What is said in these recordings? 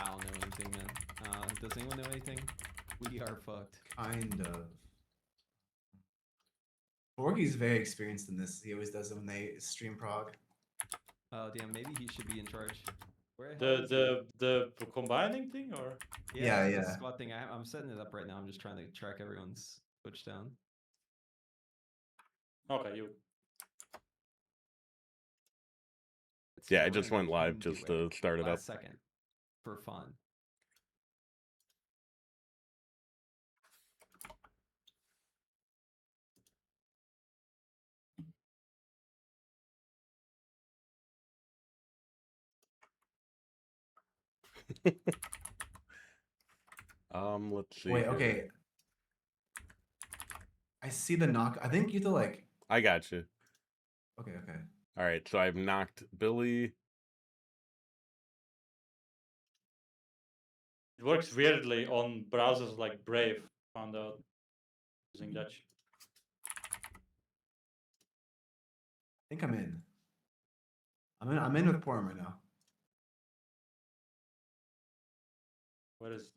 I don't know anything, man. Does anyone know anything? We are fucked. Kind of. Forgy's very experienced in this. He always does it when they stream prog. Oh damn, maybe he should be in charge. Where The combining thing or? Yeah, Yeah. the squad thing. I'm setting it up right now. I'm just trying to track everyone's Twitch down. Okay, you. Yeah, I just went live just to start it up. Last second, for fun. Let's see. Wait, here. okay. I see the knock. I think you have to like. I got you. Okay. All right, so I've knocked Billy. It works weirdly on browsers like Brave. Found out using Dutch. I think I'm in. I'm in with Porum right now. What is?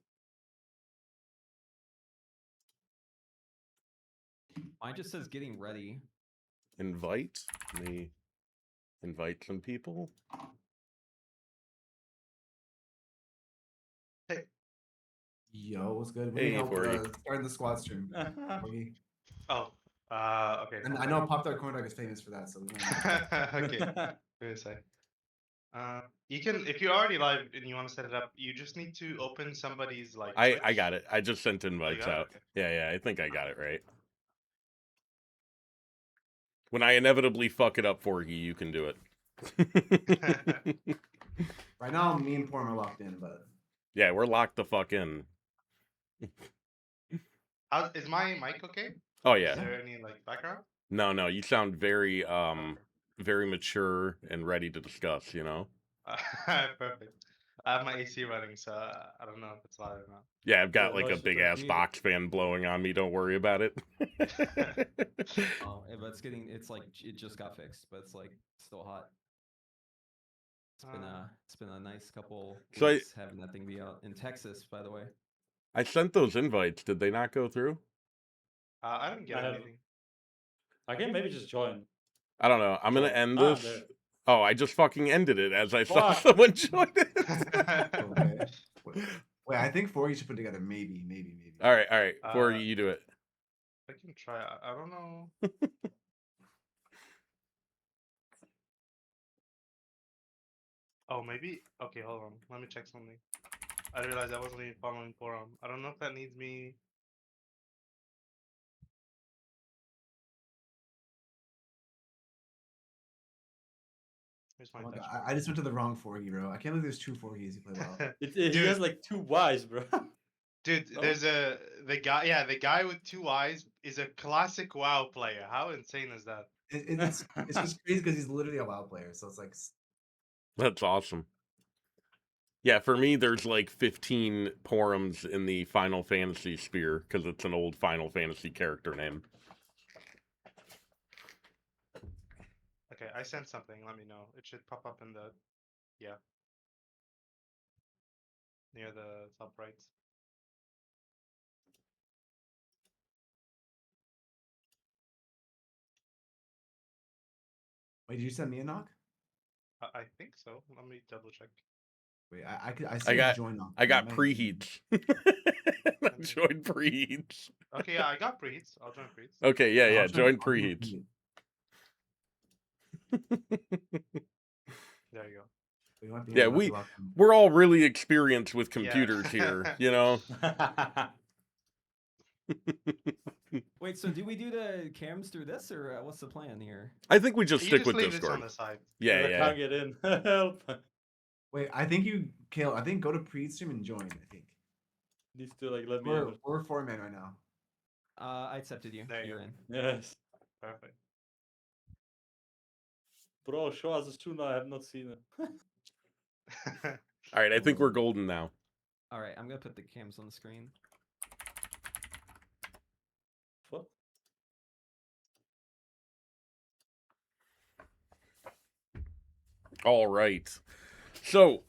Mine just says getting ready. Invite me. Invite some people. Hey. Yo, what's good? Hey, Help, Forgy. starting the squad stream. Forgy. Oh, okay. And I know Pop Tart Corn Dog is famous for that, so we're gonna... Okay. Give me a sec. You can, if you're already live and you want to set it up, you just need to open somebody's like. I Twitch. got it. I just sent invites got it? out. Okay. Yeah, I think I got it right. When I inevitably fuck it up for you, you can do it. Right now, me and Porum are locked in, but... Yeah, we're locked the fuck in. Is my mic okay? Oh Is yeah. there any like background? No, you sound very very mature and ready to discuss, you know? Perfect. I have my AC running, so I don't know if it's loud or not. Yeah, I've got Yeah, like a noise big suppression. ass box fan blowing on me, don't worry about it. Oh, but it's like it just got fixed, but it's like still hot. It's been a nice couple So weeks having that thing be out in Texas, by the way. I sent those invites. Did they not go through? I didn't get I have- anything. I can maybe just join. I don't know. I'm gonna end this. there. Oh, I just fucking ended it as I saw Fuck. someone join it. Okay. Wait, I think Forgy should put together maybe. All right. Before you do it. I can try. I don't know. Oh, maybe. Okay, hold on. Let me check something. I realized I wasn't even following forum. I don't know if that needs me. Here's my Oh my God, dashboard. I just went to the wrong Forgy, bro. I can't believe there's two Forgies you play well. He has like 2 Ys, bro. Dude, No? there's the guy. Yeah, the guy with 2 eyes is a classic WoW player. How insane is that? It's just crazy because he's literally a WoW player, so it's like... That's awesome. Yeah, for me, there's like 15 Porums in the Final Fantasy sphere because it's an old Final Fantasy character name. Okay, I sent something. Let me know. It should pop up in the near the top right. Wait, did you send me a knock? I think so. Let me double check. Wait, I see a join knock. I got Might- preheats. I joined preheats. Okay, yeah, I got preheats. I'll join preheats. Okay, yeah, I'll join I'll preheats. There you go. We might be Yeah, able to lock them. we're all really experienced with computers here, you know? Wait, so do we do the cams through this, or what's the plan here? I think we just You stick just with leave this Discord. on the side. Yeah, I can't get in. Help. Wait, I think you, Khaelt, I think go to pre-stream and join, I think. Needs to like let me in. We're 4-man right now. I accepted you. There you You're go. in. Yes. Perfect. Bro, show us Azuna. I have not seen it. All right, I think we're golden now. All right, I'm gonna put the cams on the screen. What? All right. So,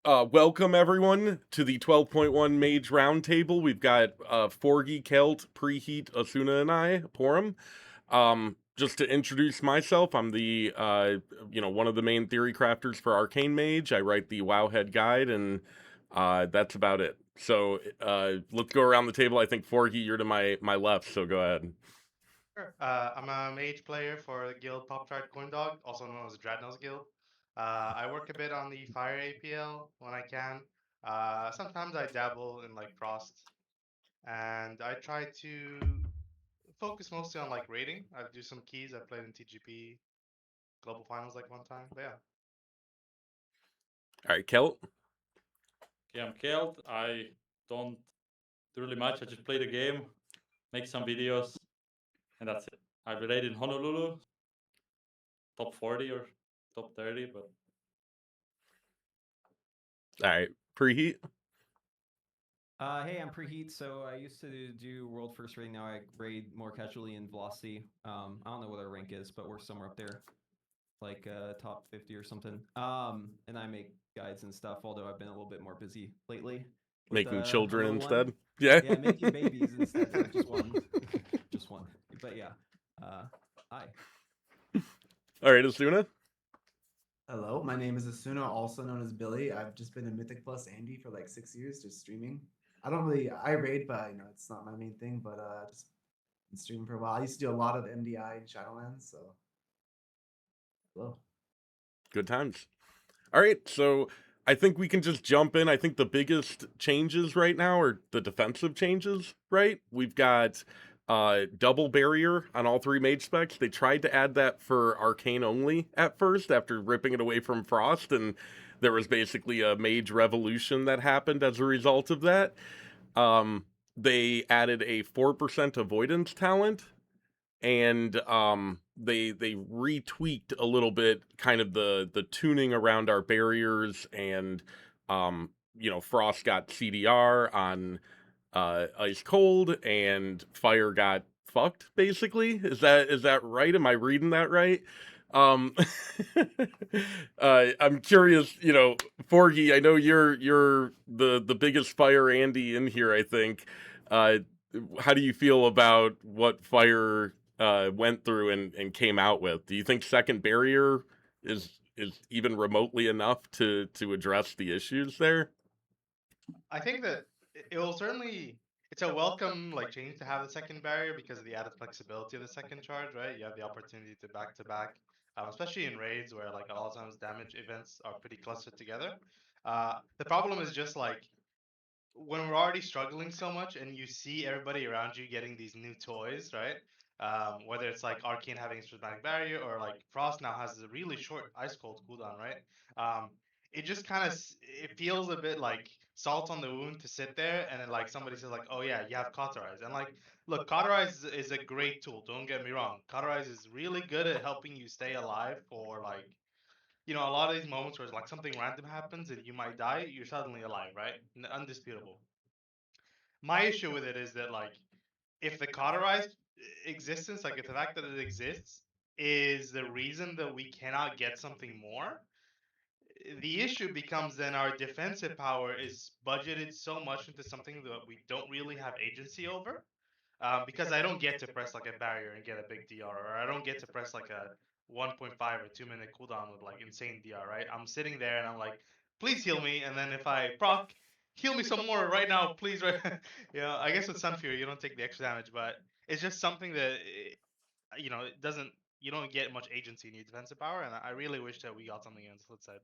Welcome everyone to the 12.1 Mage Roundtable. We've got Forgy, Khaelt, Preheat, Azuna, and I, Porum. Just to introduce myself, I'm the one of the main theory crafters for Arcane Mage. I write the Wowhead guide, and that's about it. So let's go around the table. I think Forgy, you're to my left, so go ahead. Sure. I'm a mage player for the guild Popchart Coindog, also known as Dreadnought's Guild. I work a bit on the Fire APL when I can. Sometimes I dabble in like Frost, and I try to focus mostly on like raiding. I do some keys. I played in TGP Global Finals like one time, but yeah. All right, Khaelt. Okay, I'm Khaelt. I don't do really much. I just play the game, make some videos, and that's it. I played in Honolulu, top 40 or top 30, but All right, Preheat. Hey, I'm Preheat. So I used to do world first rating. Now I raid more casually in Velocity. I don't know what our rank is, but we're somewhere up there, like top 50 or something. And I make guides and stuff. Although I've been a little bit more busy lately. With, Making a children little instead. one. Yeah. Yeah, making babies instead. No, just one. Just one. But yeah. Hi. All right, Azuna. Hello, my name is Asuna, also known as Billy. I've just been a Mythic Plus Andy for like 6 years, just streaming. I raid, but it's not my main thing. But just been streaming for a while. I used to do a lot of MDI and Shadowlands, so hello. Good times. All right, so I think we can just jump in. I think the biggest changes right now are the defensive changes, right? We've got double barrier on all three mage specs. They tried to add that for arcane only at first after ripping it away from frost, and there was basically a mage revolution that happened as a result of that. They added a 4% avoidance talent, and they retweaked a little bit kind of the tuning around our barriers, and frost got CDR on ice cold, and fire got fucked, basically. Is that right? Am I reading that right? um I'm curious, Forgy, I know you're the biggest fire Andy in here, I think. How do you feel about what fire went through and came out with? Do you think second barrier is even remotely enough to address the issues there? I think that it will certainly it's a welcome like change to have the second barrier because of the added flexibility of the second charge, right? You have the opportunity to back, especially in raids where like a lot of times damage events are pretty clustered together. The problem is just like when we're already struggling so much and you see everybody around you getting these new toys, right? Whether it's like Arcane having its prismatic barrier or like Frost now has a really short ice cold cooldown, right? It just kind of it feels a bit like salt on the wound to sit there and then like somebody says like, oh yeah, you have Cauterize, and like, look, Cauterize is a great tool. Don't get me wrong. Cauterize is really good at helping you stay alive for like a lot of these moments where it's like something random happens and you might die, you're suddenly alive, right? Undisputable. My issue with it is that like if the cauterized existence, like if the fact that it exists is the reason that we cannot get something more, the issue becomes then our defensive power is budgeted so much into something that we don't really have agency over. Because I don't get to press like a barrier and get a big DR, or I don't get to press like a 1.5 or 2 minute cooldown with like insane DR, right? I'm sitting there and I'm like, please heal me, and then if I proc, heal me some more right now, please. Right? I guess with Sun Fury you don't take the extra damage, but it's just something that it doesn't. You don't get much agency in your defensive power, and I really wish that we got something on the flip side.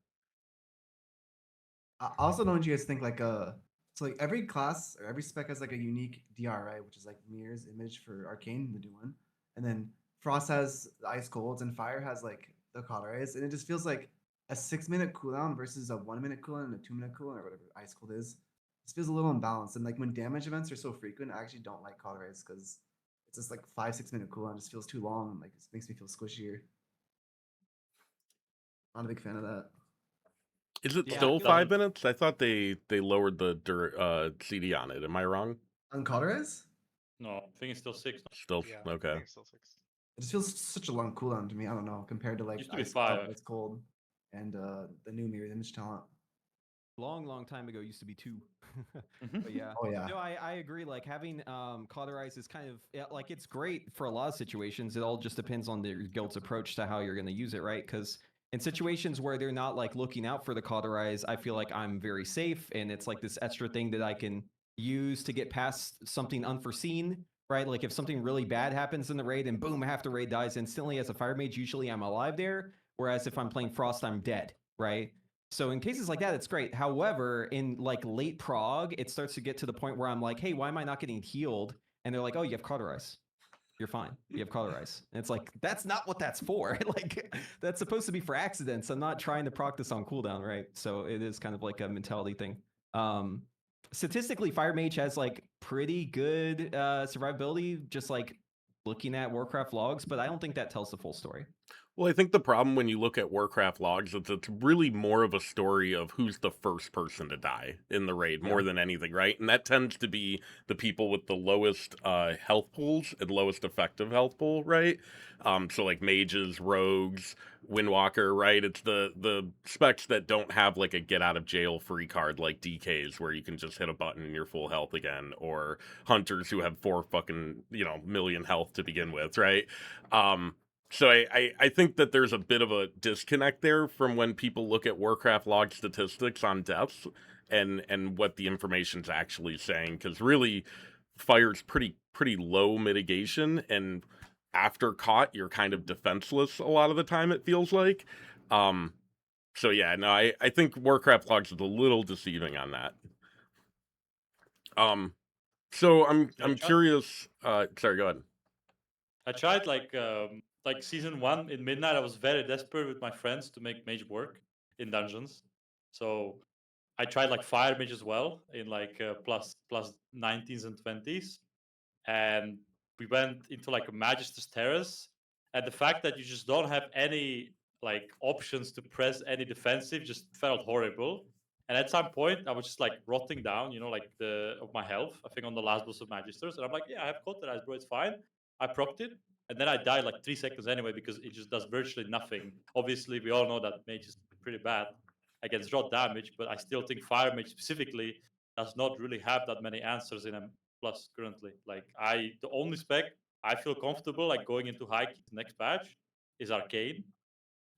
I also know what you guys think. So like every class or every spec has like a unique DR, right? Which is like Mirror's image for Arcane, the new one, and then Frost has the Ice Colds, and Fire has like the Cauterize, and it just feels like a 6 minute cooldown versus a 1 minute cooldown and a 2 minute cooldown or whatever Ice Cold is. This feels a little imbalanced, and like when damage events are so frequent, I actually don't like Cauterize because it's just like 5-6 minute cooldown. It just feels too long, and like it makes me feel squishier. Not a big fan of that. Is it Yeah, I still feel 5 minutes? I thought they lowered the CD on it. Am I wrong? On Cauterize? no, I think it's still 6. Still Yeah, I okay. think it's still 6. It just feels such a long cooldown to me. I don't know, compared to like Used to be Ice 5. Cold and the new mirror image talent. long time ago used to be 2. Mhm. But yeah. Oh yeah. No, I agree. Like having cauterize is kind of like it's great for a lot of situations. It all just depends on the guild's approach to how you're going to use it, right? Because in situations where they're not like looking out for the cauterize, I feel like I'm very safe, and it's like this extra thing that I can use to get past something unforeseen, right? Like if something really bad happens in the raid and boom, half the raid dies instantly. As a fire mage, usually I'm alive there, whereas if I'm playing Frost, I'm dead, right? So in cases like that, it's great. However, in like late prog, it starts to get to the point where I'm like, hey, why am I not getting healed? And they're like, oh, you have cauterize. You're fine. You have cauterize. And it's like, that's not what that's for. Like, that's supposed to be for accidents. I'm not trying to proc this on cooldown, right? So it is kind of like a mentality thing. Statistically, Fire Mage has like pretty good survivability, just like looking at Warcraft logs, but I don't think that tells the full story. Well, I think the problem when you look at Warcraft logs is it's really more of a story of who's the first person to die in the raid more than anything, right? And that tends to be the people with the lowest health pools and lowest effective health pool, right? So like mages, rogues, Windwalker, right? It's the specs that don't have like a get out of jail free card like DKs where you can just hit a button and you're full health again, or hunters who have 4 fucking, million health to begin with, right? So I think that there's a bit of a disconnect there from when people look at Warcraft log statistics on deaths and what the information's actually saying, because really fire's pretty low mitigation, and after caught you're kind of defenseless a lot of the time, it feels like. So yeah, no, I think Warcraft logs is a little deceiving on that. So I'm curious. Sorry, go ahead. I tried like season 1 in midnight. I was very desperate with my friends to make mage work in dungeons. So I tried like fire mage as well in like plus 19s and 20s, and we went into like a magister's terrace. And the fact that you just don't have any like options to press any defensive just felt horrible. And at some point, I was just like rotting down, like of my health. I think on the last boss of magisters, and I'm like, yeah, I have cauterized, bro. It's fine. I procced it, and then I died like 3 seconds anyway because it just does virtually nothing. Obviously, we all know that mage is pretty bad against rot damage, but I still think fire mage specifically does not really have that many answers in M plus currently. Like the only spec I feel comfortable like going into high keys next patch is arcane,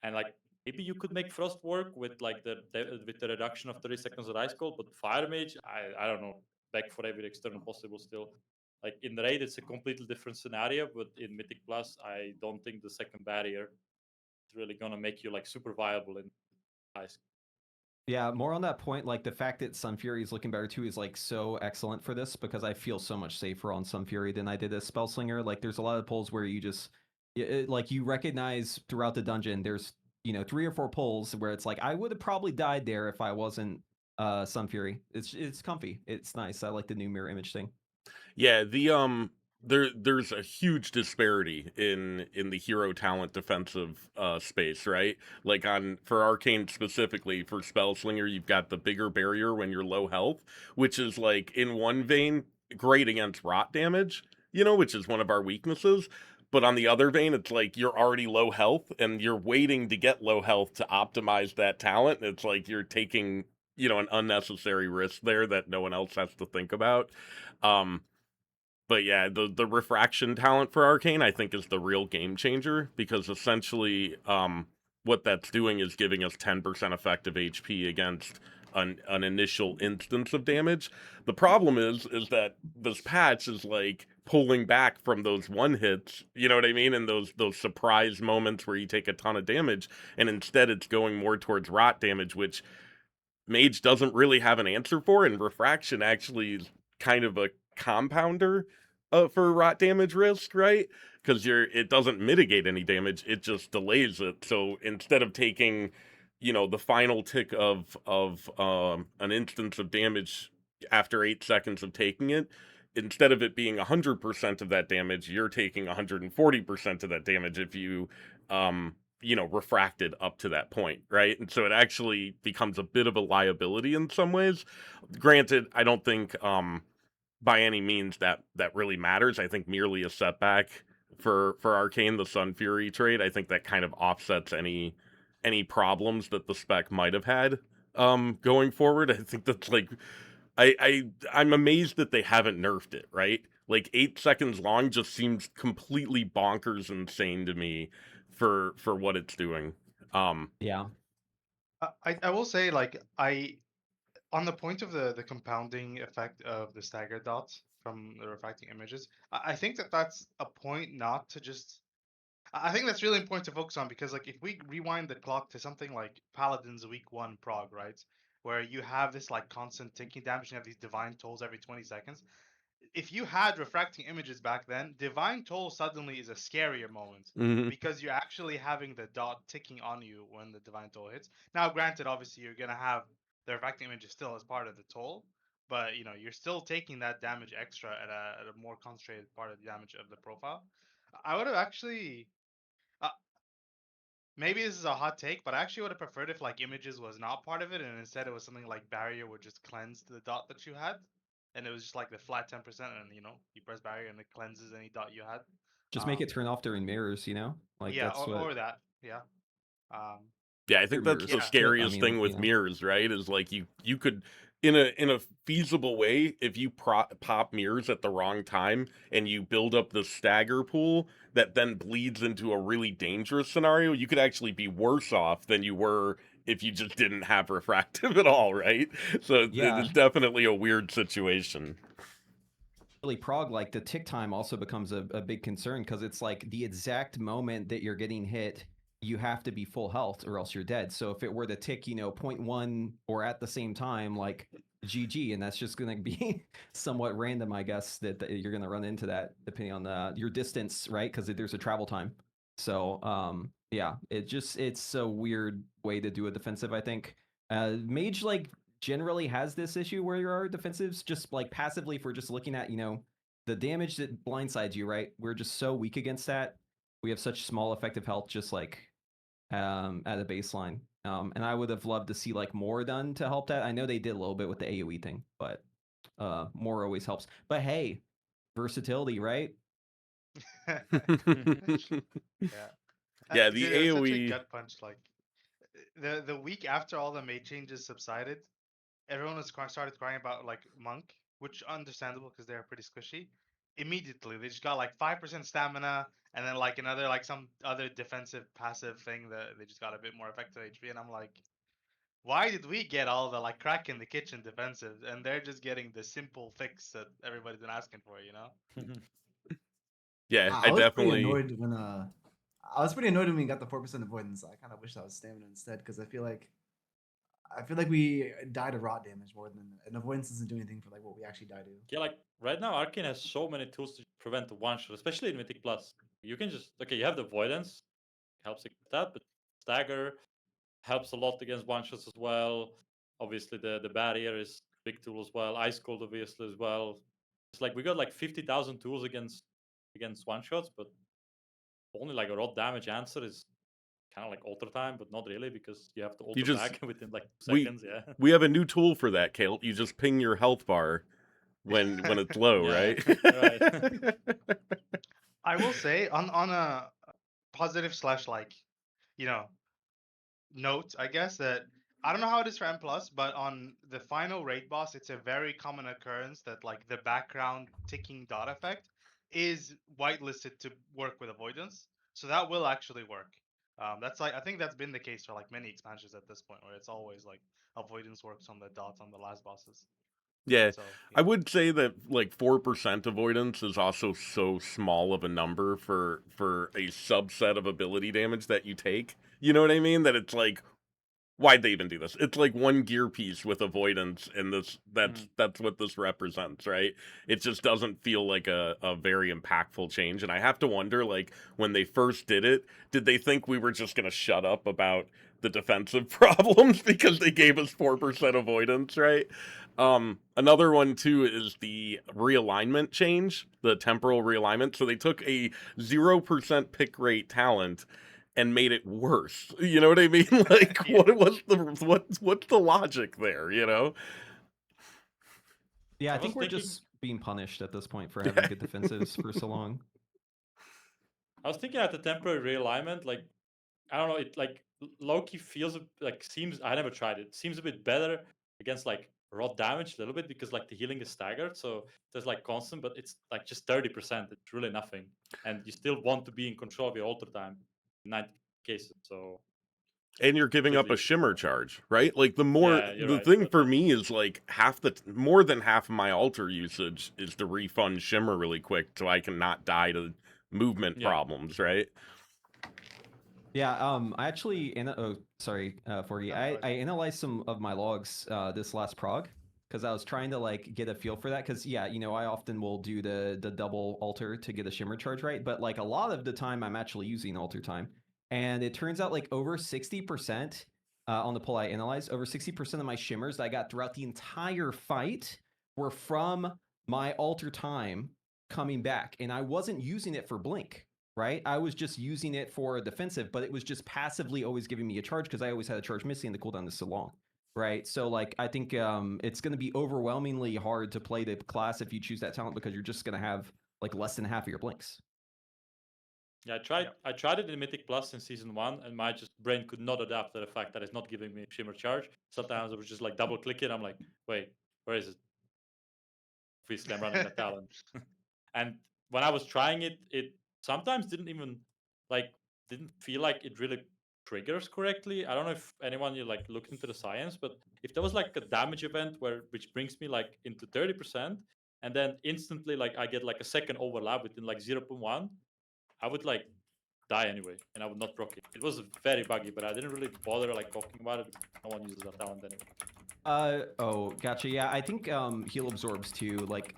and like maybe you could make frost work with like with the reduction of 30 seconds of ice cold, but fire mage, I don't know, back for every external possible still. Like in the raid, it's a completely different scenario, but in Mythic Plus, I don't think the second barrier is really gonna make you like super viable in ice. Yeah, more on that point, like the fact that Sun Fury is looking better too is like so excellent for this, because I feel so much safer on Sun Fury than I did as Spellslinger. Like there's a lot of pulls where you just like you recognize throughout the dungeon there's 3 or 4 pulls where it's like I would have probably died there if I wasn't Sun Fury. It's comfy. It's nice. I like the new mirror image thing. Yeah, there's a huge disparity in the hero talent defensive space, right? Like for Arcane specifically, for Spellslinger, you've got the bigger barrier when you're low health, which is like in one vein great against rot damage, which is one of our weaknesses. But on the other vein, it's like you're already low health and you're waiting to get low health to optimize that talent. And it's like you're taking, an unnecessary risk there that no one else has to think about. But yeah, the refraction talent for Arcane, I think, is the real game changer, because essentially what that's doing is giving us 10% effective HP against an initial instance of damage. The problem is that this patch is like pulling back from those one hits, you know what I mean? And those surprise moments where you take a ton of damage, and instead it's going more towards rot damage, which Mage doesn't really have an answer for, and refraction actually is kind of a compounder for rot damage risk, right? Because it doesn't mitigate any damage, it just delays it. So instead of taking, the final tick of an instance of damage after 8 seconds of taking it, instead of it being 100% of that damage, you're taking 140% of that damage if you refracted up to that point, right? And so it actually becomes a bit of a liability in some ways. Granted, I don't think by any means that really matters. I think merely a setback for Arcane, the Sun Fury trade, I think that kind of offsets any problems that the spec might have had going forward. I think that's like I'm amazed that they haven't nerfed it, right? Like 8 seconds long just seems completely bonkers insane to me for what it's doing. Yeah. I will say, like, on the point of the compounding effect of the stagger dots from the refracting images, I think that's a point not to just. I think that's really important to focus on, because like if we rewind the clock to something like Paladin's week 1 prog, right, where you have this like constant ticking damage, and you have these divine tolls every 20 seconds. If you had refracting images back then, divine toll suddenly is a scarier moment, Mhm. because you're actually having the dot ticking on you when the divine toll hits. Now, granted, obviously you're gonna have the refracting images still as part of the toll, but you know you're still taking that damage extra at a more concentrated part of the damage of the profile. I would have actually. Uh, Maybe this is a hot take, but I actually would have preferred if like images was not part of it, and instead it was something like barrier would just cleanse the dot that you had, and it was just like the flat 10%, and you know you press barrier and it cleanses any dot you had. Just make it turn off during mirrors, you know? Like Yeah, that's what or that. Yeah. Um, Yeah, I your think that's mirrors. the Yeah. scariest I mean, thing you with know. mirrors, right? Is like you could in a feasible way, if you pop mirrors at the wrong time and you build up the stagger pool that then bleeds into a really dangerous scenario, you could actually be worse off than you were if you just didn't have refractive at all, right? So it Yeah. is definitely a weird situation. Really prog, like the tick time also becomes a big concern, because it's like the exact moment that you're getting hit, you have to be full health or else you're dead. So if it were to tick, 0.1 or at the same time, like GG, and that's just going to be somewhat random, I guess, that you're going to run into that depending on your distance, right? Because there's a travel time. So yeah, it's a weird way to do a defensive, I think. Mage like generally has this issue where your defensives just like passively, for just looking at the damage that blindsides you, right? We're just so weak against that. We have such small effective health, just like at a baseline. And I would have loved to see like more done to help that. I know they did a little bit with the AoE thing, but more always helps. But hey, versatility, right? yeah. Yeah, the Dude, it was such a AoE. gut punch. Like the week after all the mate changes subsided, everyone started crying about like Monk, which understandable because they're pretty squishy. Immediately, they just got like 5% stamina, and then like another like some other defensive passive thing that they just got a bit more effective HP. And I'm like, why did we get all the like crack in the kitchen defensive, and they're just getting the simple fix that everybody's been asking for, you know? Yeah, I I was pretty definitely. annoyed when we got the 4% avoidance. I kind of wish that was stamina instead, because I feel like we die to rot damage more than an avoidance doesn't do anything for like what we actually die to. Yeah, like right now, Arcane has so many tools to prevent the one shot, especially in Mythic Plus. You can just you have the avoidance, helps against that, but stagger helps a lot against one shots as well. Obviously, the barrier is a big tool as well. Ice cold obviously as well. It's like we got like 50,000 tools against one shots, but only like a raw damage answer is kind of like alter time, but not really because you have to alter just- back within like we seconds. Yeah. we have a new tool for that, Khaelt. You just ping your health bar when it's low, Yeah, right? right. I will say on a positive slash like, you know, note, I guess, that I don't know how it is for M plus, but on the final raid boss, it's a very common occurrence that like the background ticking dot effect is whitelisted to work with avoidance. So that will actually work. That's like I think that's been the case for like many expansions at this point, where it's always like avoidance works on the dots on the last bosses. Yeah, So I yeah. would say that like 4% avoidance is also so small of a number for a subset of ability damage that you take. You know what I mean? That it's like, why'd they even do this? It's like one gear piece with avoidance, and that's what this represents, right? It just doesn't feel like a very impactful change. And I have to wonder, like, when they first did it, did they think we were just gonna shut up about the defensive problems because they gave us 4% avoidance, right? Another one too is the realignment change, the temporal realignment. So they took a 0% pick rate talent and made it worse. You know what I mean? Like, Yeah. what's the logic there? You know? Yeah, I I was think we're thinking, just being punished at this point for having good defensives for so long. I was thinking at the temporary realignment, like I don't know, it like Loki feels like seems. I never tried it. Seems a bit better against like raw damage a little bit because like the healing is staggered, so there's like constant, but it's like just 30%. It's really nothing, and you still want to be in control of your alter time in 90 cases. So And you're giving up a completely- shimmer charge, right? Like the more Yeah, you're the right, thing but for that's- me is like more than half of my altar usage is to refund shimmer really quick so I can not die to movement Yeah. problems, right? Yeah, I actually, Forgy, I analyzed some of my logs this last prog because I was trying to like get a feel for that. Because yeah, you know, I often will do the double alter to get a shimmer charge right, but like a lot of the time I'm actually using alter time, and it turns out like over 60% on the poll I analyzed, over 60% of my shimmers that I got throughout the entire fight were from my alter time coming back, and I wasn't using it for blink. Right? I was just using it for a defensive, but it was just passively always giving me a charge because I always had a charge missing and the cooldown is so long. Right? So like I think it's going to be overwhelmingly hard to play the class if you choose that talent because you're just going to have like less than half of your blinks. Yeah, I tried it in Mythic Plus in season 1, and my just brain could not adapt to the fact that it's not giving me shimmer charge. Sometimes I was just like double click it. I'm like, wait, where is it? Obviously, I'm running that talent. And when I was trying it, it sometimes didn't feel like it really triggers correctly. I don't know if anyone you like looked into the science, but if there was like a damage event which brings me like into 30%, and then instantly like I get like a second overlap within like 0.1, I would like die anyway, and I would not proc it. It was very buggy, but I didn't really bother like talking about it because no one uses that talent anyway. Oh, gotcha. Yeah, I think heal absorbs too. Like,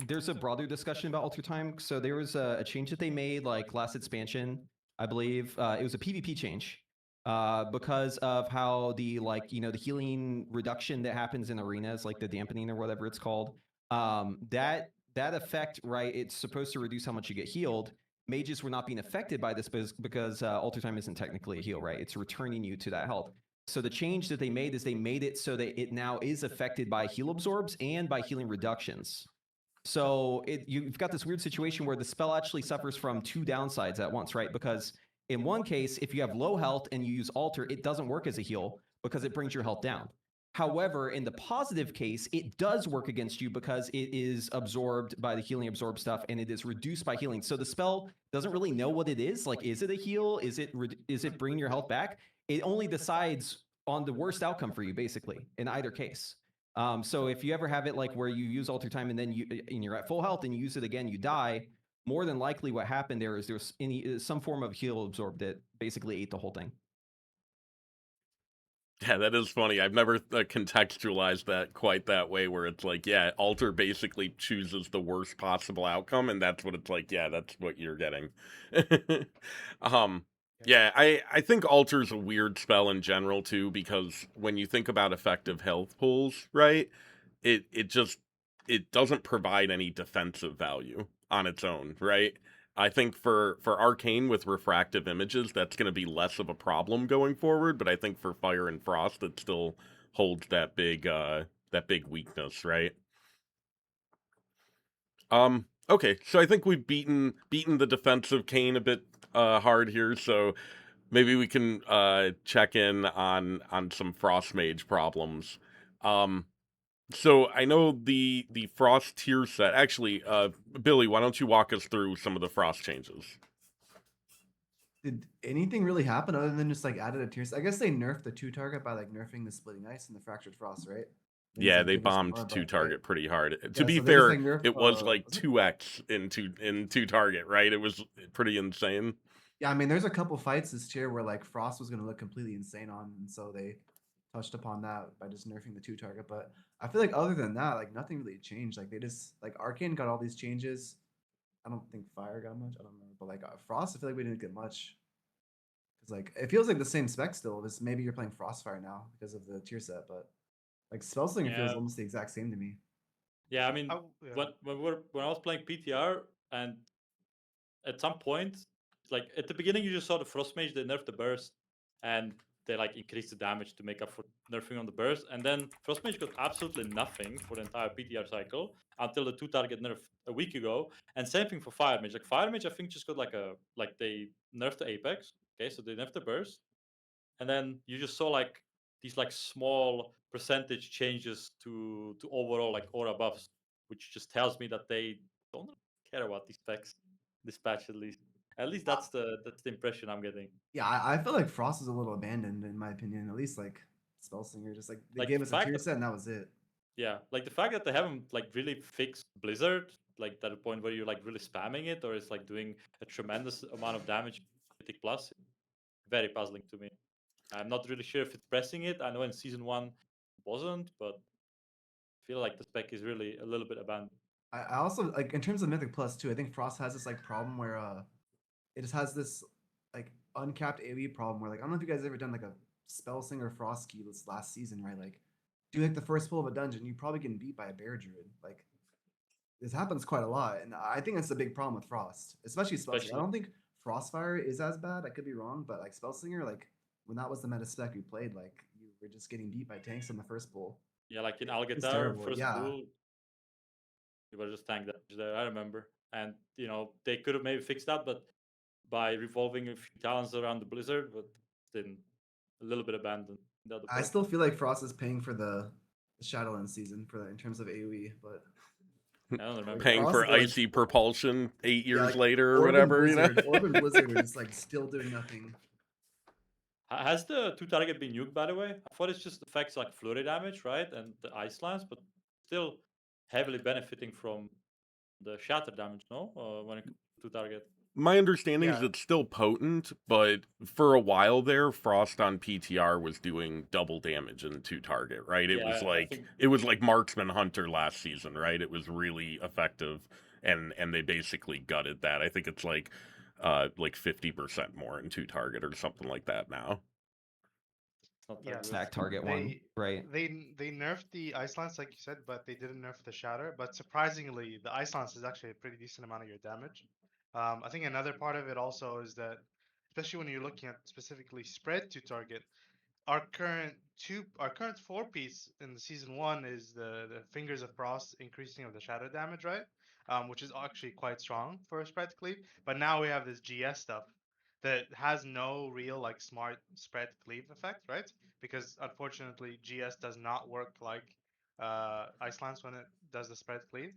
there's a broader discussion about alter time. So there was a change that they made like last expansion, I believe. It was a PvP change because of how the like the healing reduction that happens in arenas, like the dampening or whatever it's called. That effect, right? It's supposed to reduce how much you get healed. Mages were not being affected by this because alter time isn't technically a heal, right? It's returning you to that health. So the change that they made is they made it so that it now is affected by heal absorbs and by healing reductions. So you've got this weird situation where the spell actually suffers from two downsides at once, right? Because in one case, if you have low health and you use alter, it doesn't work as a heal because it brings your health down. However, in the positive case, it does work against you because it is absorbed by the healing absorb stuff and it is reduced by healing. So the spell doesn't really know what it is. Like, is it a heal? Is it bringing your health back? It only decides on the worst outcome for you, basically, in either case. So if you ever have it like where you use alter time and then you're at full health and you use it again, you die. More than likely, what happened there is there's some form of heal absorb that basically ate the whole thing. Yeah, that is funny. I've never contextualized that quite that way, where it's like, yeah, alter basically chooses the worst possible outcome, and that's what it's like. Yeah, that's what you're getting. Yeah, I think alter's a weird spell in general too, because when you think about effective health pools, right, it just it doesn't provide any defensive value on its own, right? I think for Arcane with refractive images, that's going to be less of a problem going forward. But I think for Fire and Frost, it still holds that big weakness, right? Okay, so I think we've beaten the defensive Kane a bit hard here. So maybe we can check in on some Frost Mage problems. So I know the Frost tier set. Actually, Billy, why don't you walk us through some of the Frost changes? Did anything really happen other than just like added a tier? I guess they nerfed the 2-target by like nerfing the Splitting Ice and the Fractured Frost, right? Maybe Yeah, it's, like, they give us bombed more, two but, target right? pretty hard. To Yeah, be so they just, fair, like, nerfed, it was like was it? 2x in two target, right? It was pretty insane. Yeah, I mean, there's a couple fights this tier where like Frost was gonna look completely insane on, and so they touched upon that by just nerfing the 2-target. But I feel like other than that, like nothing really changed. Like they just like Arcane got all these changes. I don't think Fire got much. I don't know, but like Frost, I feel like we didn't get much. Cause like it feels like the same spec still. Just maybe you're playing Frostfire now because of the tier set, but like Spellslinger feels Yeah. almost the exact same to me. Yeah, I mean, Yeah. when I was playing PTR, and at some point, like at the beginning, you just saw the Frost Mage, they nerfed the burst, and they like increased the damage to make up for nerfing on the burst. And then Frost Mage got absolutely nothing for the entire PTR cycle until the 2-target nerf a week ago. And same thing for Fire Mage. Like Fire Mage, I think just got like they nerfed the Apex. Okay, so they nerfed the burst. and then you just saw like these like small percentage changes to overall like aura buffs, which just tells me that they don't really care about these specs. This patch at least. At least that's the impression I'm getting. Yeah, I feel like Frost is a little abandoned in my opinion. At least like Spellslinger, just like they Like, gave the us a fact tier that- set and that was it. Yeah, like the fact that they haven't like really fixed Blizzard, like that point where you're like really spamming it, or it's like doing a tremendous amount of damage, Mythic Plus, very puzzling to me. I'm not really sure if it's pressing it. I know in season 1 it wasn't, but I feel like the spec is really a little bit abandoned. I also like in terms of Mythic Plus too. I think Frost has this like problem where it just has this like uncapped AoE problem where like I don't know if you guys ever done like a Spellslinger Frost key this last season, right? Like do like the first pull of a dungeon, you probably getting beat by a bear druid. Like this happens quite a lot, and I think that's a big problem with Frost, especially Spellslinger. I Especially- don't think Frostfire is as bad. I could be wrong, but like Spellslinger, like when that was the meta spec we played, like you were just getting beat by tanks in the first pull. Yeah, like in It's Algatar, terrible, first yeah. pool, you were just tank damage there, I remember. And, you know, they could have maybe fixed that, but by revolving a few talents around the Blizzard, but didn't. A little bit abandoned. The other I part. still feel like Frost is paying for the Shadowland season for that in terms of AoE, but I don't remember. Paying for Frost, like- icy propulsion 8 years like, later or Orb and whatever, you know. Blizzard, Orb and Blizzard are just like still doing nothing. Has the 2 target been nuked, by the way? I thought it's just affects like flurry damage, right? And the ice lance, but still heavily benefiting from the shatter damage, no? When it comes to 2 target. My understanding is Yeah. it's still potent, but for a while there, Frost on PTR was doing double damage in 2 target, right? It Yeah, was I like think- it was like Marksman Hunter last season, right? It was really effective, and they basically gutted that. I think it's like 50% more in 2 target or something like that now. It's not that Yeah. good. Stack target one, They- right? They nerfed the Ice Lance, like you said, but they didn't nerf the Shatter. But surprisingly, the Ice Lance is actually a pretty decent amount of your damage. I think another part of it also is that, especially when you're looking at specifically spread to target, our current 4 piece in the season 1 is the Fingers of Frost increasing of the shadow damage, right? Which is actually quite strong for a spread cleave. But now we have this GS stuff that has no real like smart spread cleave effect, right? Because unfortunately GS does not work like Ice Lance when it does the spread cleave.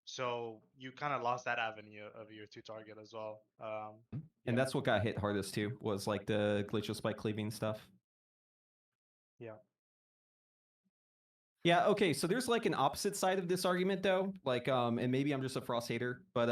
So you kind of lost that avenue of your 2 target as well. And Yeah. that's what got hit hardest too, was like the glacial spike cleaving stuff. Yeah. Yeah, okay, so there's like an opposite side of this argument though. Like, and maybe I'm just a Frost hater, but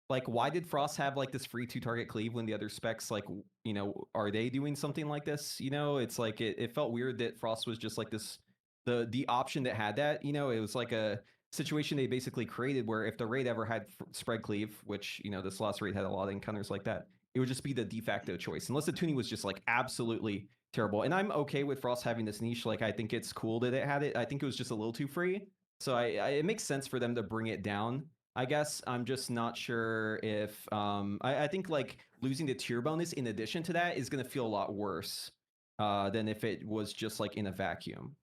like why did Frost have like this free 2 target cleave when the other specs, like, you know, are they doing something like this? You know, it's like it felt weird that Frost was just like this the option that had that, you know, it was like a situation they basically created where if the raid ever had spread cleave, which, you know, this last raid had a lot of encounters like that, it would just be the de facto choice unless the tuning was just like absolutely terrible. And I'm okay with Frost having this niche. Like, I think it's cool that it had it. I think it was just a little too free. So it makes sense for them to bring it down. I guess I'm just not sure if I think like losing the tier bonus in addition to that is going to feel a lot worse than if it was just like in a vacuum.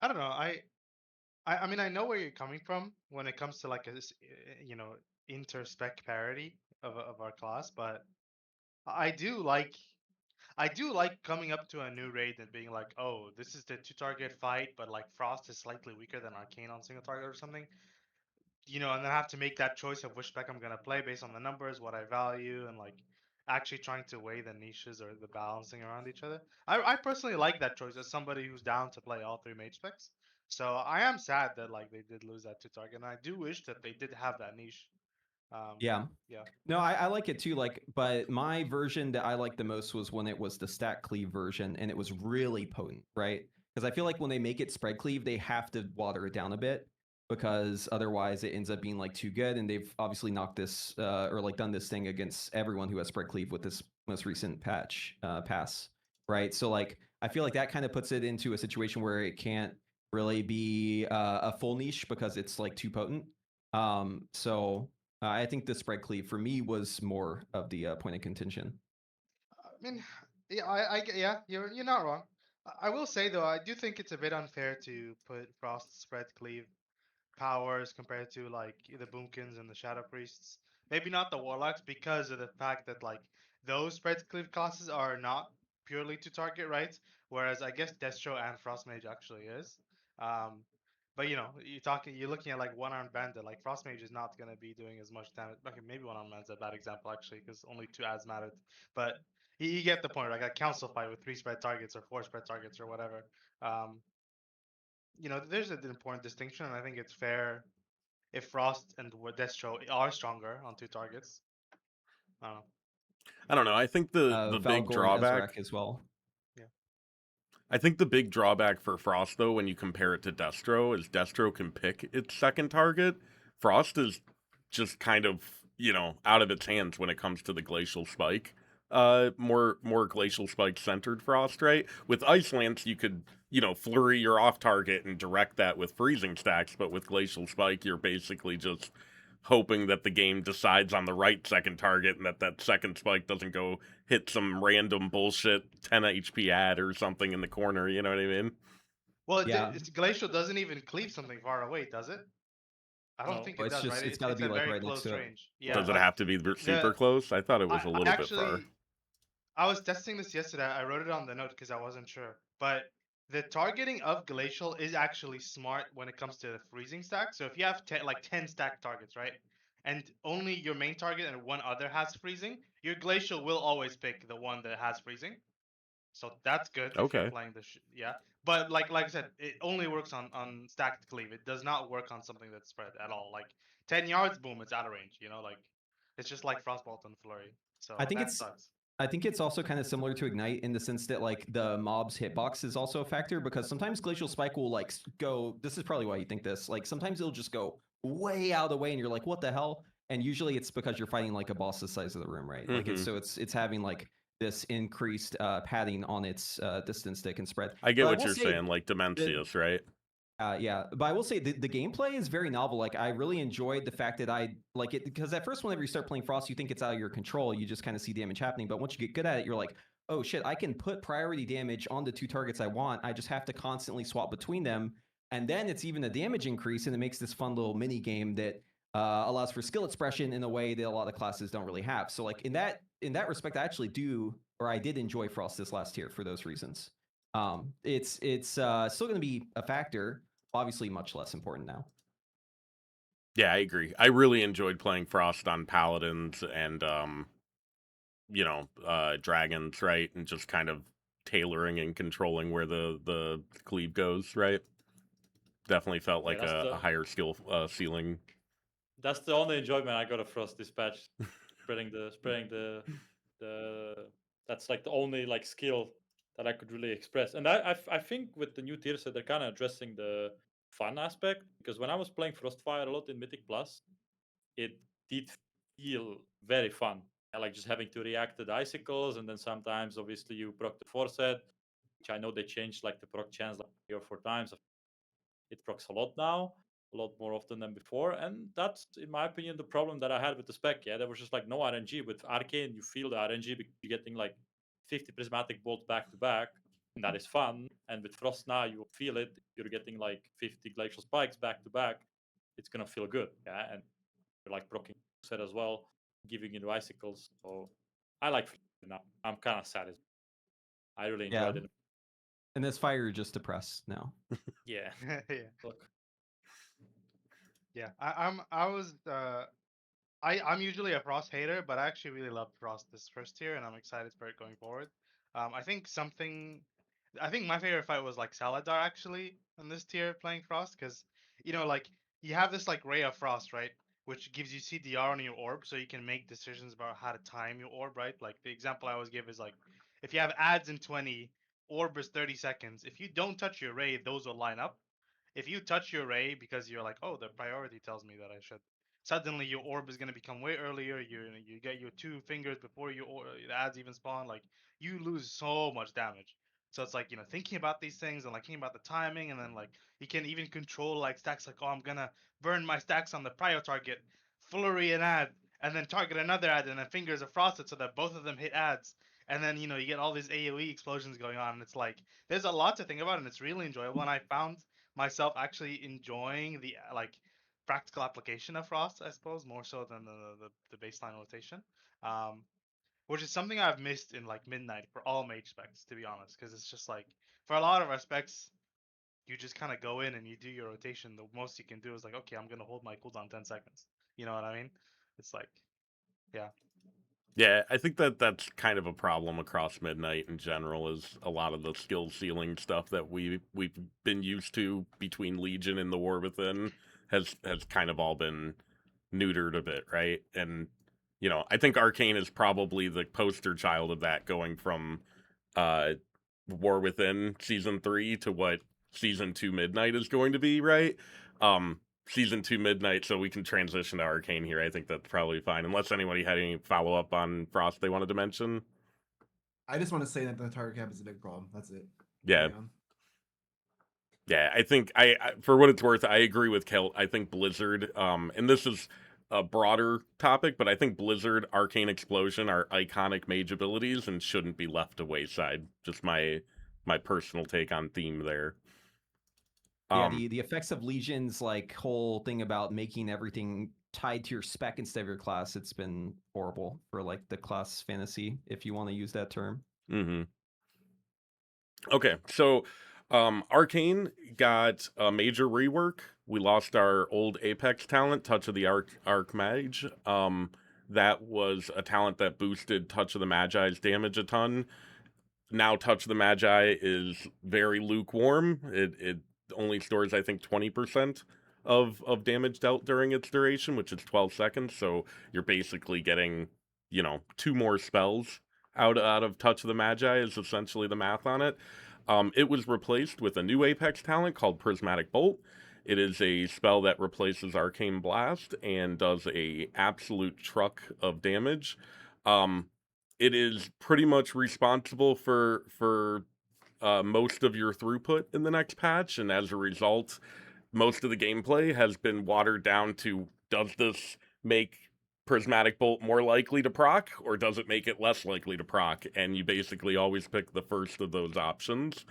I don't know. I mean, I know where you're coming from when it comes to like you know, inter-spec parity of our class, but I do like coming up to a new raid and being like, oh, this is the 2 target fight, but like Frost is slightly weaker than Arcane on single target or something. You know, and then I have to make that choice of which spec I'm gonna play based on the numbers, what I value, and like actually trying to weigh the niches or the balancing around each other. I personally like that choice as somebody who's down to play all 3 mage specs. So I am sad that like they did lose that 2 target, and I do wish that they did have that niche. Yeah. Yeah. No, I like it too. Like, but my version that I liked the most was when it was the stack cleave version, and it was really potent, right? Because I feel like when they make it spread cleave, they have to water it down a bit because otherwise it ends up being like too good. And they've obviously knocked this or like done this thing against everyone who has spread cleave with this most recent patch pass, right? So like I feel like that kind of puts it into a situation where it can't really be a full niche because it's like too potent. So I think the spread cleave for me was more of the point of contention. I mean, yeah, yeah, you're not wrong. I will say though, I do think it's a bit unfair to put Frost spread cleave powers compared to like the Boomkins and the Shadow Priests. Maybe not the Warlocks because of the fact that like those spread cleave classes are not purely to target, right? Whereas I guess Destro and Frost Mage actually is. But you're looking at like one-armed bandit. Like Frost Mage is not gonna be doing as much damage. Okay, maybe one-armed bandit's a bad example actually, because only 2 ads mattered. But you get the point, right? Like a council fight with 3 spread targets or 4 spread targets or whatever. Um, there's an important distinction, and I think it's fair if Frost and Destro are stronger on 2 targets. I don't know. I don't know. I think the big Valgor and drawback. Ezrak as well. I think the big drawback for Frost, though, when you compare it to Destro, is Destro can pick its second target. Frost is just kind of, out of its hands when it comes to the Glacial Spike. More Glacial Spike centered Frost, right? With Ice Lance, you could, flurry your off target and direct that with freezing stacks, but with Glacial Spike, you're basically just hoping that the game decides on the right second target and that second spike doesn't go hit some random bullshit 10 HP ad or something in the corner, you know what I mean? Well, Yeah. Glacial doesn't even cleave something far away, does it? I don't No. think Oh, it it's does, just- right? it's gotta be, a like, very right next close to it. range. Yeah. Does it like, have to be super close? I thought it was a little bit far. I was testing this yesterday. I wrote it on the note because I wasn't sure. But the targeting of Glacial is actually smart when it comes to the freezing stack. So if you have 10 stack targets, right? And only your main target and one other has freezing, your Glacial will always pick the one that has freezing. So that's good if you're Okay. playing the yeah. But like I said, it only works on stacked cleave. It does not work on something that's spread at all. Like 10 yards, boom, it's out of range. Like it's just like Frostbolt and Flurry. So I think that it's sucks. I think it's also kind of similar to Ignite in the sense that like the mob's hitbox is also a factor, because sometimes Glacial Spike will like go. This is probably why you think this. Like sometimes it'll just go way out of the way, and you're like, what the hell? And usually it's because you're fighting like a boss the size of the room, right? Like Mhm. it's having like this increased padding on its distance that can spread. I get But I what will you're say saying, like Demencius, right? yeah, but I will say the gameplay is very novel. Like I really enjoyed the fact that I like it, because at first whenever you start playing Frost, you think it's out of your control. You just kind of see damage happening. But once you get good at it, you're like, oh shit, I can put priority damage on the 2 targets I want. I just have to constantly swap between them. And then it's even a damage increase, and it makes this fun little mini game that allows for skill expression in a way that a lot of classes don't really have. So like in that respect, I actually I did enjoy Frost this last tier for those reasons. It's still going to be a factor. Obviously, much less important now. Yeah, I agree. I really enjoyed playing Frost on Paladins and dragons, right? And just kind of tailoring and controlling where the cleave goes, right? Definitely felt like that's a higher skill ceiling. That's the only enjoyment I got of Frost Dispatch. spreading the that's like the only like skill that I could really express. And I think with the new tier set they're kind of addressing the fun aspect, because when I was playing Frostfire a lot in Mythic Plus, it did feel very fun. I like just having to react to the icicles, and then sometimes obviously you proc the forset, which I know they changed like the proc chance like 3 or 4 times. It procs a lot now, a lot more often than before, and that's in my opinion the problem that I had with the spec. Yeah, there was just like no RNG. With Arcane you feel the RNG because you're getting like 50 prismatic bolts back to back, and that is fun. And with Frost now you feel it, you're getting like 50 glacial spikes back to back, it's gonna feel good. Yeah, and you're like proccing set as well, giving you the icicles. So I like it now. I'm kind of sad. I really enjoyed it. And this fire you're just depressed now. Yeah. Yeah. Look. Yeah. I'm usually a Frost hater, but I actually really loved Frost this first tier, and I'm excited for it going forward. I think my favorite fight was like Saladar actually in this tier playing Frost, because like you have this like Ray of Frost, right, which gives you CDR on your orb, so you can make decisions about how to time your orb, right? Like the example I always give is like if you have ads in 20, orb is 30 seconds. If you don't touch your Ray, those will line up. If you touch your Ray because you're like, oh, the priority tells me that I should, suddenly your orb is going to become way earlier. You get your 2 fingers before the ads even spawn. Like you lose so much damage. So it's like thinking about these things and like thinking about the timing, and then like you can even control like stacks. Like, oh, I'm gonna burn my stacks on the prior target, flurry an ad, and then target another ad, and then fingers are frosted so that both of them hit ads. And then you get all these AOE explosions going on, and it's like there's a lot to think about, and it's really enjoyable. And I found myself actually enjoying the like practical application of Frost, I suppose, more so than the baseline rotation. Um, which is something I've missed in like Midnight for all Mage specs, to be honest, because it's just like for a lot of our specs, you just kind of go in and you do your rotation. The most you can do is like, okay, I'm gonna hold my cooldown 10 seconds. You know what I mean? It's like, yeah. Yeah, I think that that's kind of a problem across Midnight in general. Is a lot of the skill ceiling stuff that we've been used to between Legion and the War Within has kind of all been neutered a bit, right? And I think Arcane is probably the poster child of that, going from uh War Within season 3 to what season 2 Midnight is going to be, right? Season 2 Midnight, so we can transition to Arcane here. I think that's probably fine, unless anybody had any follow up on Frost they wanted to mention. I just want to say that the target cap is a big problem. That's it. Yeah. Carry on. Yeah, I think I for what it's worth, I agree with Khaelt. I think Blizzard, and this is a broader topic, but I think Blizzard, Arcane Explosion are iconic mage abilities and shouldn't be left to wayside. Just my personal take on theme there. Yeah, the effects of Legion's like whole thing about making everything tied to your spec instead of your class, it's been horrible for like the class fantasy, if you want to use that term. Mm-hmm. Okay, so Arcane got a major rework. We lost our old Apex talent, Touch of the Mage. That was a talent that boosted Touch of the Magi's damage a ton. Now Touch of the Magi is very lukewarm. It only stores, I think, 20% of damage dealt during its duration, which is 12 seconds. So you're basically getting, 2 more spells out of Touch of the Magi is essentially the math on it. It was replaced with a new Apex talent called Prismatic Bolt. It is a spell that replaces Arcane Blast and does a absolute truck of damage. It is pretty much responsible for most of your throughput in the next patch, and as a result, most of the gameplay has been watered down to, does this make Prismatic Bolt more likely to proc, or does it make it less likely to proc? And you basically always pick the first of those options.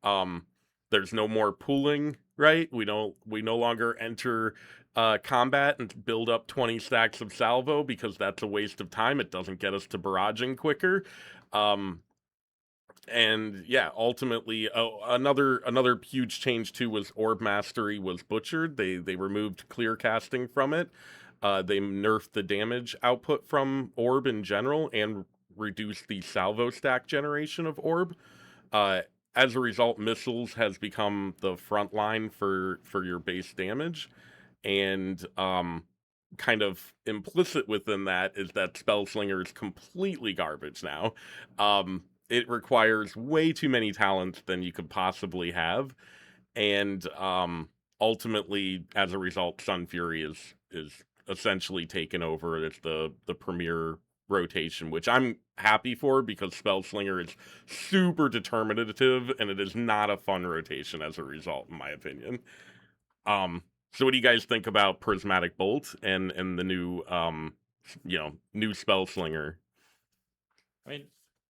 There's no more pooling, right? We no longer enter combat and build up 20 stacks of salvo, because that's a waste of time. It doesn't get us to barraging quicker. And yeah, ultimately, another huge change too was Orb Mastery was butchered. They removed clear casting from it. They nerfed the damage output from Orb in general and reduced the salvo stack generation of Orb. As a result, missiles has become the front line for your base damage, and kind of implicit within that is that Spellslinger is completely garbage now. It requires way too many talents than you could possibly have, and ultimately, as a result, Sun Fury is essentially taken over. It's the premier rotation, which I'm happy for, because Spellslinger is super determinative, and it is not a fun rotation as a result, in my opinion. So what do you guys think about Prismatic Bolt and the new new Spellslinger? I mean,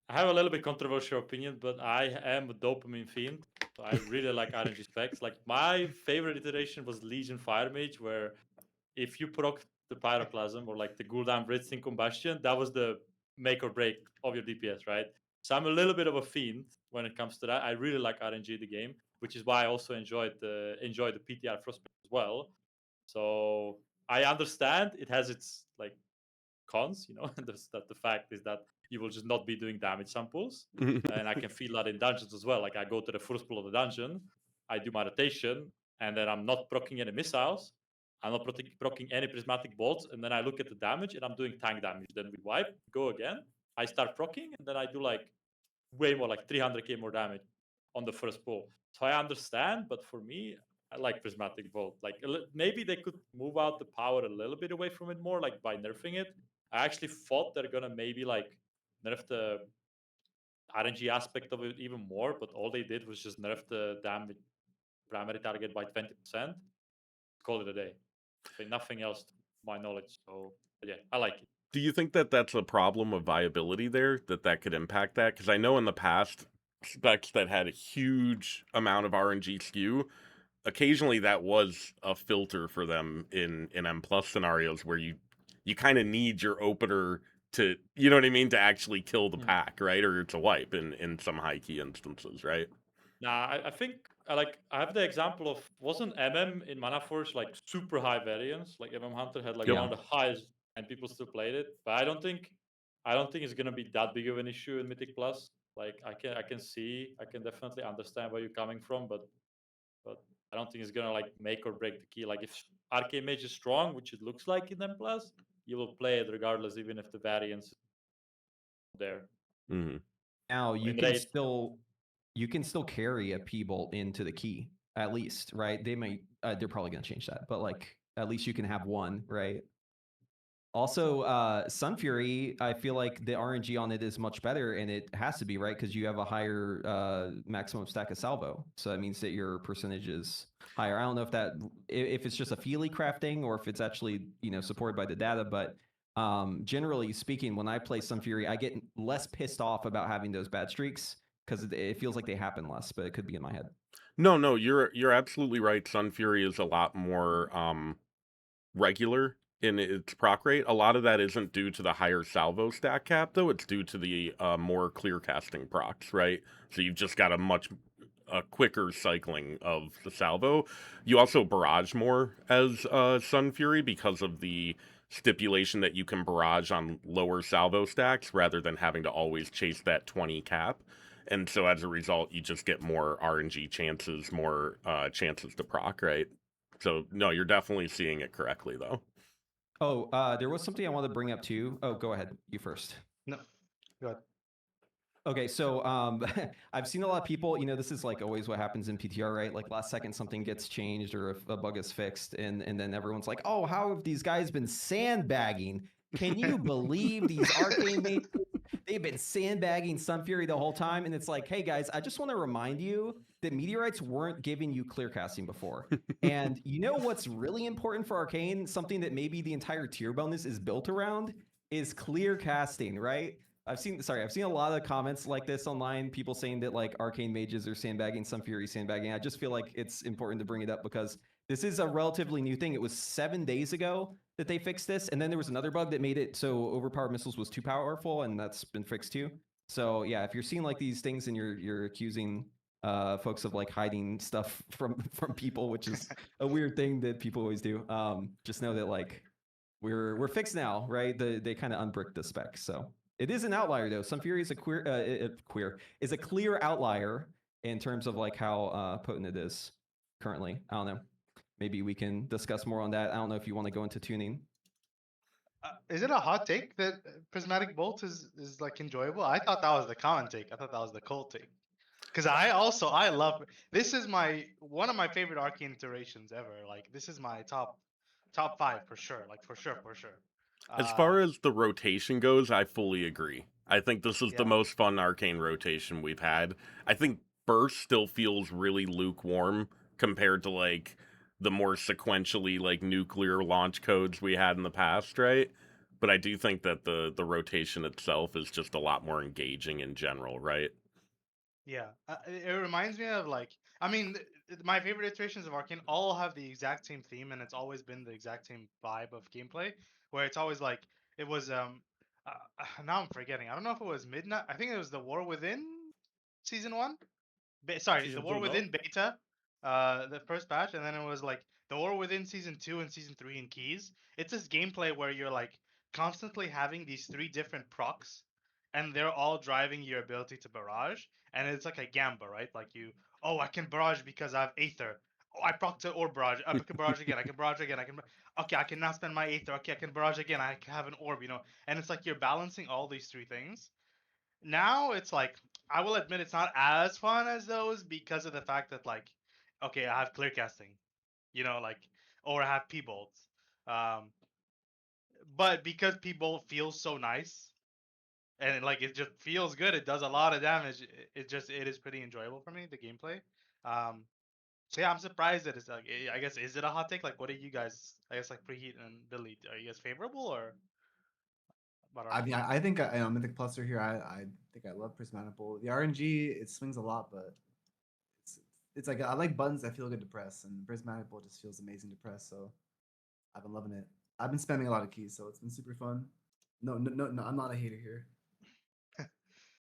I have a little bit controversial opinion, but I am a dopamine fiend. So I really like RNG specs. Like, my favorite iteration was Legion Fire Mage, where if you proc the Pyroclasm or like the Gul'dan Blitzing Combustion, that was the make or break of your DPS, right? So I'm a little bit of a fiend when it comes to that. I really like RNG the game, which is why I also enjoyed the PTR Frostbite as well. So I understand it has its like cons, and the fact is that you will just not be doing damage samples, and I can feel that in dungeons as well. Like, I go to the first pool of the dungeon, I do my rotation, and then I'm not proccing any missiles, I'm not proccing any prismatic bolts, and then I look at the damage and I'm doing tank damage. Then we wipe, go again, I start proccing, and then I do like way more, like 300k more damage on the first pull. So I understand, but for me, I like Prismatic Bolt. Like, maybe they could move out the power a little bit away from it more, like by nerfing it. I actually thought they're gonna maybe like nerf the RNG aspect of it even more, but all they did was just nerf the damage primary target by 20%. Call it a day. Say nothing else to my knowledge. So yeah, I like it. Do you think that that's a problem of viability there, that could impact that? Because I know in the past, specs that had a huge amount of RNG skew, occasionally that was a filter for them in M+ scenarios, where you kind of need your opener to, you know what I mean, to actually kill the Yeah. pack, right? Or to wipe in some high key instances, right? Nah, I think like I have the example of wasn't MM in Mana Force like super high variance? Like MM Hunter had like Yep. one of the highest, and people still played it. But I don't think it's gonna be that big of an issue in Mythic Plus. Like I can definitely understand where you're coming from, but I don't think it's gonna like make or break the key. Like if Arcane Mage is strong, which it looks like in M Plus, you will play it regardless, even if the variance is there. Hmm. Now you In can raid. still carry a P-bolt into the key, at least, right? They might they're probably gonna change that, but like at least you can have one, right? Also, Sun Fury, I feel like the RNG on it is much better, and it has to be, right? Because you have a higher maximum stack of salvo, so that means that your percentage is higher. I don't know if it's just a Feely crafting or if it's actually supported by the data, but generally speaking, when I play Sun Fury, I get less pissed off about having those bad streaks because it feels like they happen less, but it could be in my head. No, you're absolutely right. Sun Fury is a lot more regular in its proc rate. A lot of that isn't due to the higher salvo stack cap, though. It's due to the more clear casting procs, right? So you've just got a quicker cycling of the salvo. You also barrage more as Sun Fury because of the stipulation that you can barrage on lower salvo stacks rather than having to always chase that 20 cap. And so as a result, you just get more RNG chances, more chances to proc, right? So no, you're definitely seeing it correctly though. Oh, there was something I wanted to bring up too. Oh, go ahead. You first. No, go ahead. Okay, so I've seen a lot of people, this is like always what happens in PTR, right? Like last second something gets changed or if a bug is fixed and then everyone's like, oh, how have these guys been sandbagging? Can you believe these arcane mages? They've been sandbagging Sun Fury the whole time. And it's like, hey guys, I just want to remind you that meteorites weren't giving you clear casting before. And you know what's really important for Arcane? Something that maybe the entire tier bonus is built around is clear casting, right? I've seen a lot of comments like this online, people saying that like arcane mages are sandbagging, Sun Fury sandbagging. I just feel like it's important to bring it up because this is a relatively new thing. It was 7 days ago that they fixed this, and then there was another bug that made it so overpowered missiles was too powerful, and that's been fixed too. So yeah, if you're seeing like these things and you're accusing folks of like hiding stuff from people, which is a weird thing that people always do, just know that like we're fixed now, right? They kind of unbricked the spec, so. It is an outlier though. Sun Fury is a clear outlier in terms of like how potent it is currently. I don't know. Maybe we can discuss more on that. I don't know if you want to go into tuning. Is it a hot take that Prismatic Bolt is like enjoyable? I thought that was the common take. I thought that was the cold take. Because I love this is one of my favorite arcane iterations ever. Like this is my top 5 for sure. Like for sure. As far as the rotation goes, I fully agree. I think this is the Yeah. most fun arcane rotation we've had. I think Burst still feels really lukewarm compared to like the more sequentially like nuclear launch codes we had in the past, right? But I do think that the rotation itself is just a lot more engaging in general, right? Yeah, it reminds me of like I mean my favorite iterations of Arcane all have the exact same theme and it's always been the exact same vibe of gameplay where it's always like it was now I'm forgetting. I don't know if it was Midnight. I think it was the War Within season 1. Sorry, the Season War 2, no? Within beta, the first batch, and then it was like the War Within season 2 and season 3 in Keys. It's this gameplay where you're like constantly having these 3 different procs, and they're all driving your ability to barrage, and it's like a gamba, right? Like oh, I can barrage because I have Aether. Oh, I proc to orb barrage. I can barrage again. I can barrage again. Okay, I can now spend my Aether. Okay, I can barrage again. I have an orb, and it's like you're balancing all these 3 things. Now it's like I will admit it's not as fun as those because of the fact that like, okay, I have clear casting, like, or I have P bolts. But because P bolt feels so nice and like it just feels good, it does a lot of damage. It is pretty enjoyable for me the gameplay. Um, so yeah, I'm surprised that it's like I guess is it a hot take? Like, what are you guys? I guess like Preheat and Billy, are you guys favorable or? I mean, I think I'm Mythic Pluser here. I think I love Prismatic Bolt. The RNG it swings a lot, but it's like I like buttons that feel good to press, and Prismatic Bolt just feels amazing to press. So I've been loving it. I've been spamming a lot of keys, so it's been super fun. No, I'm not a hater here.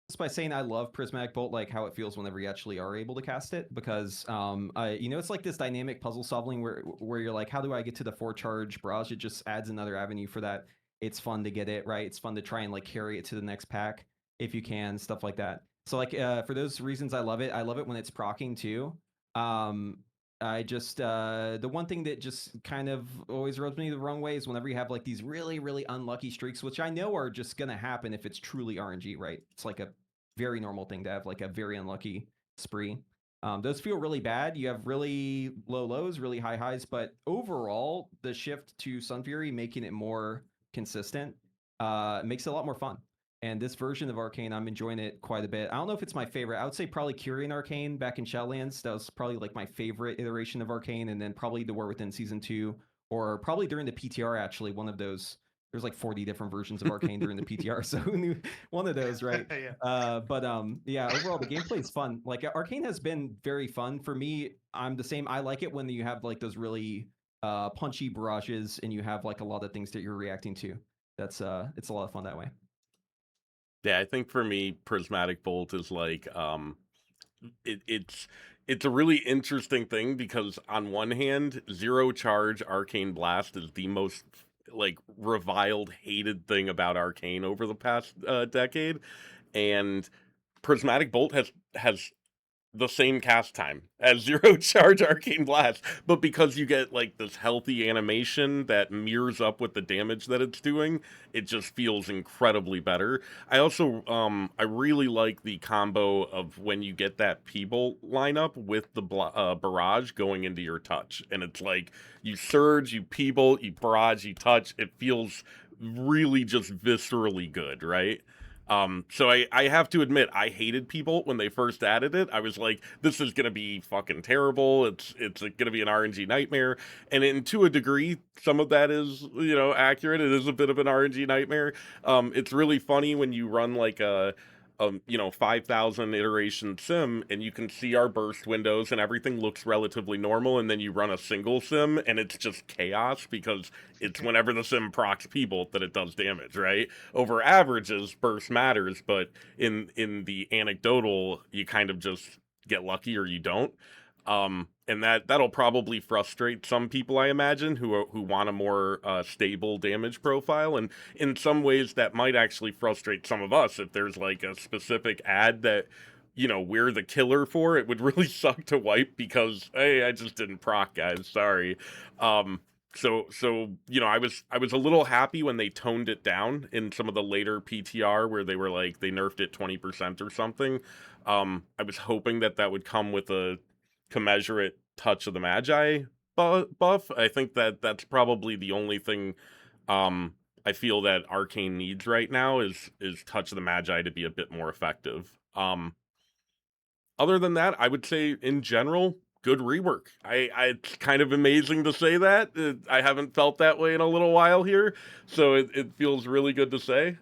Just by saying I love Prismatic Bolt, like how it feels whenever you actually are able to cast it, because it's like this dynamic puzzle solving where you're like, how do I get to the 4-charge barrage? It just adds another avenue for that. It's fun to get it right. It's fun to try and like carry it to the next pack if you can, stuff like that. So like for those reasons, I love it. I love it when it's proccing too. I just the one thing that just kind of always rubs me the wrong way is whenever you have like these really really unlucky streaks, which I know are just gonna happen if it's truly RNG, right? It's like a very normal thing to have like a very unlucky spree. Those feel really bad. You have really low lows, really high highs, but overall, the shift to Sun Fury making it more consistent makes it a lot more fun. And this version of Arcane, I'm enjoying it quite a bit. I don't know if it's my favorite. I would say probably Kyrian Arcane back in Shadowlands. That was probably like my favorite iteration of Arcane, and then probably The War Within Season 2, or probably during the PTR, actually, one of those. There's like 40 different versions of Arcane during the PTR, so who knew one of those, right? Yeah. Yeah, overall the gameplay is fun. Like Arcane has been very fun for me. I'm the same. I like it when you have like those really punchy barrages and you have like a lot of things that you're reacting to. That's it's a lot of fun that way. Yeah, I think for me, Prismatic Bolt is like it's a really interesting thing because on one hand, zero charge Arcane Blast is the most like reviled, hated thing about Arcane over the past decade, and Prismatic Bolt has the same cast time as zero charge Arcane Blast, but because you get like this healthy animation that mirrors up with the damage that it's doing, it just feels incredibly better. I also I really like the combo of when you get that P-Bolt lineup with the barrage going into your touch, and it's like you surge, you P-Bolt, you barrage, you touch. It feels really just viscerally good, right? So I have to admit, I hated People when they first added it. I was like, this is gonna be fucking terrible. It's gonna be an RNG nightmare. And to a degree, some of that is, accurate. It is a bit of an RNG nightmare. It's really funny when you run like a 5,000 iteration sim and you can see our burst windows and everything looks relatively normal, and then you run a single sim and it's just chaos because it's whenever the sim procs people that it does damage, right? Over averages, burst matters, but in the anecdotal, you kind of just get lucky or you don't. And that'll probably frustrate some people, I imagine, who want a more stable damage profile, and in some ways that might actually frustrate some of us if there's like a specific ad that we're the killer for. It would really suck to wipe because hey, I just didn't proc, guys, sorry. So I was a little happy when they toned it down in some of the later PTR where they were like they nerfed it 20% or something. I was hoping that would come with a commensurate touch of the Magi buff. I think that's probably the only thing I feel that Arcane needs right now is touch of the Magi to be a bit more effective. Other than that, I would say in general, good rework. It's kind of amazing to say that. I haven't felt that way in a little while here, so it feels really good to say.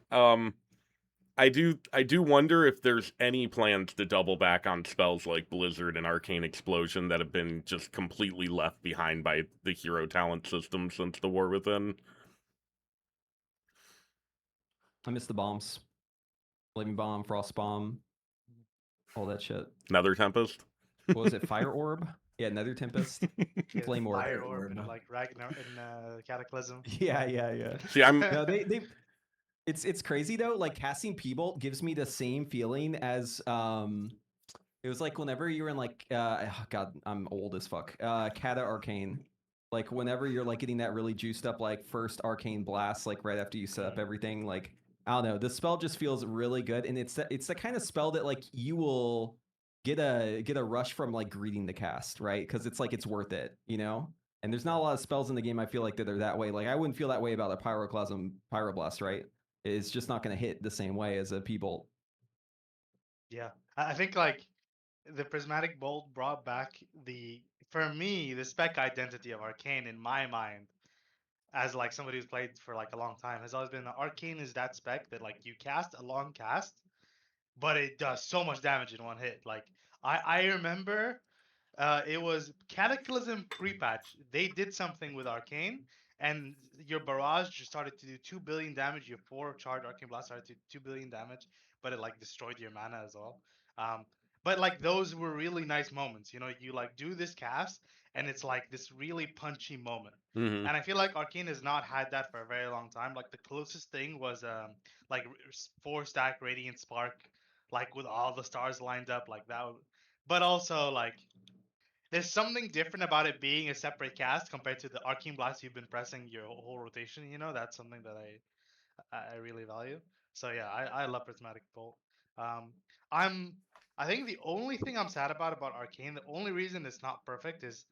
I do wonder if there's any plans to double back on spells like Blizzard and Arcane Explosion that have been just completely left behind by the hero talent system since the War Within. I miss the bombs. Flaming Bomb, Frost Bomb, all that shit. Nether Tempest. What was it? Fire Orb? Yeah, Nether Tempest. Yeah, Flame Orb. Fire Fire Orb Orb. and like Ragnar and Cataclysm. Yeah. See, I'm No, they it's crazy though. Like casting P-Bolt gives me the same feeling as it was like whenever you were in like God, I'm old as fuck. Kata Arcane. Like whenever you're like getting that really juiced up like first arcane blast, like right after you set up everything, like I don't know, the spell just feels really good, and it's the kind of spell that like you will get a rush from like greeting the cast, right? Because it's like it's worth it, you know. And there's not a lot of spells in the game I feel like that are that way. Like I wouldn't feel that way about a Pyroblast, right? It's just not going to hit the same way as a P-Bolt. Yeah, I think like the Prismatic Bolt brought back for me, the spec identity of Arcane in my mind, as like somebody who's played for like a long time, has always been that Arcane is that spec that like you cast a long cast, but it does so much damage in one hit. Like I remember it was Cataclysm pre-patch. They did something with Arcane, and your barrage just started to do 2 billion damage. Your 4 charge arcane blast started to do 2 billion damage, but it like destroyed your mana as well. But like those were really nice moments. You know, you like do this cast, and it's like this really punchy moment. Hmm. And I feel like Arcane has not had that for a very long time. Like the closest thing was like 4 stack Radiant Spark, like with all the stars lined up like that. But also like there's something different about it being a separate cast compared to the Arcane Blast you've been pressing your whole rotation. You know, that's something that I really value. So yeah, I love Prismatic Bolt. Um, I'm I think the only thing I'm sad about Arcane, the only reason it's not perfect is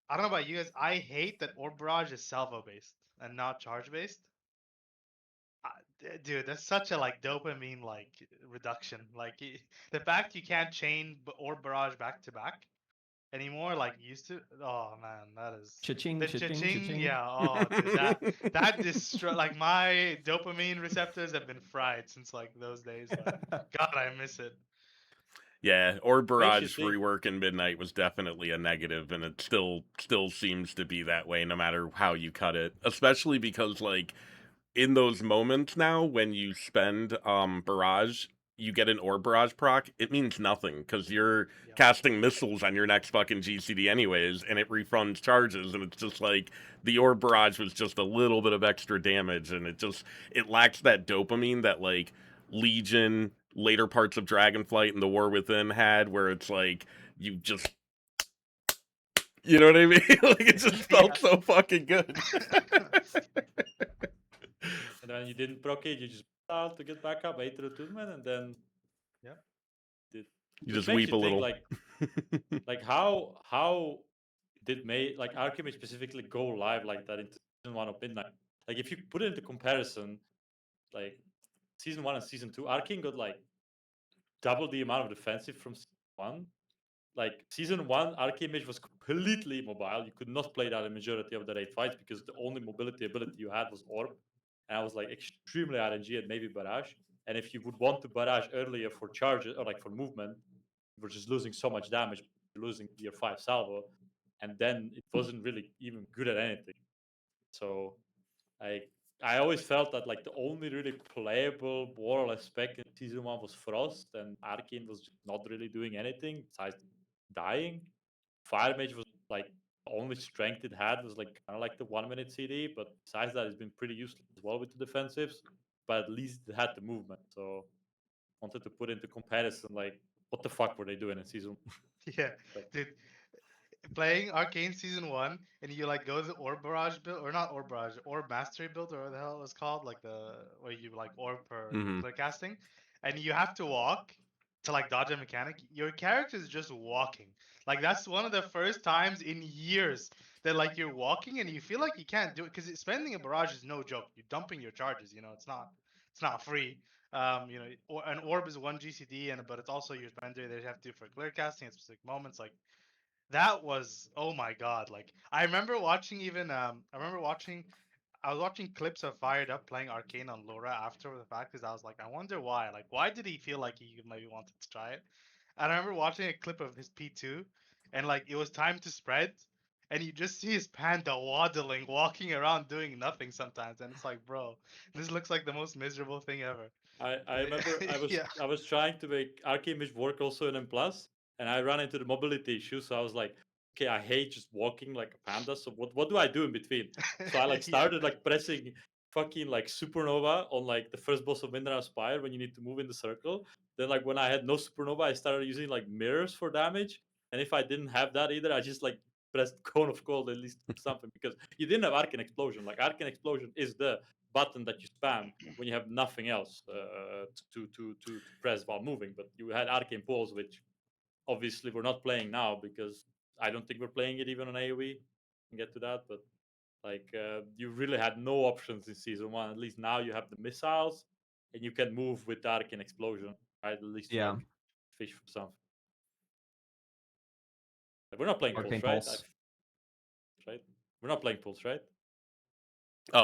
I don't know about you guys. I hate that Orb Barrage is salvo based and not charge based. Dude, that's such a like dopamine like reduction. Like the fact you can't chain Orb Barrage back to back anymore like you used to. Oh man, that is Cha-ching, the cha-ching, cha-ching. cha-ching. Yeah. Oh, dude, that destroy like my dopamine receptors have been fried since like those days. Like, God, I miss it. Yeah, or Makes you Barrage think. rework in Midnight was definitely a negative, and it still seems to be that way no matter how you cut it. Especially because like in those moments now when you spend Barrage, you get an Orb Barrage proc, it means nothing because you're Yeah. casting missiles on your next fucking GCD anyways, and it refunds charges, and it's just like the Orb Barrage was just a little bit of extra damage, and it lacks that dopamine that like Legion, later parts of Dragonflight and the War Within had, where it's like you just, you know what I mean? Like it just felt so fucking good. And then you didn't proc it, you just out to get back up, 8 to the tournament, and then Yeah. did You which just makes weep you a think little. like how did like Archimage specifically go live like that into season 1 of Midnight? Like if you put it into comparison, like season 1 and season 2, Arcane got like double the amount of defensive from season 1. Like season 1, Archimage was completely immobile. You could not play that in majority of the raid fights because the only mobility ability you had was Orb. And I was like extremely RNG and maybe Barrage. And if you would want to Barrage earlier for charges or like for movement, you were just losing so much damage, you're losing your 5 salvo. And then it wasn't really even good at anything. So I always felt that like the only really playable more or less spec in season 1 was Frost, and Arcane was just not really doing anything besides dying. Fire Mage was like the only strength it had was like kind of like the 1 minute CD, but besides that, it's been pretty useless as well with the defensives. But at least it had the movement. So wanted to put into comparison like what the fuck were they doing in season? Yeah, Like, dude. Playing Arcane season 1 and you like go to the Orb Barrage build or not Orb Barrage, Orb Mastery build or whatever the hell it was called, like the where you like orb per Mhm. clear casting, and you have to walk to like dodge a mechanic. Your character is just walking. Like that's one of the first times in years that like you're walking and you feel like you can't do it because spending a barrage is no joke. You're dumping your charges. You know, it's not free. You know, an orb is 1 GCD, and but it's also your spender that you have to do for clear casting at specific moments. Like that was, oh my god, like I remember watching even I was watching clips of Fired Up playing Arcane on Laura after the fact because I was like, I wonder why. Like, why did he feel like he maybe wanted to try it? And I remember watching a clip of his P2, and like it was time to spread, and you just see his panda waddling, walking around doing nothing sometimes, and it's like, bro, this looks like the most miserable thing ever. I remember Yeah. I was trying to make Archimage work also in M+, and I ran into the mobility issue, so I was like, okay, I hate just walking like a panda, so what do I do in between? So I like Yeah. started like pressing fucking like supernova on like the first boss of Mineral Spire when you need to move in the circle. Then like when I had no supernova, I started using like mirrors for damage. And if I didn't have that either, I just like pressed Cone of Cold at least something because you didn't have Arcane Explosion. Like Arcane Explosion is the button that you spam when you have nothing else to press while moving. But you had Arcane Pulse, which obviously we're not playing now because I don't think we're playing it even on AoE. Can get to that, but like you really had no options in season 1. At least now you have the missiles and you can move with Arcane Explosion, right? At least Yeah. like fish for something. Like, we're not playing Arcane Pulse, right? Pulse. Right? We're not playing Pulse, right?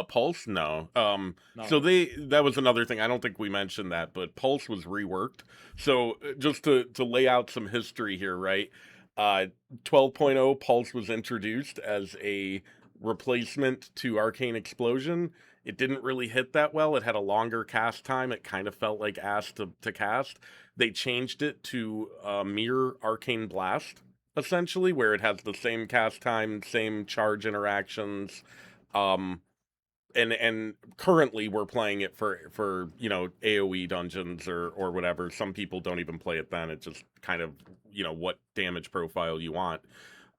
Pulse? No. No. So that was another thing. I don't think we mentioned that, but Pulse was reworked. So just to lay out some history here, right? 12.0 Pulse was introduced as a replacement to Arcane Explosion, it didn't really hit that well. It had a longer cast time. It kind of felt like ass to cast. They changed it to mirror Arcane Blast, essentially, where it has the same cast time, same charge interactions. And currently we're playing it for AoE dungeons or whatever. Some people don't even play it then. It just kind of what damage profile you want.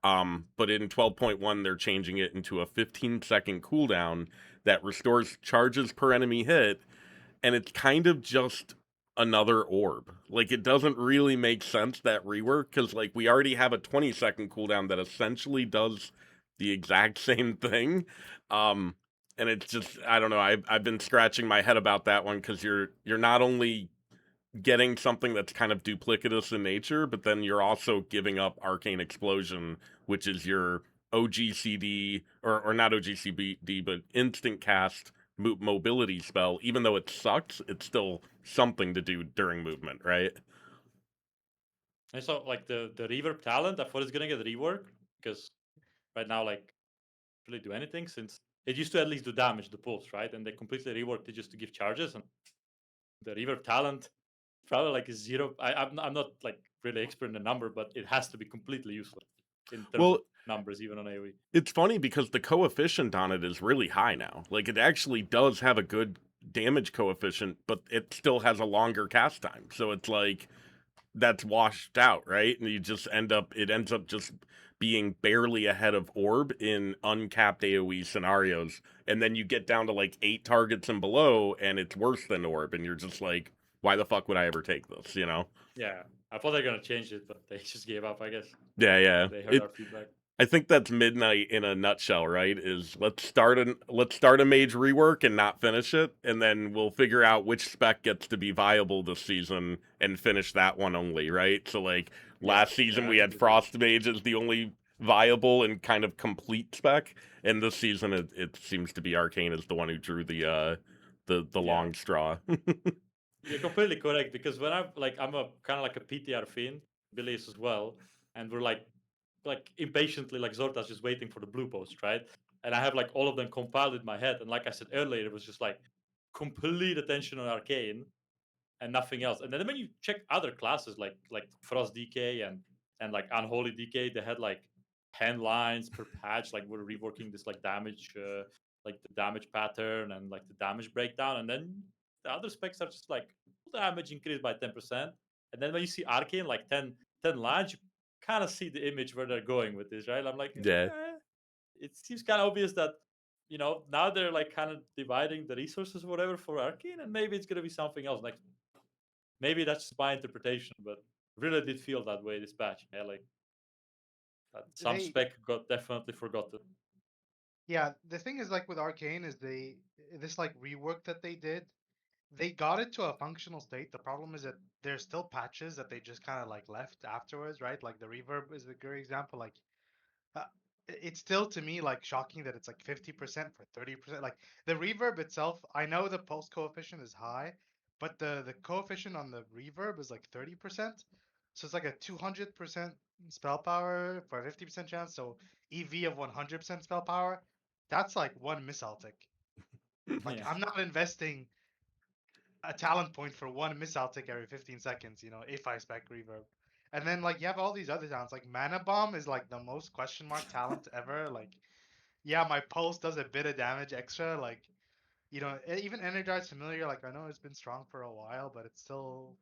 But in 12.1 they're changing it into a 15-second cooldown that restores charges per enemy hit, and it's kind of just another orb. Like, it doesn't really make sense, that rework, because like we already have a 20-second cooldown that essentially does the exact same thing. And it's just, I don't know, I've been scratching my head about that one, because you're not only getting something that's kind of duplicitous in nature, but then you're also giving up Arcane Explosion, which is your OGCD, or not OGCD, but instant cast mobility spell. Even though it sucks, it's still something to do during movement, right? And so like the reverb talent, I thought it's gonna get rework, because right now like really do anything, since it used to at least do damage, the pulse, right? And they completely reworked it just to give charges, and the reverb talent probably like is zero. I'm not like really expert in the number, but it has to be completely useless in terms of numbers, even on AoE. It's funny because the coefficient on it is really high now. Like, it actually does have a good damage coefficient, but it still has a longer cast time. So it's like, that's washed out, right? And it ends up just being barely ahead of Orb in uncapped AoE scenarios. And then you get down to like 8 targets and below, and it's worse than Orb, and you're just like, why the fuck would I ever take this, Yeah, I thought they're gonna change it, but they just gave up, I guess. Yeah. They heard our feedback. I think that's Midnight in a nutshell, right? Is let's start a Mage rework and not finish it, and then we'll figure out which spec gets to be viable this season and finish that one only, right? So like last season we had Frost Mage as the only viable and kind of complete spec, and this season it seems to be Arcane is the one who drew the long straw. You're completely correct, because when I'm a kind of like a PTR fiend, Billy is as well, and we're like impatiently, like Zorta's just waiting for the blue post, right? And I have like all of them compiled in my head, and like I said earlier, it was just like complete attention on Arcane and nothing else. And then when you check other classes like Frost DK and like Unholy DK, they had like 10 lines per patch, like we're reworking this like damage, like the damage pattern and like the damage breakdown. And then the other specs are just like damage increased by 10%. And then when you see Arcane like 10 lines, you kind of see the image where they're going with this, right? I'm like, Yeah. It seems kind of obvious that now they're like kind of dividing the resources or whatever for Arcane, and maybe it's gonna be something else next. Maybe that's just my interpretation, but really did feel that way this patch. Yeah, like that some spec got definitely forgotten. Yeah, the thing is like with Arcane is this like rework that they did, they got it to a functional state. The problem is that there's still patches that they just kind of like left afterwards, right? Like the reverb is a great example. Like uh, it's still to me like shocking that it's like 50% for 30%. Like the reverb itself, I know the pulse coefficient is high, but the coefficient on the reverb is like 30%. So it's like a 200% spell power for a 50% chance. So EV of 100% spell power, that's like one miss Celtic. Like I'm not investing a talent point for one miss Celtic every 15 seconds, if I spec reverb. And then like you have all these other talents. Like Mana Bomb is like the most question mark talent ever. Like, yeah, my pulse does a bit of damage extra. Like, even Energized Familiar, like I know it's been strong for a while, but it's still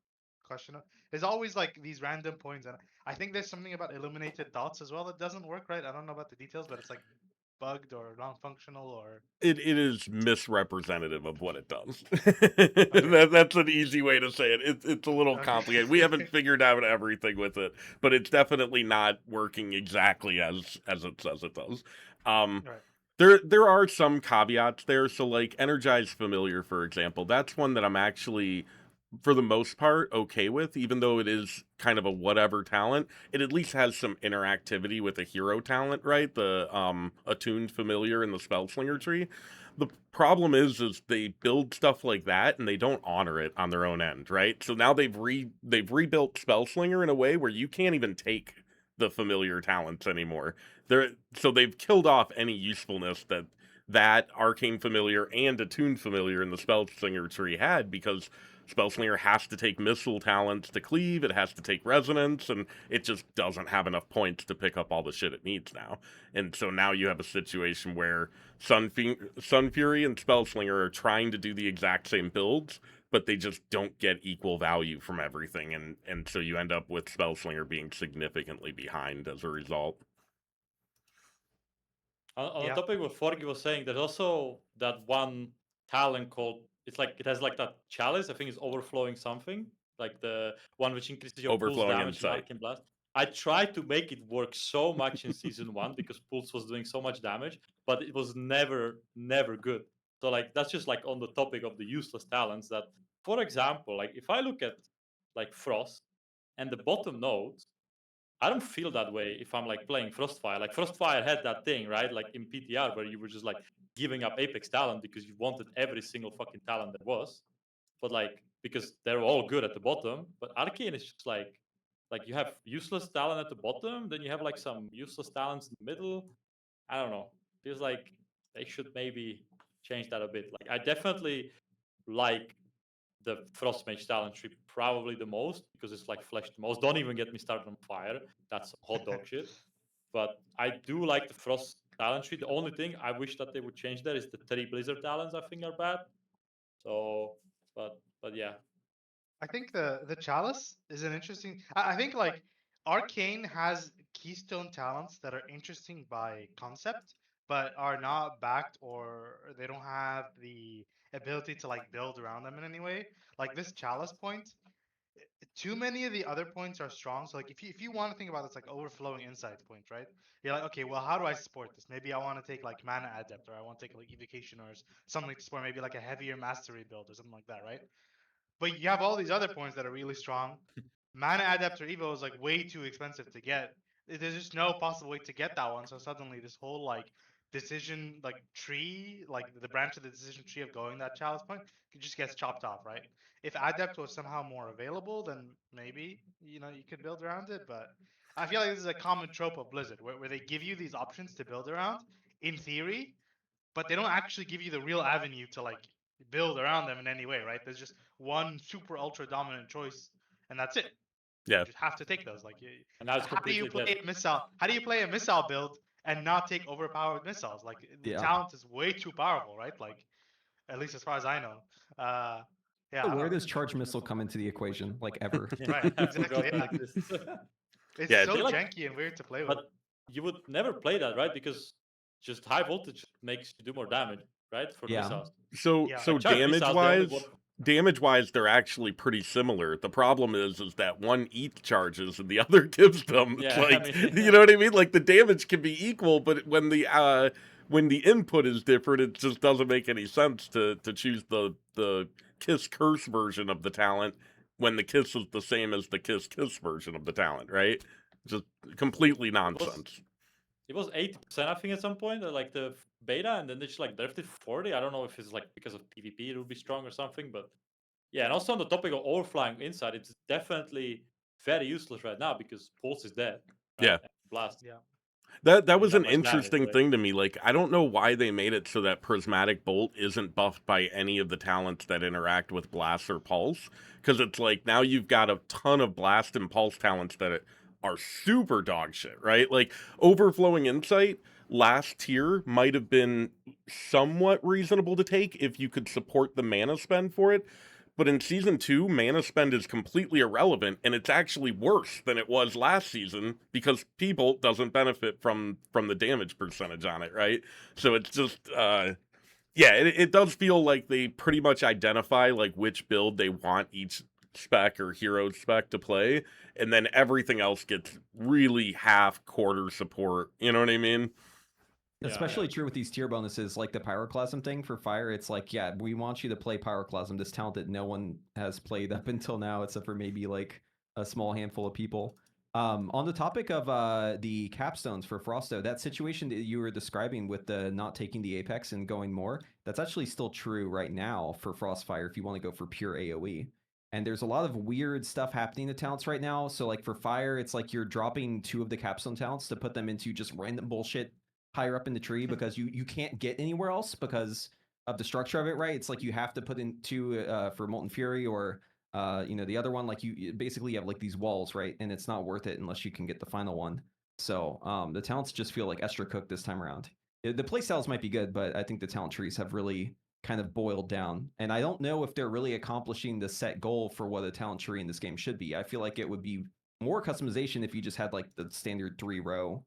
questionable. There's always like these random points, and I think there's something about illuminated dots as well that doesn't work right. I don't know about the details, but it's like bugged or non-functional or It is misrepresentative of what it does. Okay. That's an easy way to say it. It's a little Okay. complicated. We haven't figured out everything with it, but it's definitely not working exactly as it says it does. Right. There are some caveats there. So like Energized Familiar, for example, that's one that I'm actually, for the most part, okay with, even though it is kind of a whatever talent. It at least has some interactivity with a hero talent, right? The attuned familiar in the spellslinger tree. The problem is they build stuff like that and they don't honor it on their own end, right? So now they've rebuilt spellslinger in a way where you can't even take the familiar talents anymore. So they've killed off any usefulness that arcane familiar and attuned familiar in the spellslinger tree had, because spellslinger has to take missile talents to cleave, it has to take resonance, and it just doesn't have enough points to pick up all the shit it needs now. And so now you have a situation where Sun Fury and spellslinger are trying to do the exact same builds, but they just don't get equal value from everything, and so you end up with spellslinger being significantly behind as a result. On Yeah. the topic what Forgy was saying, there's also that one talent called, it's like, it has like that chalice, I think it's overflowing something, like the one which increases your pulse Overflowing damage in Insight. Arcane Blast. I tried to make it work so much in season 1 because pulse was doing so much damage, but it was never good. So like that's just like on the topic of the useless talents, that for example, like if I look at like Frost and the bottom node, I don't feel that way if I'm like playing Frostfire. Like Frostfire had that thing, right? Like in PTR where you were just like giving up Apex talent because you wanted every single fucking talent there was. But like because they're all good at the bottom, but Arcane is just like you have useless talent at the bottom, then you have like some useless talents in the middle. I don't know. Feels like they should maybe change that a bit. Like I definitely like the Frost Mage talent tree probably the most because it's like fleshed the most. Don't even get me started on fire. That's hot dog shit. But I do like the Frost talent tree. The only thing I wish that they would change there is the 3 Blizzard talents I think are bad. So, but yeah. I think the chalice is an interesting. I think like Arcane has keystone talents that are interesting by concept, but are not backed, or they don't have the ability to like build around them in any way. Like this chalice point, too many of the other points are strong. So like if you want to think about this like overflowing insight point, right? You're like, okay, well, how do I support this? Maybe I want to take like mana adept, or I want to take like evocation or something to support maybe like a heavier mastery build or something like that, right? But you have all these other points that are really strong. Mana Adept or Evo is like way too expensive to get. There's just no possible way to get that one. So suddenly this whole like decision like tree, like the branch of the decision tree of going that chalice point, it just gets chopped off, right? If Adept was somehow more available, then maybe you could build around it. But I feel like this is a common trope of Blizzard, where they give you these options to build around in theory, but they don't actually give you the real avenue to like build around them in any way, right? There's just one super ultra dominant choice, and that's it. Yeah. You just have to take those. Like, And now it's how do you completely play dead. a missile? How do you play a missile build and not take overpowered missiles? Like, the Yeah. talent is way too powerful, right? Like, at least as far as I know. Yeah. I Where don't- does charge missile come into the equation? Like ever? Right, I exactly, forgot yeah. that exists. It's Yeah, so they like- janky and weird to play with. But you would never play that, right? Because just high voltage makes you do more damage, right? For Yeah. missiles. So Yeah. so Like charge damage missiles, they only wise, work- they're actually pretty similar. The problem is that one ETH charges and the other gives them. Yeah, Like, I mean- you know what I mean? Like the damage can be equal, but when the input is different, it just doesn't make any sense to choose the Kiss Curse version of the talent when the Kiss is the same as the Kiss version of the talent, right? Just completely nonsense. It was 80%, I think, at some point, like the beta, and then they just like drifted 40. I don't know if it's like because of PvP it will be strong or something, but yeah. And also on the topic of overflying inside, it's definitely very useless right now because Pulse is dead. Right? Yeah. And Blast. Yeah. That mean, was that an much damage, interesting right? thing to me. Like, I don't know why they made it so that Prismatic Bolt isn't buffed by any of the talents that interact with Blast or Pulse. Because it's like now you've got a ton of Blast and Pulse talents that are super dog shit, right? Like, Overflowing Insight last tier might have been somewhat reasonable to take if you could support the mana spend for it. But in season 2, mana spend is completely irrelevant, and it's actually worse than it was last season because P-Bolt doesn't benefit from the damage percentage on it, right? So it's just, it does feel like they pretty much identify like which build they want each spec or hero spec to play, and then everything else gets really half-quarter support, you know what I mean? Yeah, Especially true with these tier bonuses, like the Pyroclasm thing for fire. It's like, yeah, we want you to play Pyroclasm, this talent that no one has played up until now, except for maybe like a small handful of people. On the topic of the capstones for Frosto, that situation that you were describing with the not taking the Apex and going more, that's actually still true right now for Frostfire if you want to go for pure AoE. And there's a lot of weird stuff happening to talents right now. So like for fire, it's like you're dropping 2 of the capstone talents to put them into just random bullshit higher up in the tree because you can't get anywhere else because of the structure of it, right? It's like you have to put in 2 for Molten Fury or the other one, like you basically have like these walls, right? And it's not worth it unless you can get the final one. So the talents just feel like extra cooked this time around. The playstyles might be good, but I think the talent trees have really kind of boiled down. And I don't know if they're really accomplishing the set goal for what a talent tree in this game should be. I feel like it would be more customization if you just had like the standard 3-row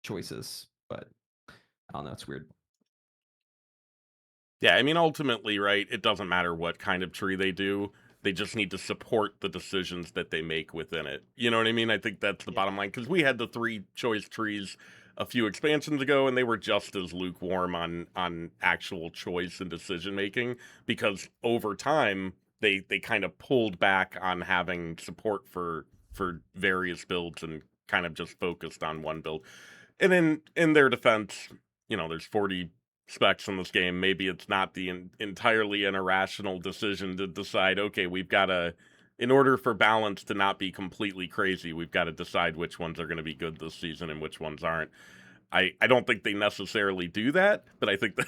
choices. But I don't know, it's weird. Yeah, I mean, ultimately, right, it doesn't matter what kind of tree they do. They just need to support the decisions that they make within it. You know what I mean? I think that's the bottom line. Because we had the 3 choice trees a few expansions ago, and they were just as lukewarm on actual choice and decision making. Because over time, they kind of pulled back on having support for various builds and kind of just focused on one build. And in their defense, there's 40 specs in this game. Maybe it's not the entirely an irrational decision to decide, okay, we've got to, in order for balance to not be completely crazy, we've got to decide which ones are going to be good this season and which ones aren't. I don't think they necessarily do that, but I think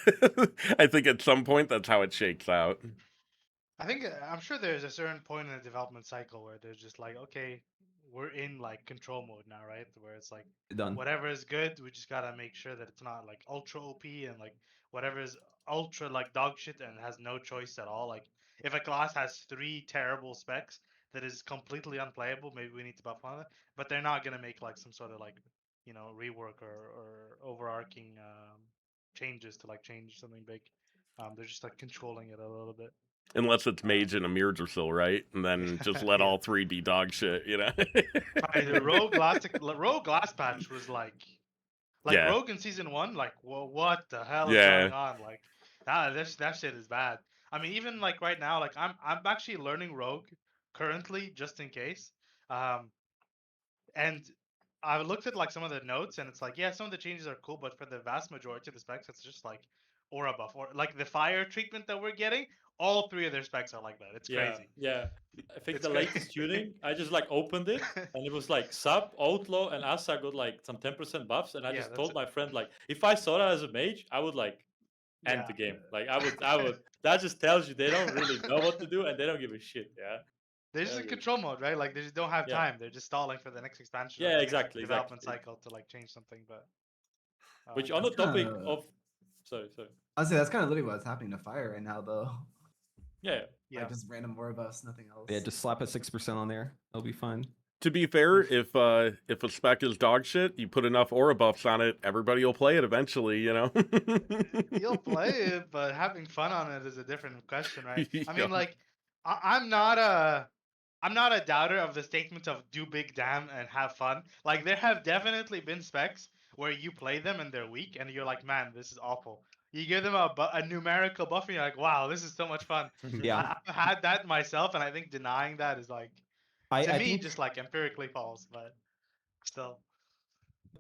I think at some point that's how it shakes out. I'm sure there's a certain point in the development cycle where they're just like, okay, we're in like control mode now, right? Where it's like Done. whatever is good, we just gotta make sure that it's not like ultra OP and like whatever is ultra like dog shit and has no choice at all. Like if a class has 3 terrible specs that is completely unplayable, maybe we need to buff on it. But they're not gonna make like some sort of like rework or overarching changes to like change something big. They're just like controlling it a little bit. Unless it's Mage and a Mirrorsil, right? And then just let Yeah. all 3 be dog shit, The rogue glass patch was like Yeah. Rogue in season 1. Like, well, what the hell is Yeah. going on? Like, that shit is bad. I mean, even like right now, like I'm actually learning Rogue currently just in case. And I looked at like some of the notes, and it's like, yeah, some of the changes are cool, but for the vast majority of the specs, it's just like aura buff or like the fire treatment that we're getting. All 3 of their specs are like that. It's crazy. Yeah. I think It's the latest crazy. tuning, I just like opened it and it was like sub, outlaw, and Asa got like some 10% buffs. And I Yeah, just that's told it. my friend, like, if I saw that as a mage, I would like end Yeah. the game. Like I would. That just tells you they don't really know what to do and they don't give a shit. Yeah. They're just in Okay. control mode, right? Like they just don't have Yeah. time. They're just stalling for the next expansion or Yeah, the next exactly. development Exactly. cycle to like change something. But Which on the That's topic kinda- of, sorry. I'd say that's kind of literally what's happening to fire right now, though. Yeah. yeah, Like just random more buffs, nothing else. Yeah, just slap a 6% on there. It'll be fine. To be fair, if a spec is dog shit, you put enough aura buffs on it, everybody will play it eventually, you'll play it, but having fun on it is a different question, right? I mean, Yeah. like I'm not a doubter of the statement of do big damn and have fun. Like there have definitely been specs where you play them and they're weak, and you're like, man, this is awful. You give them a numerical buff, and you're like, wow, this is so much fun. Yeah. I've had that myself, and I think denying that is like to I me think just like empirically false, but still.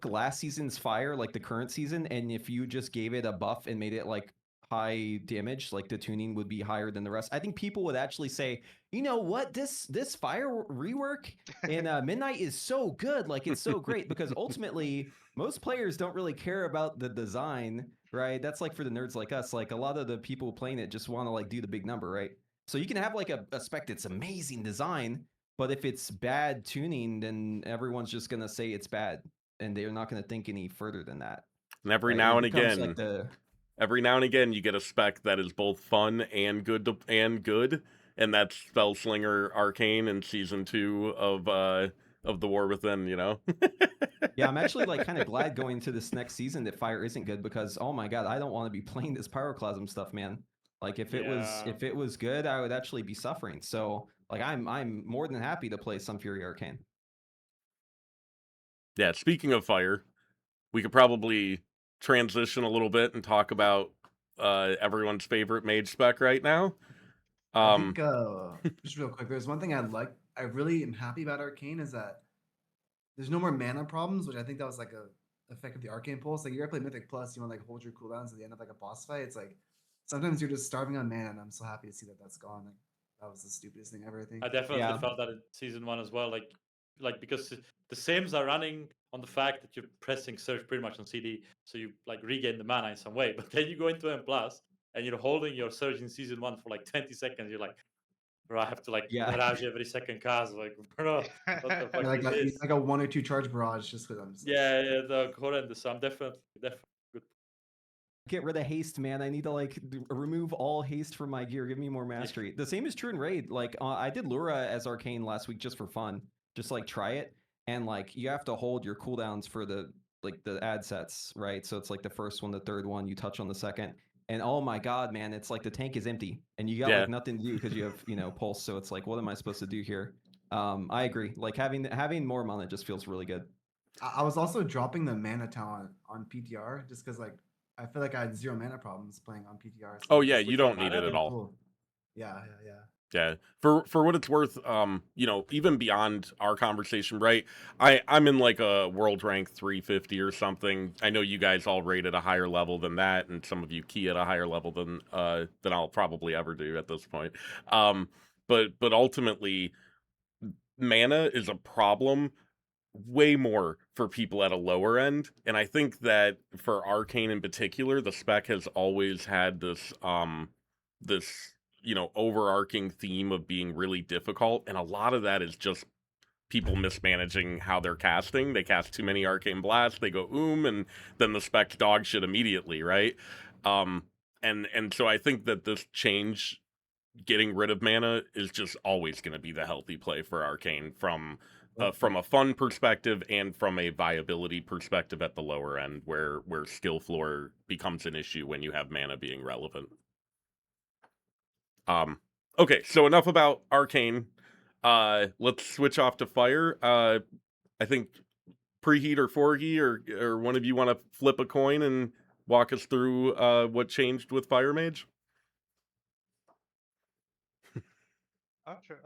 last season's fire, like the current season, and if you just gave it a buff and made it like high damage, like the tuning would be higher than the rest, I think people would actually say, you know what, this fire rework in Midnight is so good, like it's so great, because ultimately most players don't really care about the design, right? That's like for the nerds like us, like a lot of the people playing it just want to like do the big number, right? So you can have like a spec that's amazing design, but if it's bad tuning, then everyone's just gonna say it's bad, and they're not going to think any further than that. And every Right? now It and becomes again, like the every now and again, you get a spec that is both fun and good, and that's Spellslinger Arcane in season 2 of the War Within. yeah. I'm actually like kind of glad going into this next season that fire isn't good, because oh my god, I don't want to be playing this pyroclasm stuff, man. Like if it was good, I would actually be suffering. So like I'm more than happy to play Sun Fury Arcane. Yeah. Speaking of fire, we could probably transition a little bit and talk about everyone's favorite mage spec right now. I think just real quick, there's one thing I really am happy about Arcane is that there's no more mana problems, which I think that was like a effect of the Arcane Pulse. Like you ever play Mythic Plus, you want to like hold your cooldowns at the end of like a boss fight. It's like sometimes you're just starving on mana, and I'm so happy to see that that's gone. Like, That was the stupidest thing ever, I think. I definitely Yeah. felt that in season 1 as well. Like because the Sims are running on the fact that you're pressing search pretty much on CD, so you like regain the mana in some way. But then you go into M plus and you're holding your surge in season 1 for like 20 seconds. You're like, bro, I have to like Yeah. barrage every second cast. Like, bro, what the fuck Yeah, like is a, this? like a 1 or 2 charge barrage just because I'm just like, Yeah, yeah, the horrendous. So I'm definitely good. Get rid of haste, man. I need to like remove all haste from my gear. Give me more mastery. The same is true in raid. Like I did Lura as arcane last week just for fun. Just like try it, and like you have to hold your cooldowns for the ad sets, right? So it's like the first one, the third one, you touch on the second, and oh my god, man, it's like the tank is empty, and you got Yeah. like nothing to do because you have pulse. So it's like, what am I supposed to do here? I agree. Like having more mana just feels really good. I was also dropping the mana talent on PTR just because like I feel like I had 0 mana problems playing on PTR. So Oh yeah, Which you one, don't need mana? it at all. cool. Yeah. Yeah. For what it's worth, even beyond our conversation, right? I'm in like a world rank 350 or something. I know you guys all rate at a higher level than that, and some of you key at a higher level than I'll probably ever do at this point. But ultimately, mana is a problem way more for people at a lower end, and I think that for arcane in particular, the spec has always had this overarching theme of being really difficult, and a lot of that is just people mismanaging how they're casting. They cast too many arcane blasts, they go and then the spec's dog shit immediately, right? And so I think that this change, getting rid of mana, is just always going to be the healthy play for arcane from a fun perspective and from a viability perspective at the lower end, where skill floor becomes an issue when you have mana being relevant. Okay, so enough about arcane. Let's switch off to fire. I think Preheat or Forgy or one of you want to flip a coin and walk us through what changed with Fire Mage? Oh, sure.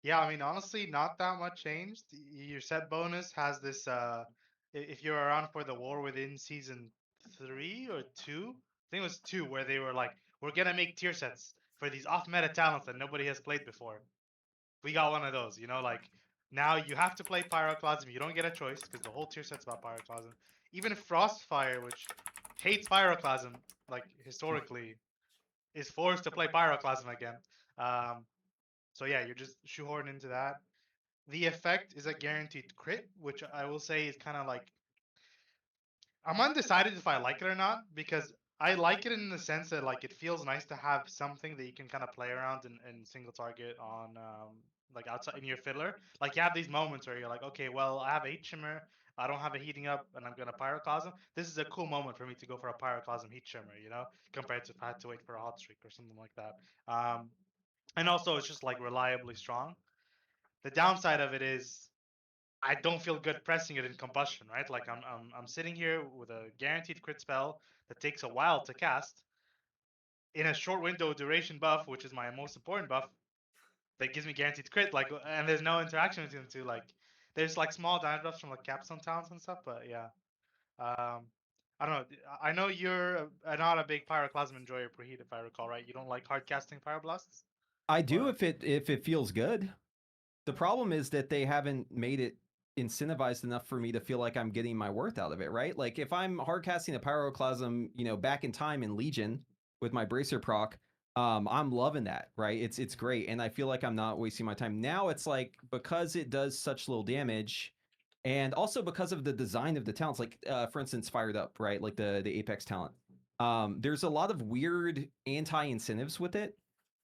Yeah, I mean, honestly, not that much changed. Your set bonus has this. If you're around for the War Within season 3 or 2, I think it was 2, where they were like, "We're gonna make tier sets for these off-meta talents that nobody has played before." We got one of those. Like now you have to play Pyroclasm. You don't get a choice because the whole tier set's about Pyroclasm. Even Frostfire, which hates Pyroclasm, like historically, is forced to play Pyroclasm again. Um, so yeah, you're just shoehorned into that. The effect is a guaranteed crit, which I will say is kind of like, I'm undecided if I like it or not, because I like it in the sense that like it feels nice to have something that you can kind of play around in single target on like outside in your fiddler. Like you have these moments where you're like, okay, well I have 8 shimmer, I don't have a heating up, and I'm gonna Pyroclasm. This is a cool moment for me to go for a Pyroclasm heat shimmer, compared to if I had to wait for a hot streak or something like that. And also it's just like reliably strong. The downside of it is I don't feel good pressing it in combustion, right? Like I'm sitting here with a guaranteed crit spell that takes a while to cast in a short window duration buff, which is my most important buff, that gives me guaranteed crit. Like, and there's no interaction between the two. Like, there's like small damage buffs from like capstone talents and stuff, but yeah. I don't know. I know you're not a big Pyroclasm enjoyer, Preheat, if I recall, right? You don't like hard casting Fire Blasts? I do Or- if it feels good. The problem is that they haven't made it incentivized enough for me to feel like I'm getting my worth out of it, right? Like if I'm hard casting a Pyroclasm, back in time in Legion with my Bracer proc, I'm loving that, right? It's great, and I feel like I'm not wasting my time. Now it's like, because it does such little damage, and also because of the design of the talents, like for instance, Fired Up, right? Like the Apex talent. There's a lot of weird anti-incentives with it,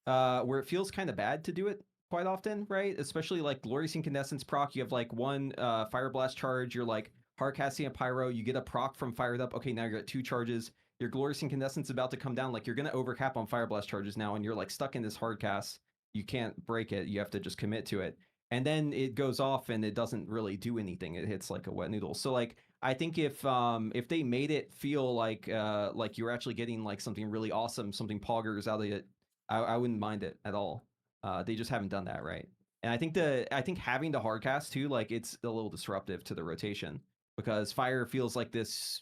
where it feels kind of bad to do it quite often, right? Especially like Glorious Incandescence proc, you have like one Fire Blast charge, you're like hard casting a Pyro, you get a proc from Fired Up, okay, now you're at 2 charges, your Glorious Incandescence is about to come down, like you're gonna overcap on Fire Blast charges now, and you're like stuck in this hard cast, you can't break it, you have to just commit to it, and then it goes off and it doesn't really do anything, it hits like a wet noodle. So like I think if they made it feel like you're actually getting like something really awesome, something poggers out of it, I wouldn't mind it at all. They just haven't done that right. And I think having the hardcast too, like it's a little disruptive to the rotation, because fire feels like this,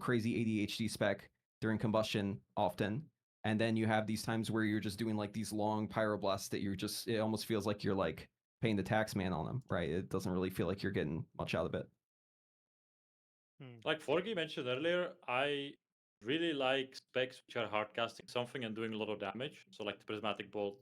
crazy ADHD spec during combustion often. And then you have these times where you're just doing like these long pyroblasts that it almost feels like you're like paying the tax man on them, right? It doesn't really feel like you're getting much out of it. Like Forgy mentioned earlier, I really like specs which are hardcasting something and doing a lot of damage. So like the Prismatic Bolt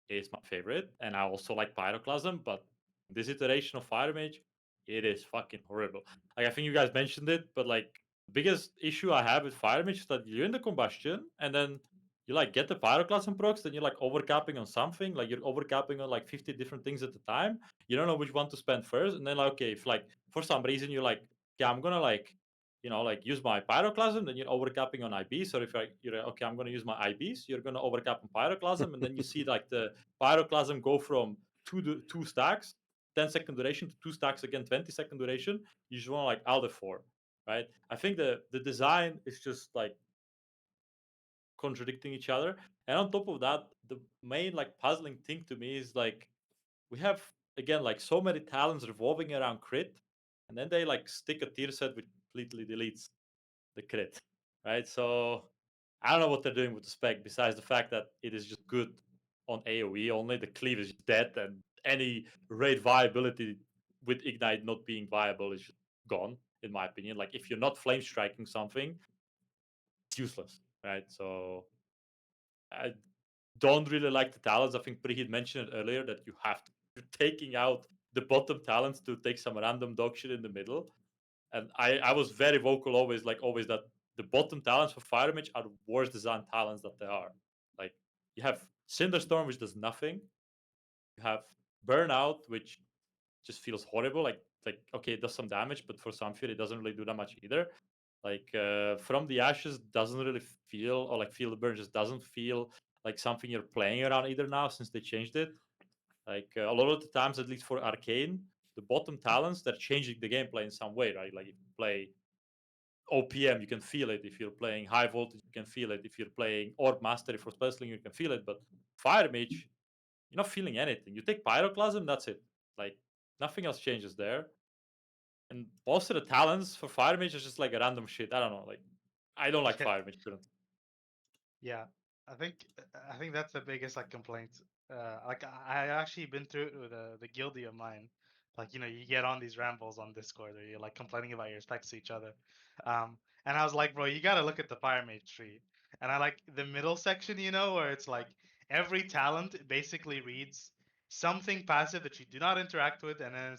is my favorite, and I also like Pyroclasm, but this iteration of Fire Mage, it is fucking horrible. Like I think you guys mentioned it, but like the biggest issue I have with Fire Mage is that you're in the combustion and then you like get the Pyroclasm procs, then you're like overcapping on something, like you're overcapping on like 50 different things at the time. You don't know which one to spend first, and then like okay, if like for some reason you're like, yeah, I'm gonna like like use my Pyroclasm, then you're overcapping on IBs. Or if you're okay, I'm gonna use my IBs, you're gonna overcap on Pyroclasm, and then you see like the Pyroclasm go from two stacks, 10-second duration to 2 stacks again, 20-second duration. You just want to like Alder 4, right? I think the design is just like contradicting each other. And on top of that, the main like puzzling thing to me is like we have again like so many talents revolving around crit, and then they like stick a tier set which completely deletes the crit, right? So I don't know what they're doing with the spec besides the fact that it is just good on AoE only. The cleave is dead, and any raid viability with Ignite not being viable is just gone, in my opinion. Like if you're not flame striking something, it's useless, right? So I don't really like the talents. I think Preheat mentioned it earlier that you're taking out the bottom talents to take some random dog shit in the middle. And I was very vocal always that the bottom talents for Fire Mage are the worst designed talents that there are. Like you have Cinderstorm, which does nothing. You have Burnout, which just feels horrible. Like okay, it does some damage, but for some fear it doesn't really do that much either. Like From the Ashes doesn't really feel, or like Feel the Burn just doesn't feel like something you're playing around either now since they changed it. Like a lot of the times, at least for Arcane, the bottom talents they're changing the gameplay in some way, right? Like if you play OPM, you can feel it. If you're playing high voltage, you can feel it. If you're playing Orb Mastery for Spellsling, you can feel it. But Fire Mage, you're not feeling anything. You take Pyroclasm, that's it. Like nothing else changes there. And most of the talents for Fire Mage is just like a random shit. I don't know. Like I don't like Yeah. Fire Mage currently. Yeah, I think that's the biggest like complaint. Like I actually been through it with the guildie of mine. Like you get on these rambles on Discord where you're like complaining about your specs to each other. And I was like, bro, you gotta look at the Fire Mage tree. And I like the middle section, where it's like every talent basically reads something passive that you do not interact with, and then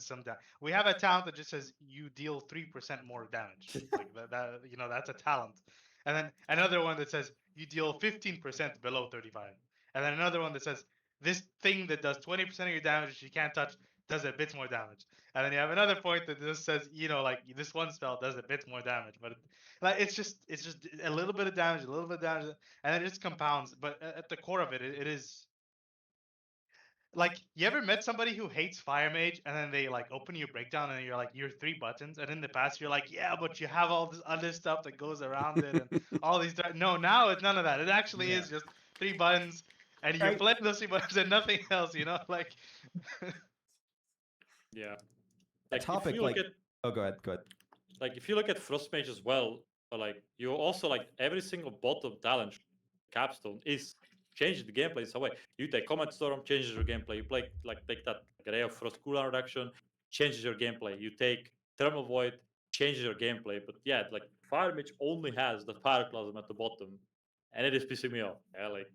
we have a talent that just says you deal 3% more damage. Like that's a talent. And then another one that says you deal 15% below 35. And then another one that says this thing that does 20% of your damage that you can't touch does a bit more damage. And then you have another point that just says, like this one spell does a bit more damage, but like it's just a little bit of damage, a little bit of damage, and then it just compounds. But at the core of it, it is like, you ever met somebody who hates Fire Mage and then they like open your breakdown and you're like, you're 3 buttons, and in the past you're like, yeah, but you have all this other stuff that goes around it and all these. No, now it's none of that. It actually is just 3 buttons, and you're Right. playing those 3 buttons and nothing else. Like. Yeah. A Like if topic you look like at oh, go ahead. like if you look at Frost Mage as well, but like you also like every single bottom talent capstone is changing the gameplay in some way. You take Comet Storm, changes your gameplay. You play take that Ray of Frost cooldown reduction, changes your gameplay. You take Thermal Void, changes your gameplay. But yeah, like Fire Mage only has the Pyroclasm at the bottom, and it is pissing me off. Yeah, like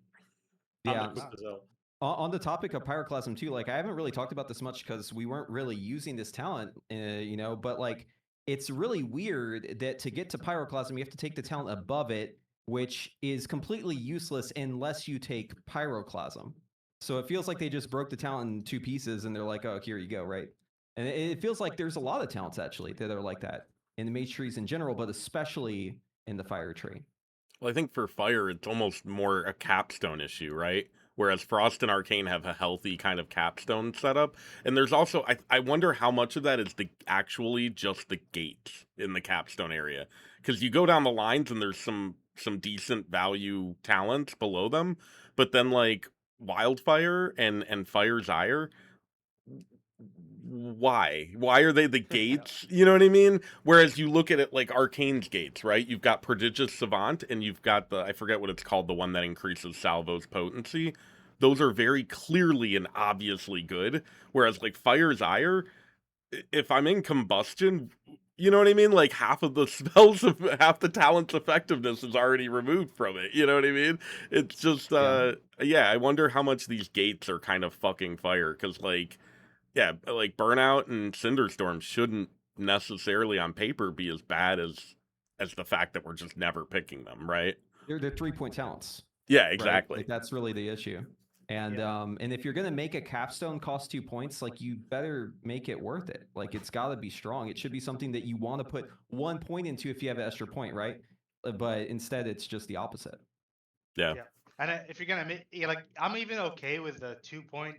Yeah. undercooked as well. On the topic of Pyroclasm too, like I haven't really talked about this much because we weren't really using this talent, but like it's really weird that to get to Pyroclasm, you have to take the talent above it, which is completely useless unless you take Pyroclasm. So it feels like they just broke the talent in two pieces and they're like, oh, here you go, right? And it feels like there's a lot of talents actually that are like that in the mage trees in general, but especially in the fire tree. Well, I think for fire, it's almost more a capstone issue, right? Whereas Frost and Arcane have a healthy kind of capstone setup. And there's also, I wonder how much of that is actually just the gates in the capstone area. Because you go down the lines and there's some decent value talents below them. But then like Wildfire and Fire's Ire, why? Why are they the gates? You know what I mean? Whereas you look at it like Arcane's gates, right? You've got Prodigious Savant, and you've got I forget what it's called, the one that increases Salvo's potency. Those are very clearly and obviously good. Whereas like Fire's Ire, if I'm in combustion, you know what I mean? Like half of the spells of half the talent's effectiveness is already removed from it. You know what I mean? It's just yeah, I wonder how much these gates are kind of fucking Fire, because like, yeah, like Burnout and Cinderstorm shouldn't necessarily on paper be as bad as the fact that we're just never picking them, right? They're 3-point talents. Yeah, Right? exactly. Like that's really the issue. And and if you're gonna make a capstone cost 2 points, like you better make it worth it. Like it's got to be strong. It should be something that you want to put 1 point into if you have an extra point, right? But instead, it's just the opposite. Yeah. And if you're gonna make, like, I'm even okay with the 2 point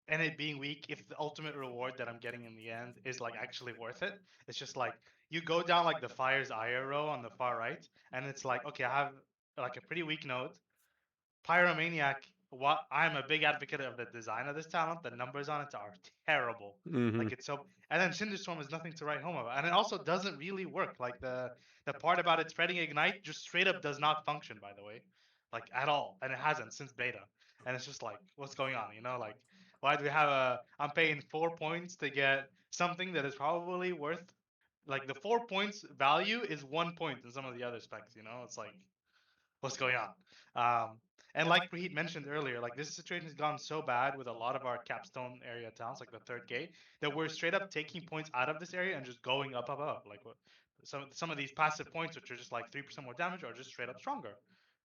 and it being weak if the ultimate reward that I'm getting in the end is like actually worth it. It's just like you go down like the Fire's Ire row on the far right, and it's like, okay, I have like a pretty weak node. Pyromaniac, what I'm a big advocate of the design of this talent. The numbers on it are terrible. Mm-hmm. Like it's so, and then Cinderstorm is nothing to write home about, and it also doesn't really work. Like the part about it spreading ignite just straight up does not function, by the way, like at all, and it hasn't since beta. And it's just like, what's going on? You know, like why do we have a? I'm paying 4 points to get something that is probably worth, like the 4 points value is 1 point in some of the other specs. You know, it's like what's going on? And like Preheat mentioned earlier, like this situation has gone so bad with a lot of our capstone area towns, like the third gate, that we're straight up taking points out of this area and just going up above. Like what, some of these passive points, which are just like 3% more damage, are just straight up stronger,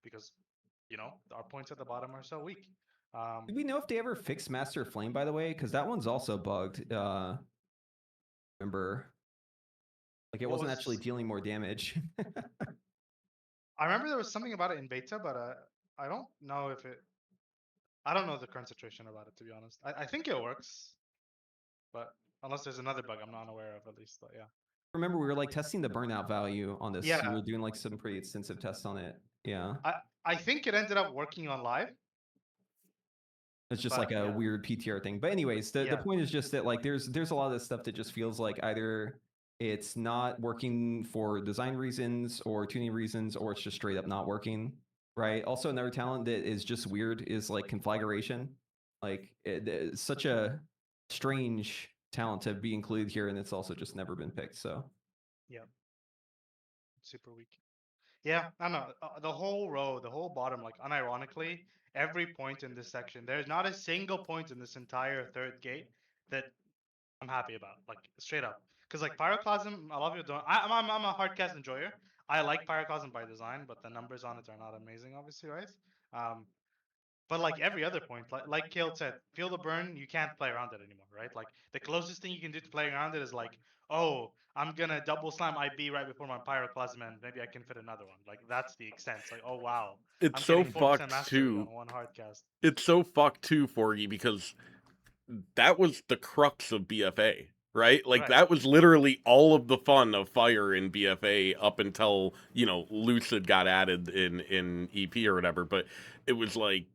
because you know our points at the bottom are so weak. Do we know if they ever fixed Master Flame, by the way? Because that one's also bugged. Remember, like it What wasn't was- actually dealing more damage. I remember there was something about it in beta, but I don't know if it. I don't know the current situation about it, to be honest. I think it works, but unless there's another bug I'm not aware of, at least. But yeah. Remember, we were like testing the burnout value on this. Yeah. We were doing like some pretty extensive tests on it. Yeah. I think it ended up working on live. It's just But, like a yeah. weird PTR thing. But anyways, the Yeah. point is just that like there's a lot of this stuff that just feels like either it's not working for design reasons or tuning reasons, or it's just straight up not working. Right. Also, another talent that is just weird is like conflagration. Like it's such a strange talent to be included here, and it's also just never been picked. So Super weak. Yeah, I don't know. The whole row, the whole bottom, like unironically, every point in this section, there's not a single point in this entire third gate that I'm happy about, like straight up. Because like Pyroclasm, a lot of people don't. I'm a hardcast enjoyer. I like Pyroclasm by design, but the numbers on it are not amazing, obviously, right? But like every other point, like Khaelt said, feel the burn, you can't play around it anymore, right? Like the closest thing you can do to playing around it is like, oh, I'm gonna double slam IB right before my Pyroclasm, and maybe I can fit another one. Like that's the extent. It's like, oh wow, It's I'm so getting 4% fucked mastery too. on one hard cast. It's so fucked too, Forgy, because that was the crux of BFA, right? Like Right. that was literally all of the fun of Fire in BFA up until, you know, Lucid got added in EP or whatever. But it was like,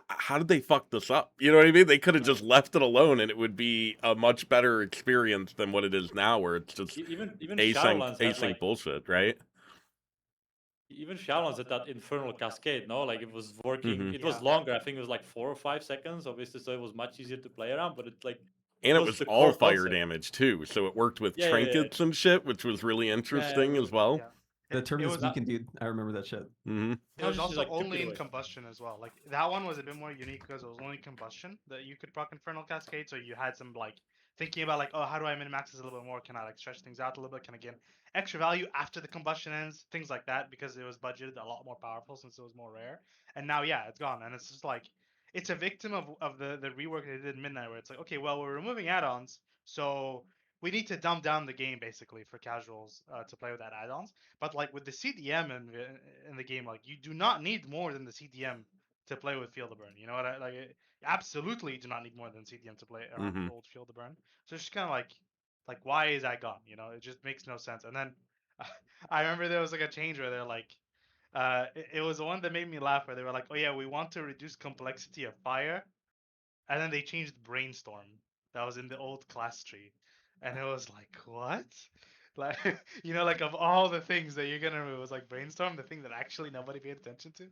how did they fuck this up? You know what I mean? They could have just left it alone, and it would be a much better experience than what it is now, where it's just Even async Shadowlands had like bullshit, right? even Shadowlands had that infernal cascade, no? Like it was working. Mhm. It was Yeah. longer. I think it was like 4 or 5 seconds, obviously, so it was much easier to play around. But it's like And it was the all core fire concept. damage too, so it worked with Yeah, yeah, yeah. trinkets and shit, which was really interesting as well. Yeah. the It Terminus was Beacon, dude, I remember that shit. Hmm It was Conscious also is, like, took it only in away. combustion as well. Like that one was a bit more unique because it was only combustion that you could proc Infernal Cascade. So you had some like thinking about like, oh, how do I min max this a little bit more? Can I like stretch things out a little bit? Can I get extra value after the combustion ends? Things like that, because it was budgeted a lot more powerful since it was more rare. And now, yeah, it's gone, and it's just like it's a victim of the rework they did in Midnight, where it's like, okay, well, we're removing add-ons, so we need to dumb down the game basically for casuals to play with that add-ons. But like with the CDM in the game, like you do not need more than the CDM to play with Field of Burn. You know what? Absolutely do not need more than CDM to play around with old Field of Burn. So it's just kind of like why is that gone? You know, it just makes no sense. And then I remember there was like a change where they're like, it was the one that made me laugh, where they were like, oh yeah, we want to reduce complexity of fire, and then they changed Brainstorm. that was in the old class tree, and it was like, what? Like, like of all the things that you're gonna remove, it was like brainstorm, the thing that actually nobody paid attention to.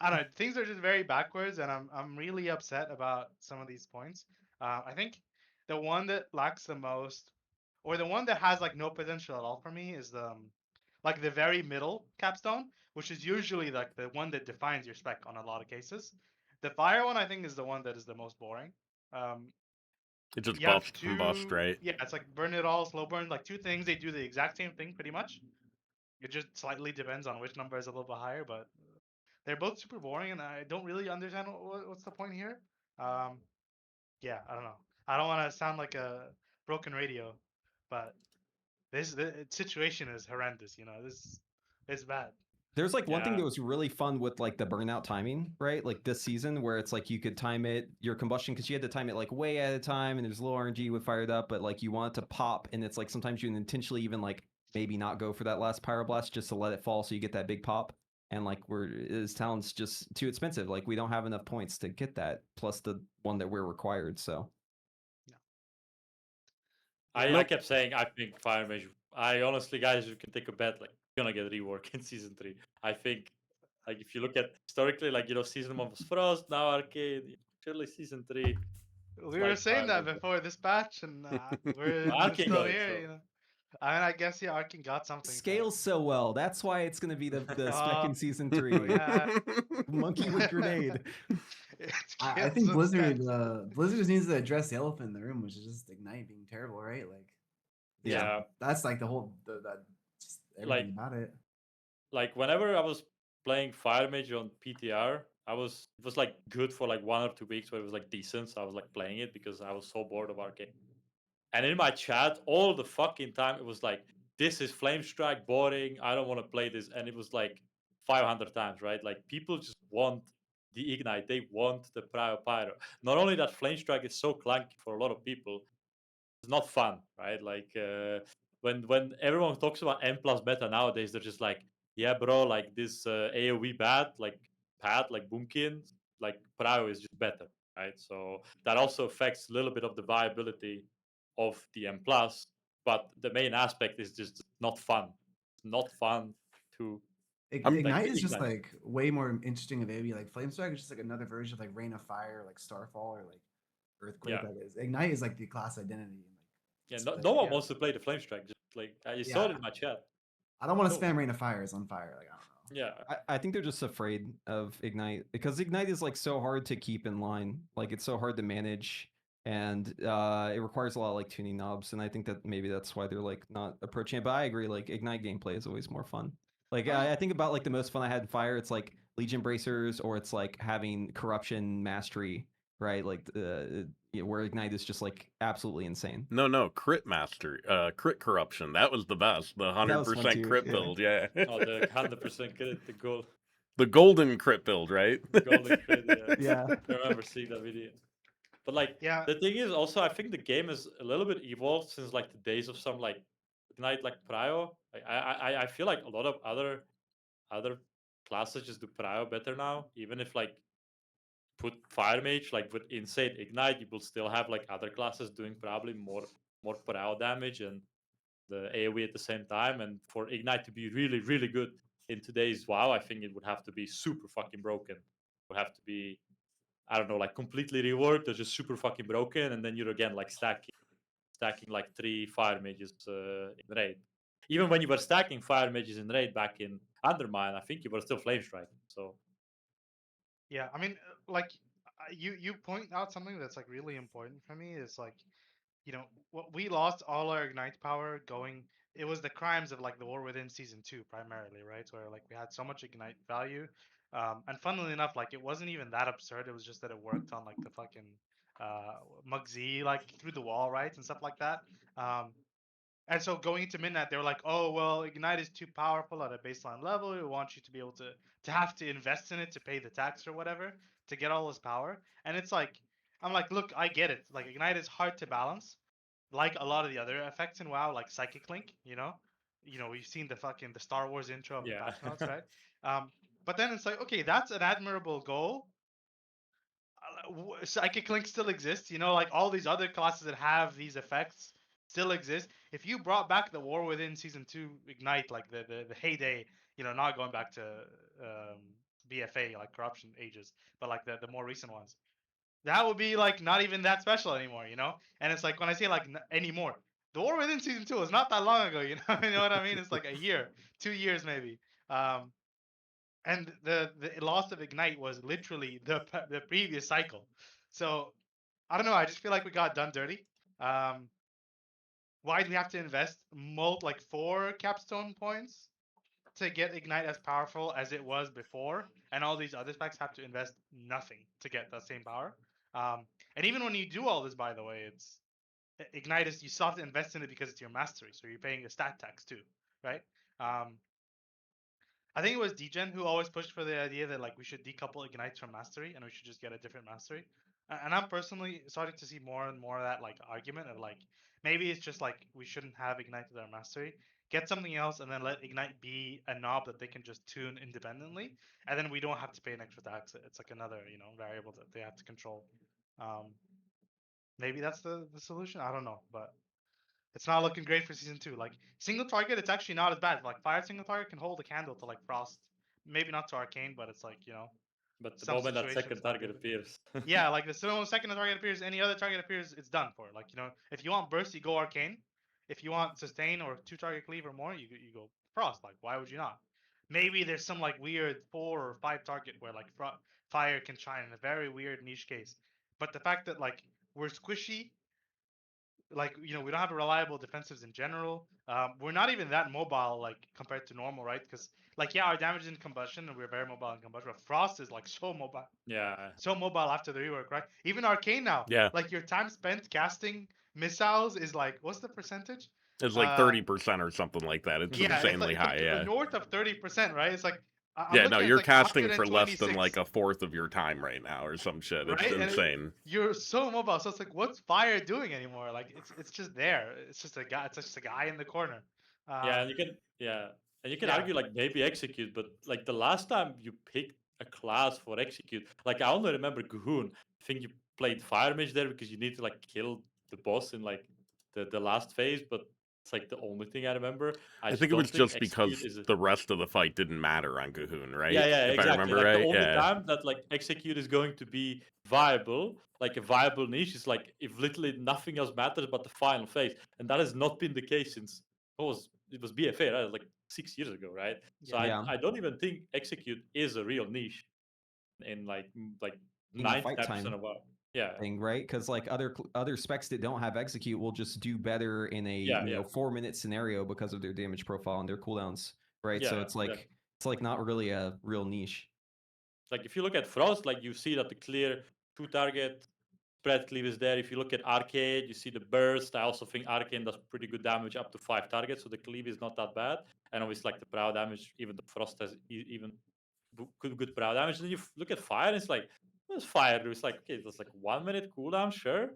I don't know. Things are just very backwards, and I'm really upset about some of these points. I think the one that lacks the most, or the one that has like no potential at all for me, is like the very middle capstone, which is usually like the one that defines your spec on a lot of cases. The fire one, I think, is the one that is the most boring. Um, It just you have buffs combust, two, right? yeah, it's like burn it all, slow burn, like two things. They do the exact same thing pretty much. It just slightly depends on which number is a little bit higher, but they're both super boring, and I don't really understand what's the point here. Um, yeah, I don't know. I don't want to sound like a broken radio, but the situation is horrendous. This is bad. There's like one thing Yeah. that was really fun with like the burnout timing, right? Like this season where it's like you could time it, your combustion, because you had to time it like way at a time and there's a little RNG with fired up, but like you want it to pop, and it's like sometimes you intentionally even like maybe not go for that last pyroblast just to let it fall so you get that big pop. And like his talent's just too expensive. Like we don't have enough points to get that, plus the one that we're required. So I kept saying I think Fire Mage. I honestly, guys, you can take a bet. Like, gonna get rework in season 3. I think, like, if you look at historically, like season 1 was Frost, now Arcade. Surely season 3. We were like saying Fire that Mage. before this patch, and we're Arcane still got it, here. so. I mean, I guess yeah, Arkin got something. scales so well. That's why it's gonna be the spec in season 3. Oh yeah, Monkey with grenade. I think Blizzard Blizzard just needs to address the elephant in the room, which is just Ignite being terrible, right? Like, Yeah. that's like the whole that just everything about it. Like whenever I was playing Fire Mage on PTR, it was like good for like 1 or 2 weeks where it was like decent. So I was like playing it because I was so bored of Arcane. And in my chat, all the fucking time, it was like, this is Flame Strike, boring. I don't want to play this. And it was like 500 times, right? Like people just want the Ignite. They want the Pyro. Not only that Flame Strike is so clunky for a lot of people, it's not fun, right? Like when everyone talks about M plus beta nowadays, they're just like, yeah, bro, like this AoE bad, like pad, like Boomkin, like Prao is just better, right? So that also affects a little bit of the viability of the M plus, but the main aspect is just not fun. It's not fun to Ignite is just like way more interesting of AoE. Like Flame Strike is just like another version of like Rain of Fire, like Starfall, or like Earthquake. Yeah. Like Ignite is like the class identity. Yeah, no one wants to play the Flame Strike. Just like I saw it in my chat. I don't want to spam Rain of Fire as on fire. Like I don't know. Yeah, I think they're just afraid of Ignite because Ignite is like so hard to keep in line. Like it's so hard to manage, and it requires a lot of like tuning knobs. And I think that maybe that's why they're like not approaching it. But I agree, like Ignite gameplay is always more fun. Like I think about like the most fun I had in Fire. It's like Legion Bracers, or it's like having Corruption Mastery, right? Like where Ignite is just like absolutely insane. No, Crit Master, Crit Corruption. That was the best. The 100% crit build, yeah. Oh, the 100% crit, the goal. The golden crit build, right? The golden crit, Yeah. I remember seeing that video. But like, Yeah. the thing is also, I think the game is a little bit evolved since like the days of some like Ignite, like Prio. Like, I feel like a lot of other classes just do Prio better now. Even if like put Fire Mage like with insane Ignite, you will still have like other classes doing probably more Prio damage and the AoE at the same time. And for Ignite to be really, really good in today's WoW, I think it would have to be super fucking broken. It would have to be, I don't know, like completely reworked or just super fucking broken. And then you're again like stacking like 3 Fire Mages in raid. Even when you were stacking Fire Mages in raid back in Undermine, I think you were still Flame Striking. So Yeah, I mean, like you point out something that's like really important for me is like, we lost all our ignite power going. It was the crimes of like the War Within season 2 primarily, right? Where like we had so much ignite value, and funnily enough, like it wasn't even that absurd. It was just that it worked on like the fucking Muggsy like through the wall, right, and stuff like that. And so going into midnight, they were like, "Oh well, ignite is too powerful at a baseline level. We want you to be able to have to invest in it to pay the tax or whatever to get all this power." And it's like, I'm like, look, I get it. Like ignite is hard to balance, like a lot of the other effects in WoW, like Psychic Link. We've seen the Star Wars intro of the patch notes, right? But then it's like, okay, that's an admirable goal. Psychic Link still exists. You know, like all these other classes that have these effects still exist. If you brought back the War Within Season 2 Ignite, like the heyday, you know, not going back to BFA, like Corruption ages, but like the more recent ones, that would be like not even that special anymore, you know? And it's like when I say like anymore, the War Within Season 2 was not that long ago, you know? You know what I mean? It's like a year, 2 years maybe. And the loss of Ignite was literally the previous cycle. So I don't know. I just feel like we got done dirty. Why do we have to invest like 4 capstone points to get Ignite as powerful as it was before, and all these other specs have to invest nothing to get that same power? And even when you do all this, by the way, it's Ignite is you still have to invest in it because it's your mastery, so you're paying a stat tax too, right? I think it was Degen who always pushed for the idea that like we should decouple Ignites from Mastery and we should just get a different Mastery. And I'm personally starting to see more and more of that like argument of like maybe it's just like we shouldn't have Ignite with our Mastery. Get something else and then let Ignite be a knob that they can just tune independently, and then we don't have to pay an extra tax. It's like another variable that they have to control. Maybe that's the solution. I don't know, but it's not looking great for season 2. Like single target, it's actually not as bad. Like fire single target can hold a candle to like frost. Maybe not to arcane, but it's like But the some moment that situations second might target be- appears. yeah, like the second target appears, any other target appears, it's done for. Like if you want burst, you go arcane. If you want sustain or 2 target cleave or more, you go frost. Like why would you not? Maybe there's some like weird 4 or 5 target where like fire can shine in a very weird niche case. But the fact that like we're squishy, like we don't have reliable defensives in general. We're not even that mobile like compared to normal, right? Because like yeah, our damage is in combustion and we're very mobile in combustion. But frost is like Yeah. so mobile after the rework, right? Even arcane now, Yeah. like your time spent casting missiles is like what's the percentage? It's like 30% or something like that. It's Yeah, it's insanely like high. Yeah. north of 30%, right? It's like I'm Yeah, looking no, at you're like casting for less than 126. like a fourth of your time right now or some shit. It's Right? And insane. you're so mobile. So it's like, what's fire doing anymore? Like it's just there. It's just a guy. It's just a guy in the corner. Yeah, and you can yeah. argue like maybe execute, but like the last time you picked a class for execute, like I only remember Guhun. I think you played Fire Mage there because you need to like kill the boss in like the last phase, but it's like the only thing I remember. I just think it don't was think just execute because is a the rest of the fight didn't matter on Cahoon, right? yeah, If I exactly. remember Like the right. only Yeah. time that like execute is going to be viable, like a viable niche, is like if literally nothing else matters but the final phase, and that has not been the case since it was BFA, right? Like 6 years ago, right? So Yeah. Yeah. I don't even think execute is a real niche in like In the fight 99% time of our thing, right? Because like other specs that don't have execute will just do better in a Yeah. 4-minute scenario because of their damage profile and their cooldowns, right? So Yeah, it's like not really a real niche. like if you look at Frost, like you see that the clear 2 target spread cleave is there. If you look at Arcade, you see the burst. I also think Arcane does pretty good damage up to 5 targets, so the cleave is not that bad. And obviously, like the brow damage, even the Frost has even good brow damage. And then you look at Fire, and it's like, there's Fire. It's like, okay, that's like 1 minute cooldown, sure.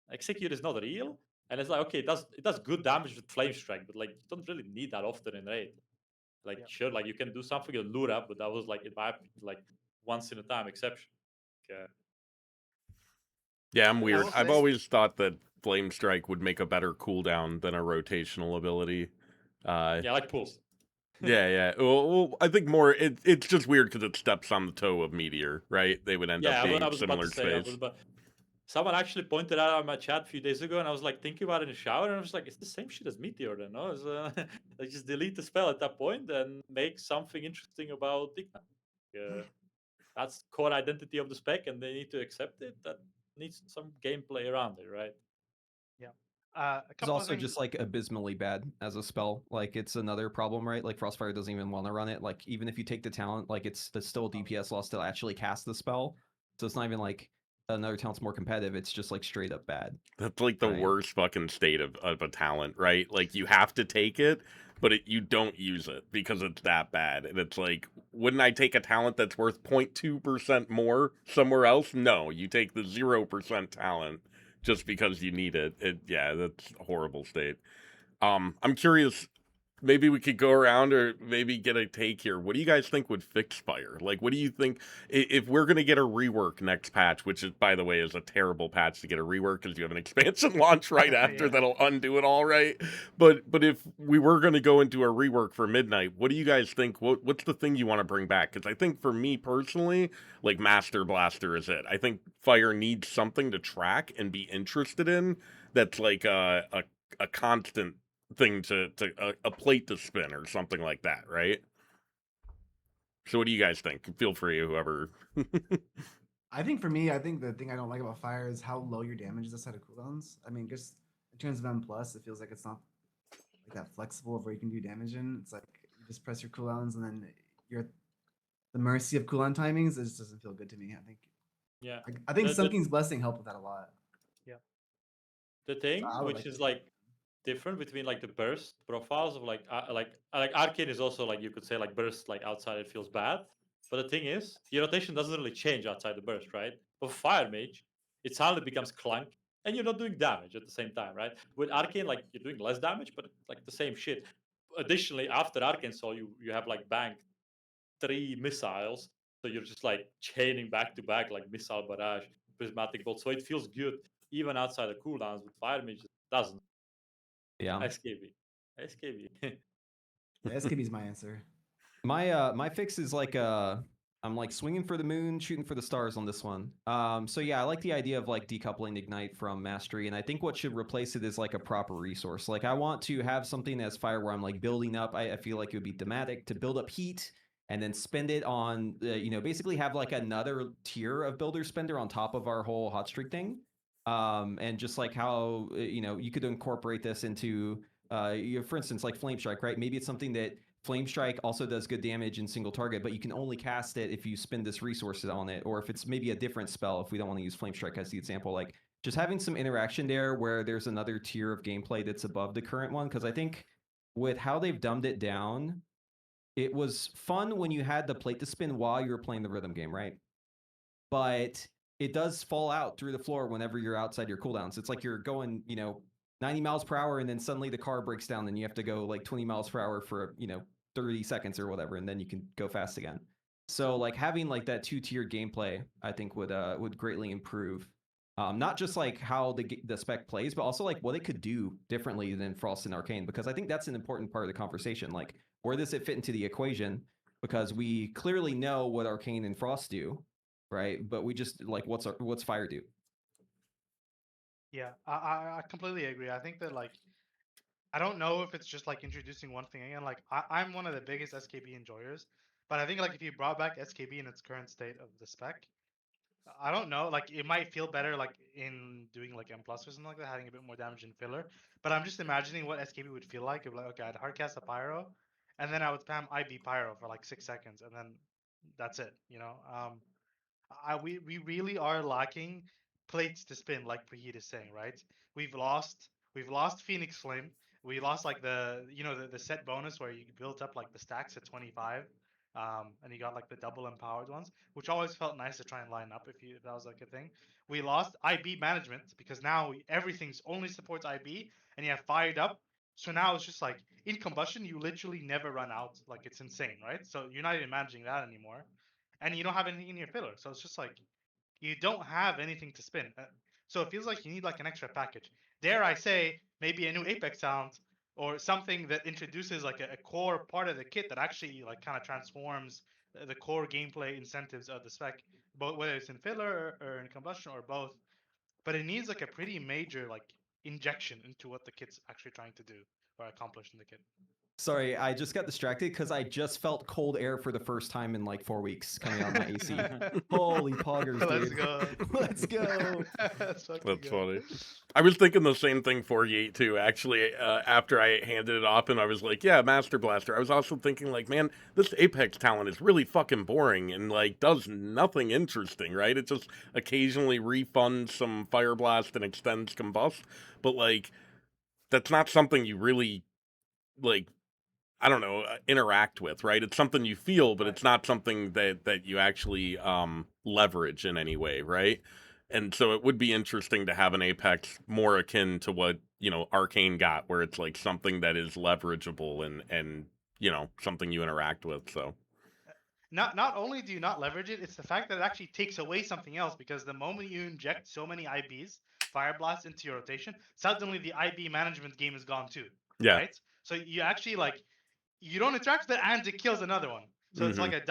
Execute is not real. And it's like, okay, it does good damage with Flame Strike, but like you don't really need that often in raid. Like Yeah. sure, like you can do something with Lura, but that was like in my opinion, like once in a time exception. Yeah, I'm I weird. will I've say- always thought that Flame Strike would make a better cooldown than a rotational ability. Yeah, like pulls. Yeah. Well, I think more. It's just weird because it steps on the toe of Meteor, right? They would end up I being was about similar to say, space. someone actually pointed out on my chat a few days ago, and I was like thinking about it in the shower, and I was like, it's the same shit as Meteor, then, no? It's, like just delete the spell at that point and make something interesting about Digna. That's core identity of the spec, and they need to accept it. That needs some gameplay around it, right? Yeah. A It's couple of also things. just like abysmally bad as a spell. Like it's another problem, right? Like Frostfire doesn't even want to run it. Like even if you take the talent, like it's still a DPS loss to actually cast the spell. So it's not even like another talent's more competitive. It's just like straight up bad. That's like the Right. worst fucking state of a talent, right? Like you have to take it, but you don't use it because it's that bad. And it's like, wouldn't I take a talent that's worth 0.2% more somewhere else? No, you take the 0% talent just because you need it. Yeah, that's a horrible state. I'm curious, maybe we could go around or maybe get a take here. What do you guys think would fix fire? Like, what do you think if we're gonna get a rework next patch, which is, by the way, is a terrible patch to get a rework because you have an expansion launch right after Yeah. that'll undo it all, right? But if we were gonna go into a rework for Midnight, what do you guys think? What's the thing you want to bring back? Because I think for me personally, like Master Blaster is it. I think fire needs something to track and be interested in. That's like a constant thing to a plate to spin or something like that, right? So what do you guys think? Feel free, whoever. I think for me, I think the thing I don't like about fire is how low your damage is outside of cooldowns. I mean, just in terms of M plus, it feels like it's not like that flexible of where you can do damage in. It's like you just press your cooldowns and then you're at the mercy of cooldown timings. It just doesn't feel good to me. Yeah. I think The- Sun King's Blessing helped with that a lot. The thing I would which like is to- like different between like the burst profiles of like Arcane is also like you could say like burst like outside it feels bad, but the thing is your rotation doesn't really change outside the burst, right? But Fire Mage, it suddenly becomes clunk and you're not doing damage at the same time, right? With Arcane, like you're doing less damage, but like the same shit. Additionally, after Arcane Soul, you have like banked 3 missiles, so you're just like chaining back to back like missile barrage, prismatic bolt. So it feels good even outside the cooldowns. With Fire Mage, it doesn't. Yeah. SKB. SKB. Yeah, SKB is my answer. My fix is like I'm like swinging for the moon, shooting for the stars on this one. So yeah, I like the idea of like decoupling Ignite from Mastery, and I think what should replace it is like a proper resource. Like I want to have something that's fire where I'm like building up. I feel like it would be thematic to build up heat and then spend it on basically have like another tier of builder spender on top of our whole hot streak thing. And just like how you could incorporate this into for instance, like Flame Strike, right? Maybe it's something that Flame Strike also does good damage in single target, but you can only cast it if you spend this resources on it, or if it's maybe a different spell, if we don't want to use Flame Strike as the example. Like, just having some interaction there where there's another tier of gameplay that's above the current one, because I think with how they've dumbed it down, it was fun when you had the plate to spin while you were playing the rhythm game, right? But it does fall out through the floor whenever you're outside your cooldowns. It's like you're going, 90 miles per hour, and then suddenly the car breaks down, and you have to go like 20 miles per hour for 30 seconds or whatever, and then you can go fast again. So like having like that 2-tiered gameplay, I think would greatly improve. Not just like how the spec plays, but also like what it could do differently than Frost and Arcane, because I think that's an important part of the conversation. Like, where does it fit into the equation? Because we clearly know what Arcane and Frost do, right? But we just like what's Fire do? Yeah, I completely agree. I think that like I don't know if it's just like introducing one thing again. Like I'm one of the biggest SKB enjoyers, but I think like if you brought back SKB in its current state of the spec, I don't know. Like it might feel better like in doing like M plus or something like that, having a bit more damage in filler. But I'm just imagining what SKB would feel like if like okay, I'd hardcast a pyro, and then I would spam IB pyro for like 6 seconds, and then that's it. We really are lacking plates to spin, like Preheat is saying, right? We've lost Phoenix Flame. We lost like the set bonus where you built up like the stacks at 25, and you got like the double empowered ones, which always felt nice to try and line up if that was like a thing. We lost IB management because now everything's only supports IB, and you have fired up. So now it's just like in combustion, you literally never run out. Like it's insane, right? So you're not even managing that anymore, and you don't have anything in your filler. So it's just like you don't have anything to spin. So it feels like you need like an extra package. Dare I say, maybe a new Apex sound or something that introduces like a core part of the kit that actually like kind of transforms the core gameplay incentives of the spec, both whether it's in filler or in combustion or both. But it needs like a pretty major like injection into what the kit's actually trying to do or accomplish in the kit. Sorry, I just got distracted because I just felt cold air for the first time in like 4 weeks coming out of my AC. Holy poggers, dude. Let's go. Let's go. Let's fucking That's go. funny. I was thinking the same thing for Yeet too. Actually, after I handed it off, and I was like, "Yeah, Master Blaster." I was also thinking, like, man, this Apex talent is really fucking boring and like does nothing interesting, right? It just occasionally refunds some Fire Blast and extends Combust, but like, that's not something you really like. I don't know, interact with, right? It's something you feel, but Right. it's not something that you actually leverage in any way, right? And so it would be interesting to have an Apex more akin to what, Arcane got, where it's like something that is leverageable and something you interact with. So Not only do you not leverage it, it's the fact that it actually takes away something else, because the moment you inject so many IBs, Fire Blast, into your rotation, suddenly the IB management game is gone too, yeah. right? So you actually you don't interact with it and it kills another one. So it's like it's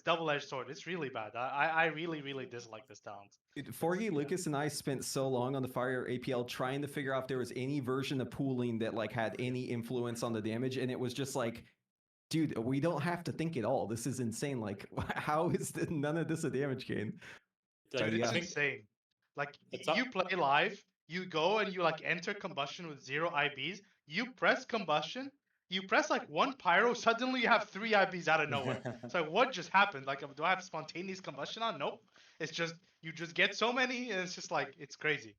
double-edged sword. It's really bad. I really, really dislike this talent. Forgy, Lucas, and I spent so long on the Fire APL trying to figure out if there was any version of pooling that like had any influence on the damage, and it was just like, dude, we don't have to think at all. This is insane. Like, how is none of this a damage gain? Like, Dude, yeah. it's I think insane. Like It's you play live, you go and you like enter combustion with 0 IBs. You press combustion, you press like one pyro, suddenly you have 3 IBs out of nowhere. It's like, what just happened? Like, do I have spontaneous combustion on? Nope. It's just you just get so many, and it's just like it's crazy.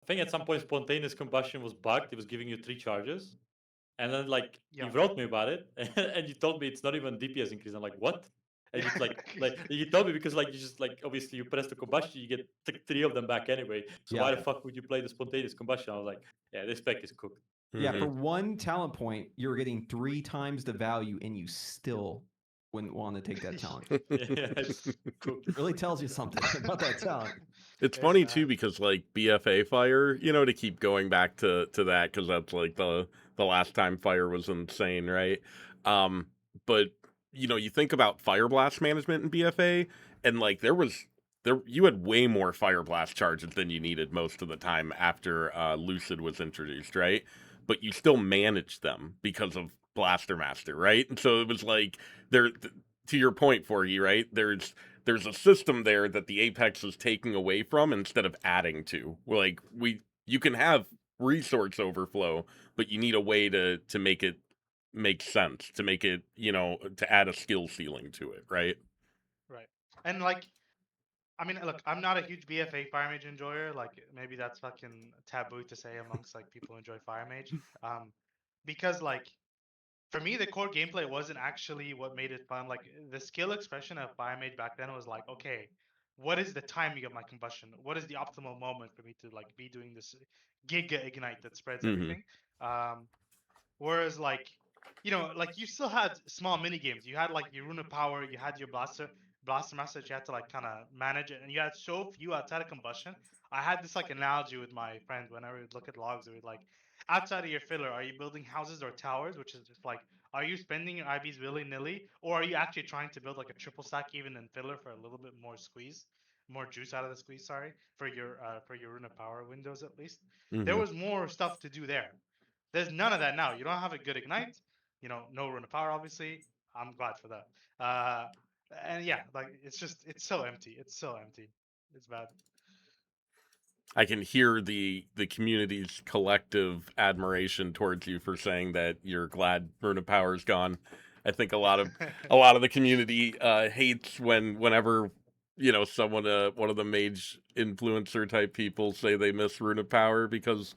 I think at some point spontaneous combustion was bugged. It was giving you 3 charges. And then like Yeah. you wrote me about it and you told me it's not even DPS increase. I'm like, what? And it's like you told me because like you just like obviously you press the combustion, you get 3 of them back anyway. So Yeah. why the fuck would you play the spontaneous combustion? I was like, yeah, this spec is cooked. Yeah, for one talent point, you're getting 3 times the value, and you still wouldn't want to take that talent. Yeah, it's cooked. It really tells you something about that talent. It's It's funny bad. too because like BFA Fire, to keep going back to that because that's like the last time Fire was insane, right? But you think about Fire Blast management in BFA, and like there you had way more Fire Blast charges than you needed most of the time after Lucid was introduced, right? But you still managed them because of Blaster Master, right? And so it was like to your point, Forgy, right? There's a system there that the Apex is taking away from instead of adding to. Like you can have resource overflow, but you need a way to make it make sense, to make it, to add a skill ceiling to it, right? Right. And like, I mean, look, I'm not a huge BFA Fire Mage enjoyer. Like, maybe that's fucking taboo to say amongst like people who enjoy Fire Mage. Because like, for me, the core gameplay wasn't actually what made it fun. Like, the skill expression of Fire Mage back then was like, okay, what is the timing of my combustion? What is the optimal moment for me to like be doing this giga ignite that spreads everything? Um, Whereas like you still had small mini games. You had like your Rune of Power, you had your Blaster Master that you had to like kind of manage it, and you had so few outside of combustion. I had this like analogy with my friend whenever we would look at logs. We would like, outside of your filler, are you building houses or towers? Which is just like, are you spending your IBs willy nilly, or are you actually trying to build like a triple stack even in filler for a little bit more squeeze, more juice out of the squeeze? Sorry, for your Rune of Power windows at least. There was more stuff to do there. There's none of that now. You don't have a good ignite. No rune of power, obviously. I'm glad for that. And yeah, like it's so empty. It's so empty. It's bad. I can hear the community's collective admiration towards you for saying that you're glad Rune of Power's gone. I think a lot of the community hates whenever someone one of the mage influencer type people say they miss Rune of Power because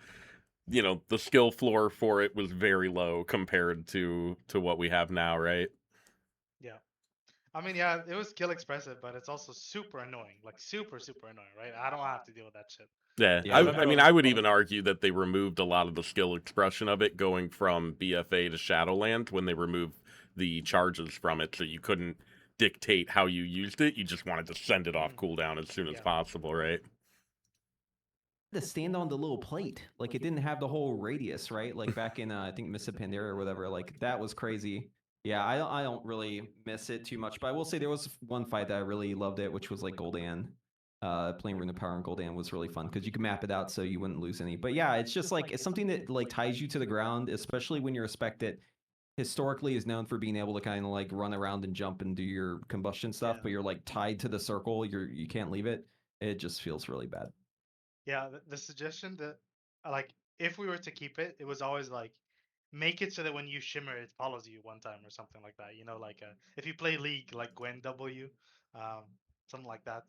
the skill floor for it was very low compared to what we have now, right? Yeah. I mean, yeah, it was skill expressive, but it's also super annoying. Like super, super annoying, right? I don't have to deal with that shit. Yeah, Yeah. I mean, I would even argue that they removed a lot of the skill expression of it going from BFA to Shadowland when they removed the charges from it, so you couldn't dictate how you used it. You just wanted to send it off cooldown as soon as Yeah. possible, right? To stand on the little plate, like it didn't have the whole radius, right? Like back in I think Miss Pandaria or whatever, like that was crazy. Yeah, I don't really miss it too much, but I will say there was one fight that I really loved it, which was like Gul'dan. Playing Rune of Power and Gul'dan was really fun because you can map it out so you wouldn't lose any. But yeah, it's just like it's something that like ties you to the ground, especially when you're a spec that historically is known for being able to kind of like run around and jump and do your combustion stuff, but you're like tied to the circle, you can't leave it. It just feels really bad. Yeah, the suggestion that like if we were to keep it, it was always like make it so that when you shimmer, it follows you one time or something like that. Like if you play League, like Gwen W, um, something like that.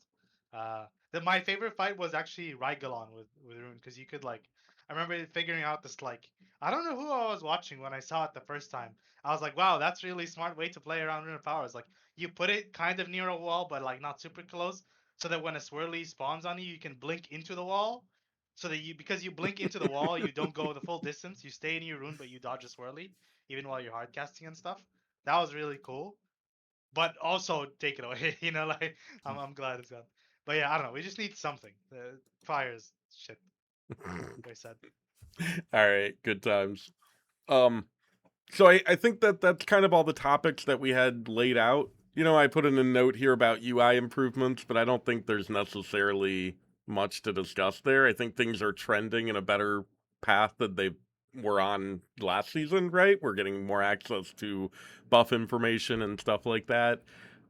My favorite fight was actually Rygalon with Rune because you could like I remember figuring out this like I don't know who I was watching when I saw it the first time. I was like, wow, that's really smart way to play around Rune of Power. It's like you put it kind of near a wall, but like not super close. so that when a swirly spawns on you, you can blink into the wall. So that because you blink into the wall, you don't go the full distance. You stay in your rune, but you dodge a swirly, even while you're hard casting and stuff. That was really cool. But also take it away, like I'm glad it's gone. But yeah, I don't know. We just need something. The fire's shit. Very sad. All right, good times. So I think that's kind of all the topics that we had laid out. I put in a note here about UI improvements, but I don't think there's necessarily much to discuss there. I think things are trending in a better path that they were on last season, right? We're getting more access to buff information and stuff like that.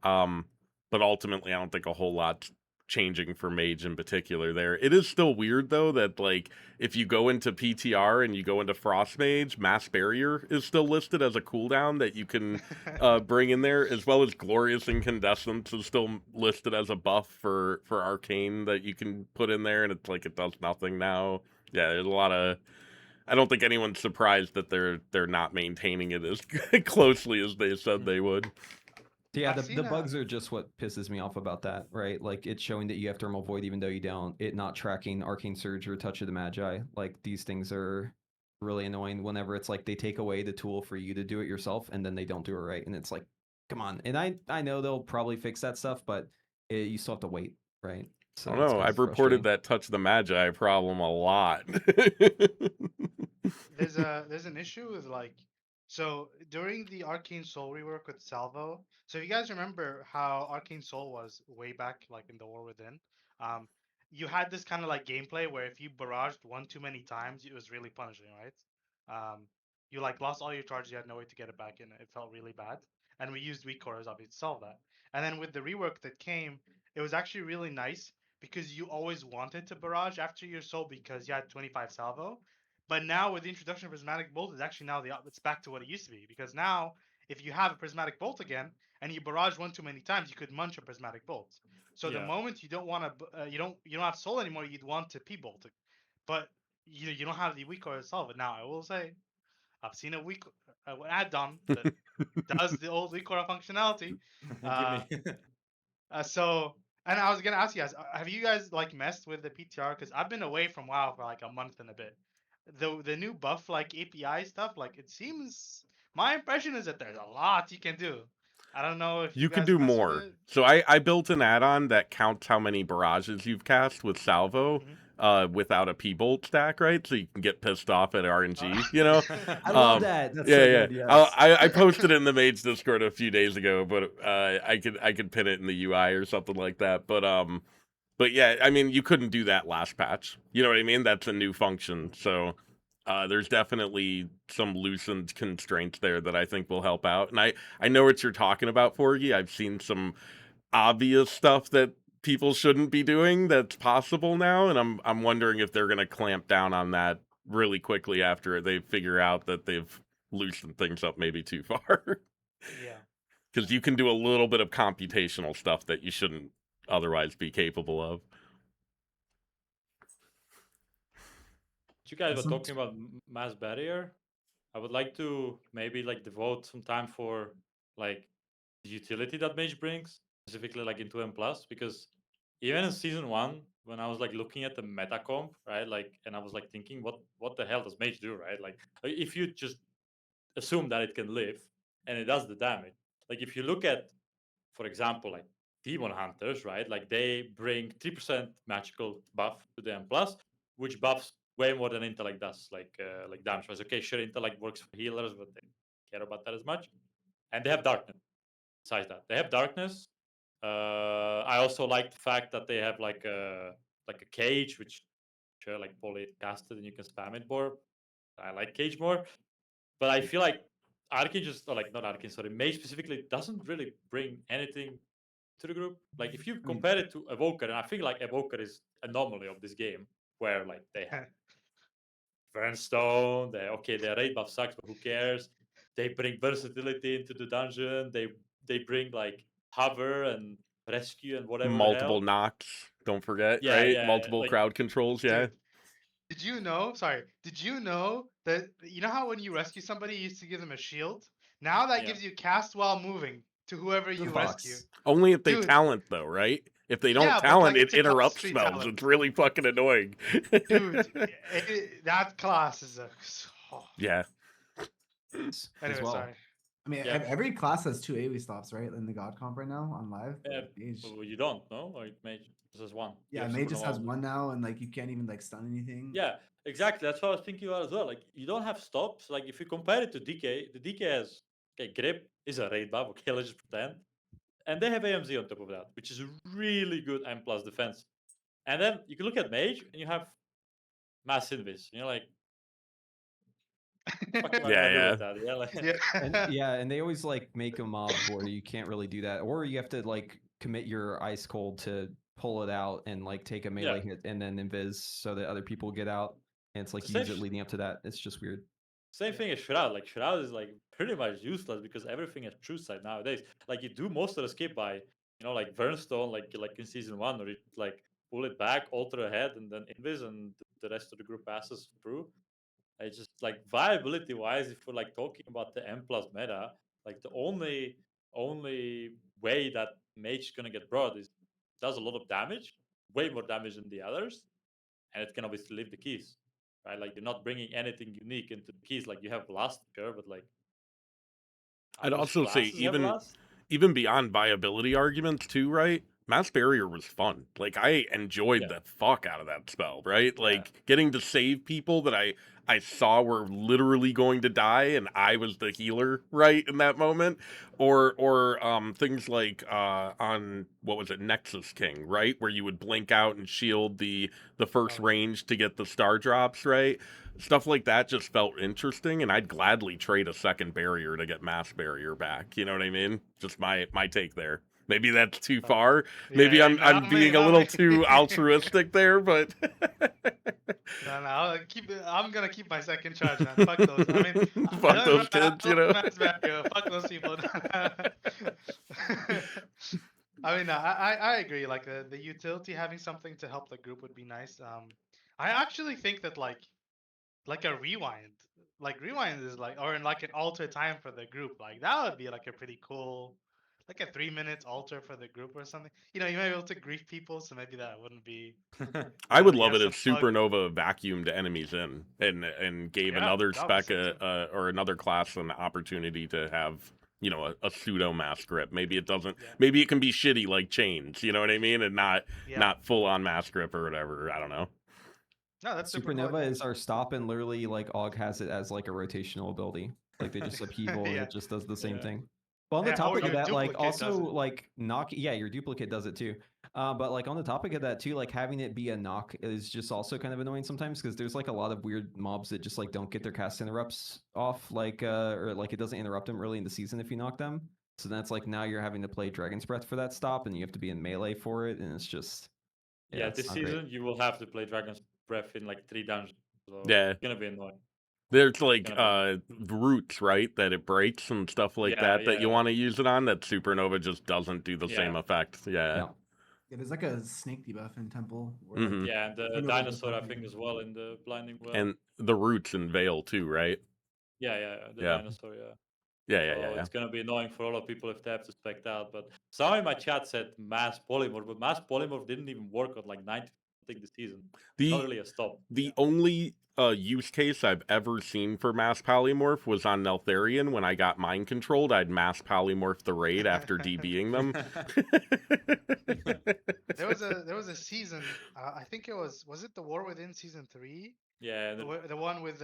But ultimately, I don't think a whole lot's changing for Mage in particular there. It is still weird, though, that, like, if you go into PTR and you go into Frost Mage, Mass Barrier is still listed as a cooldown that you can bring in there, as well as Glorious Incandescence is still listed as a buff for Arcane that you can put in there, and it's like it does nothing now. Yeah, there's a lot of... I don't think anyone's surprised that they're not maintaining it as closely as they said they would. Yeah, I've the seen, bugs are just what pisses me off about that, right? Like, it's showing that you have Thermal Void even though you don't. It not tracking Arcane Surge or Touch of the Magi. Like, these things are really annoying whenever it's like they take away the tool for you to do it yourself and then they don't do it right. And it's like, come on. And I know they'll probably fix that stuff, but you still have to wait, right? So I don't it's know. kinda I've reported frustrating. that Touch the Magi problem a lot. there's an issue with like, so during the Arcane Soul rework with Salvo. So if you guys remember how Arcane Soul was way back, like in the War Within, um, you had this kind of like gameplay where if you barraged one too many times, it was really punishing, right? You like lost all your charges, you had no way to get it back, and it felt really bad. And we used weak cores obviously to solve that. And then with the rework that came, it was actually really nice because you always wanted to barrage after your soul because you had 25 salvo. But now with the introduction of prismatic bolt, it's actually now it's back to what it used to be. Because now, if you have a prismatic bolt again and you barrage one too many times, you could munch a prismatic bolt. So the Yeah. moment you don't want to, you don't have soul anymore, you'd want to p bolt it. But you don't have the weak core to solve it. Now I will say, I've seen a weak add-on that does the old weak core functionality. Uh, Give me. so, and I was gonna ask you guys, have you guys like messed with the PTR? Because I've been away from WoW for like a month and a bit. The new buff like API stuff, like it seems. My impression is that there's a lot you can do. I don't know if you You could guys do mess with more. it. So I built an add-on that counts how many barrages you've cast with Salvo without a P-Bolt stack, right? So you can get pissed off at RNG, I love that. That's so yeah. good. Yes. I posted it in the Mage Discord a few days ago, but I could pin it in the UI or something like that. But yeah, I mean, you couldn't do that last patch. You know what I mean? That's a new function. So there's definitely some loosened constraints there that I think will help out. And I know what you're talking about, Forgy. I've seen some obvious stuff that people shouldn't be doing that's possible now, and I'm wondering if they're gonna clamp down on that really quickly after they figure out that they've loosened things up maybe too far. Yeah. Because you can do a little bit of computational stuff that you shouldn't otherwise be capable of. You guys were Awesome. talking about mass barrier. I would like to maybe like devote some time for like the utility that Mage brings, specifically like into M plus, because even in season 1, when I was like looking at the meta comp, right, like, and I was like thinking, what the hell does Mage do, right? Like, if you just assume that it can live and it does the damage, like if you look at, for example, like demon hunters, right, like they bring 3% magical buff to the M plus, which buffs way more than intellect does, like damage wise. Okay, sure, intellect works for healers, but they don't care about that as much. And they have darkness. Besides that, they have darkness. I also like the fact that they have like a cage, which sure, like poly casted and you can spam it more. I like cage more, but I feel like Arcane just, or like not Arcane, sorry, Mage specifically doesn't really bring anything to the group. Like if you compare it to Evoker, and I feel like Evoker is anomaly of this game, where like they have Burnstone, their raid buff sucks, but who cares? They bring versatility into the dungeon. They bring like hover and rescue and whatever the Multiple hell. knocks, don't forget, Yeah, right? yeah, Multiple like crowd controls, yeah. Dude, did you know? Sorry, did you know that you know how when you rescue somebody, you used to give them a shield? Now that Yeah. gives you cast while moving to whoever The you Fox. rescue. Only if they Dude. talent though, right? If they don't Yeah, but, talent, like, it it's a close interrupts street spells. talent. It's really fucking annoying. Dude, that class is a. Oh. Yeah. As Anyway, well. sorry. I mean, Yeah. every class has 2 AoE stops, right? In the God comp right now on live. Yeah, Mage. well, you don't know, or Mage just has one. You Yeah, have Mage just has Supernova. one now, and like you can't even like stun anything. Yeah, exactly. That's what I was thinking about as well. Like, you don't have stops. Like, if you compare it to DK, the DK has grip is a raid buff. Okay, let's just pretend, and they have AMZ on top of that, which is a really good M plus defense. And then you can look at Mage, and you have mass invis. And you're like, what am I Yeah, gonna do yeah. with that? Yeah, like, And and they always like make a mob where you can't really do that, or you have to like commit your ice cold to pull it out and like take a melee hit and then invis so that other people get out. And it's like The you use same it leading up to that. It's just weird. Same thing as Shroud. Like, Shroud is like pretty much useless because everything has true sight nowadays. Like, you do most of the skip by, like Burnstone, like in season 1, or you like pull it back, alter ahead, and then invis, and the rest of the group passes through. It's just like viability wise, if we're like talking about the M plus meta, like the only way that Mage is gonna get broad is does a lot of damage, way more damage than the others, and it can obviously leave the keys, right? Like, you're not bringing anything unique into the keys. Like, you have blast, sure, but like, how I'd much also say classes have blast? even beyond viability arguments too, right? Mass Barrier was fun. Like, I enjoyed Yeah. the fuck out of that spell, right? Yeah. Like, getting to save people that I saw were literally going to die, and I was the healer, right, in that moment. Or things like on what was it, Nexus King, right, where you would blink out and shield the first Oh, yeah. range to get the star drops, right? Stuff like that just felt interesting, and I'd gladly trade a second barrier to get Mass Barrier back. You know what I mean? Just my take there. Maybe that's too far. Maybe Yeah, I'm not me, being a not little me. too altruistic there, but No, I'm gonna keep my second charge, man. Fuck those. I mean, I fuck don't those remember how kids, you know. Mass Barrier. Fuck those people. I mean, I agree. Like the utility having something to help the group would be nice. I actually think that like a rewind is like, or in like an alter time for the group, like that would be like a pretty cool, like a 3 minute alter for the group or something. You might be able to grief people, so maybe that wouldn't be. I would love yes, it a if bug. Supernova vacuumed enemies in and gave Yeah, another that would be spec sick too. or another class an opportunity to have a pseudo mass grip. Maybe it doesn't. Yeah. Maybe it can be shitty like chains. You know what I mean, and Yeah. not full on mass grip or whatever. I don't know. No, that's super cool. Supernova is our stop, and literally like Og has it as like a rotational ability. Like they just upheaval and Yeah. it just does the same Yeah. thing. But on the Yeah, or topic of your that, like duplicate does also it. like your duplicate does it too. But like on the topic of that too, like having it be a knock is just also kind of annoying sometimes because there's like a lot of weird mobs that just like don't get their cast interrupts off, like or like it doesn't interrupt them early in the season if you knock them. So then it's like now you're having to play Dragon's Breath for that stop, and you have to be in melee for it, and it's just Yeah, it's this not great. season you will have to play Dragon's Breath in like 3 dungeons. So Yeah. it's gonna be annoying. There's like Gonna roots, right, that it breaks and stuff like Yeah, that you yeah. want to use it on. That Supernova just doesn't do the same Yeah. effect. Yeah. Yeah. Yeah, there's like a snake debuff in Temple. Where, Mhm. like, Yeah, and the Supernova does dinosaur I something. think as well in the blinding well. And the roots in Veil too, right? yeah, the Yeah. dinosaur, yeah. Yeah, So it's gonna be annoying for a lot of people if they have to spec out. But someone in my chat said mass polymorph, but mass polymorph didn't even work on like 90 something this season. It's not really a stop. The only use case I've ever seen for mass polymorph was on Neltharion when I got mind controlled. I'd mass polymorph the raid after DBing them. There was a season. I think it was it the War Within season 3? Yeah, The one with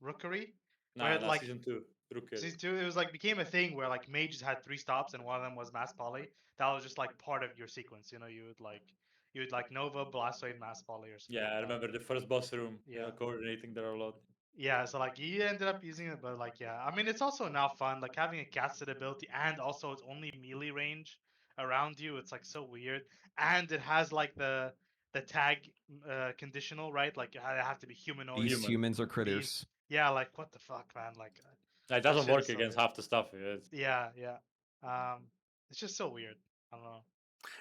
Rookery. no, where, no, like, season 2. Rookie. Season 2, it was like became a thing where like mages had 3 stops and one of them was mass poly. That was just like part of your sequence. You would like Nova, Blastoid, mass poly or something. Yeah, I like that. remember the first boss room. Yeah. Coordinating there a lot. Yeah, so like you ended up using it, but like yeah, I mean it's also now fun like having a casted ability and also it's only melee range around you. It's like so weird, and it has like the tag conditional, right? Like it have to be humanoid. These humans are critters. Yeah, like what the fuck, man? Like It doesn't shit work is so against weird. half the stuff. It's, yeah. It's just so weird. I don't know.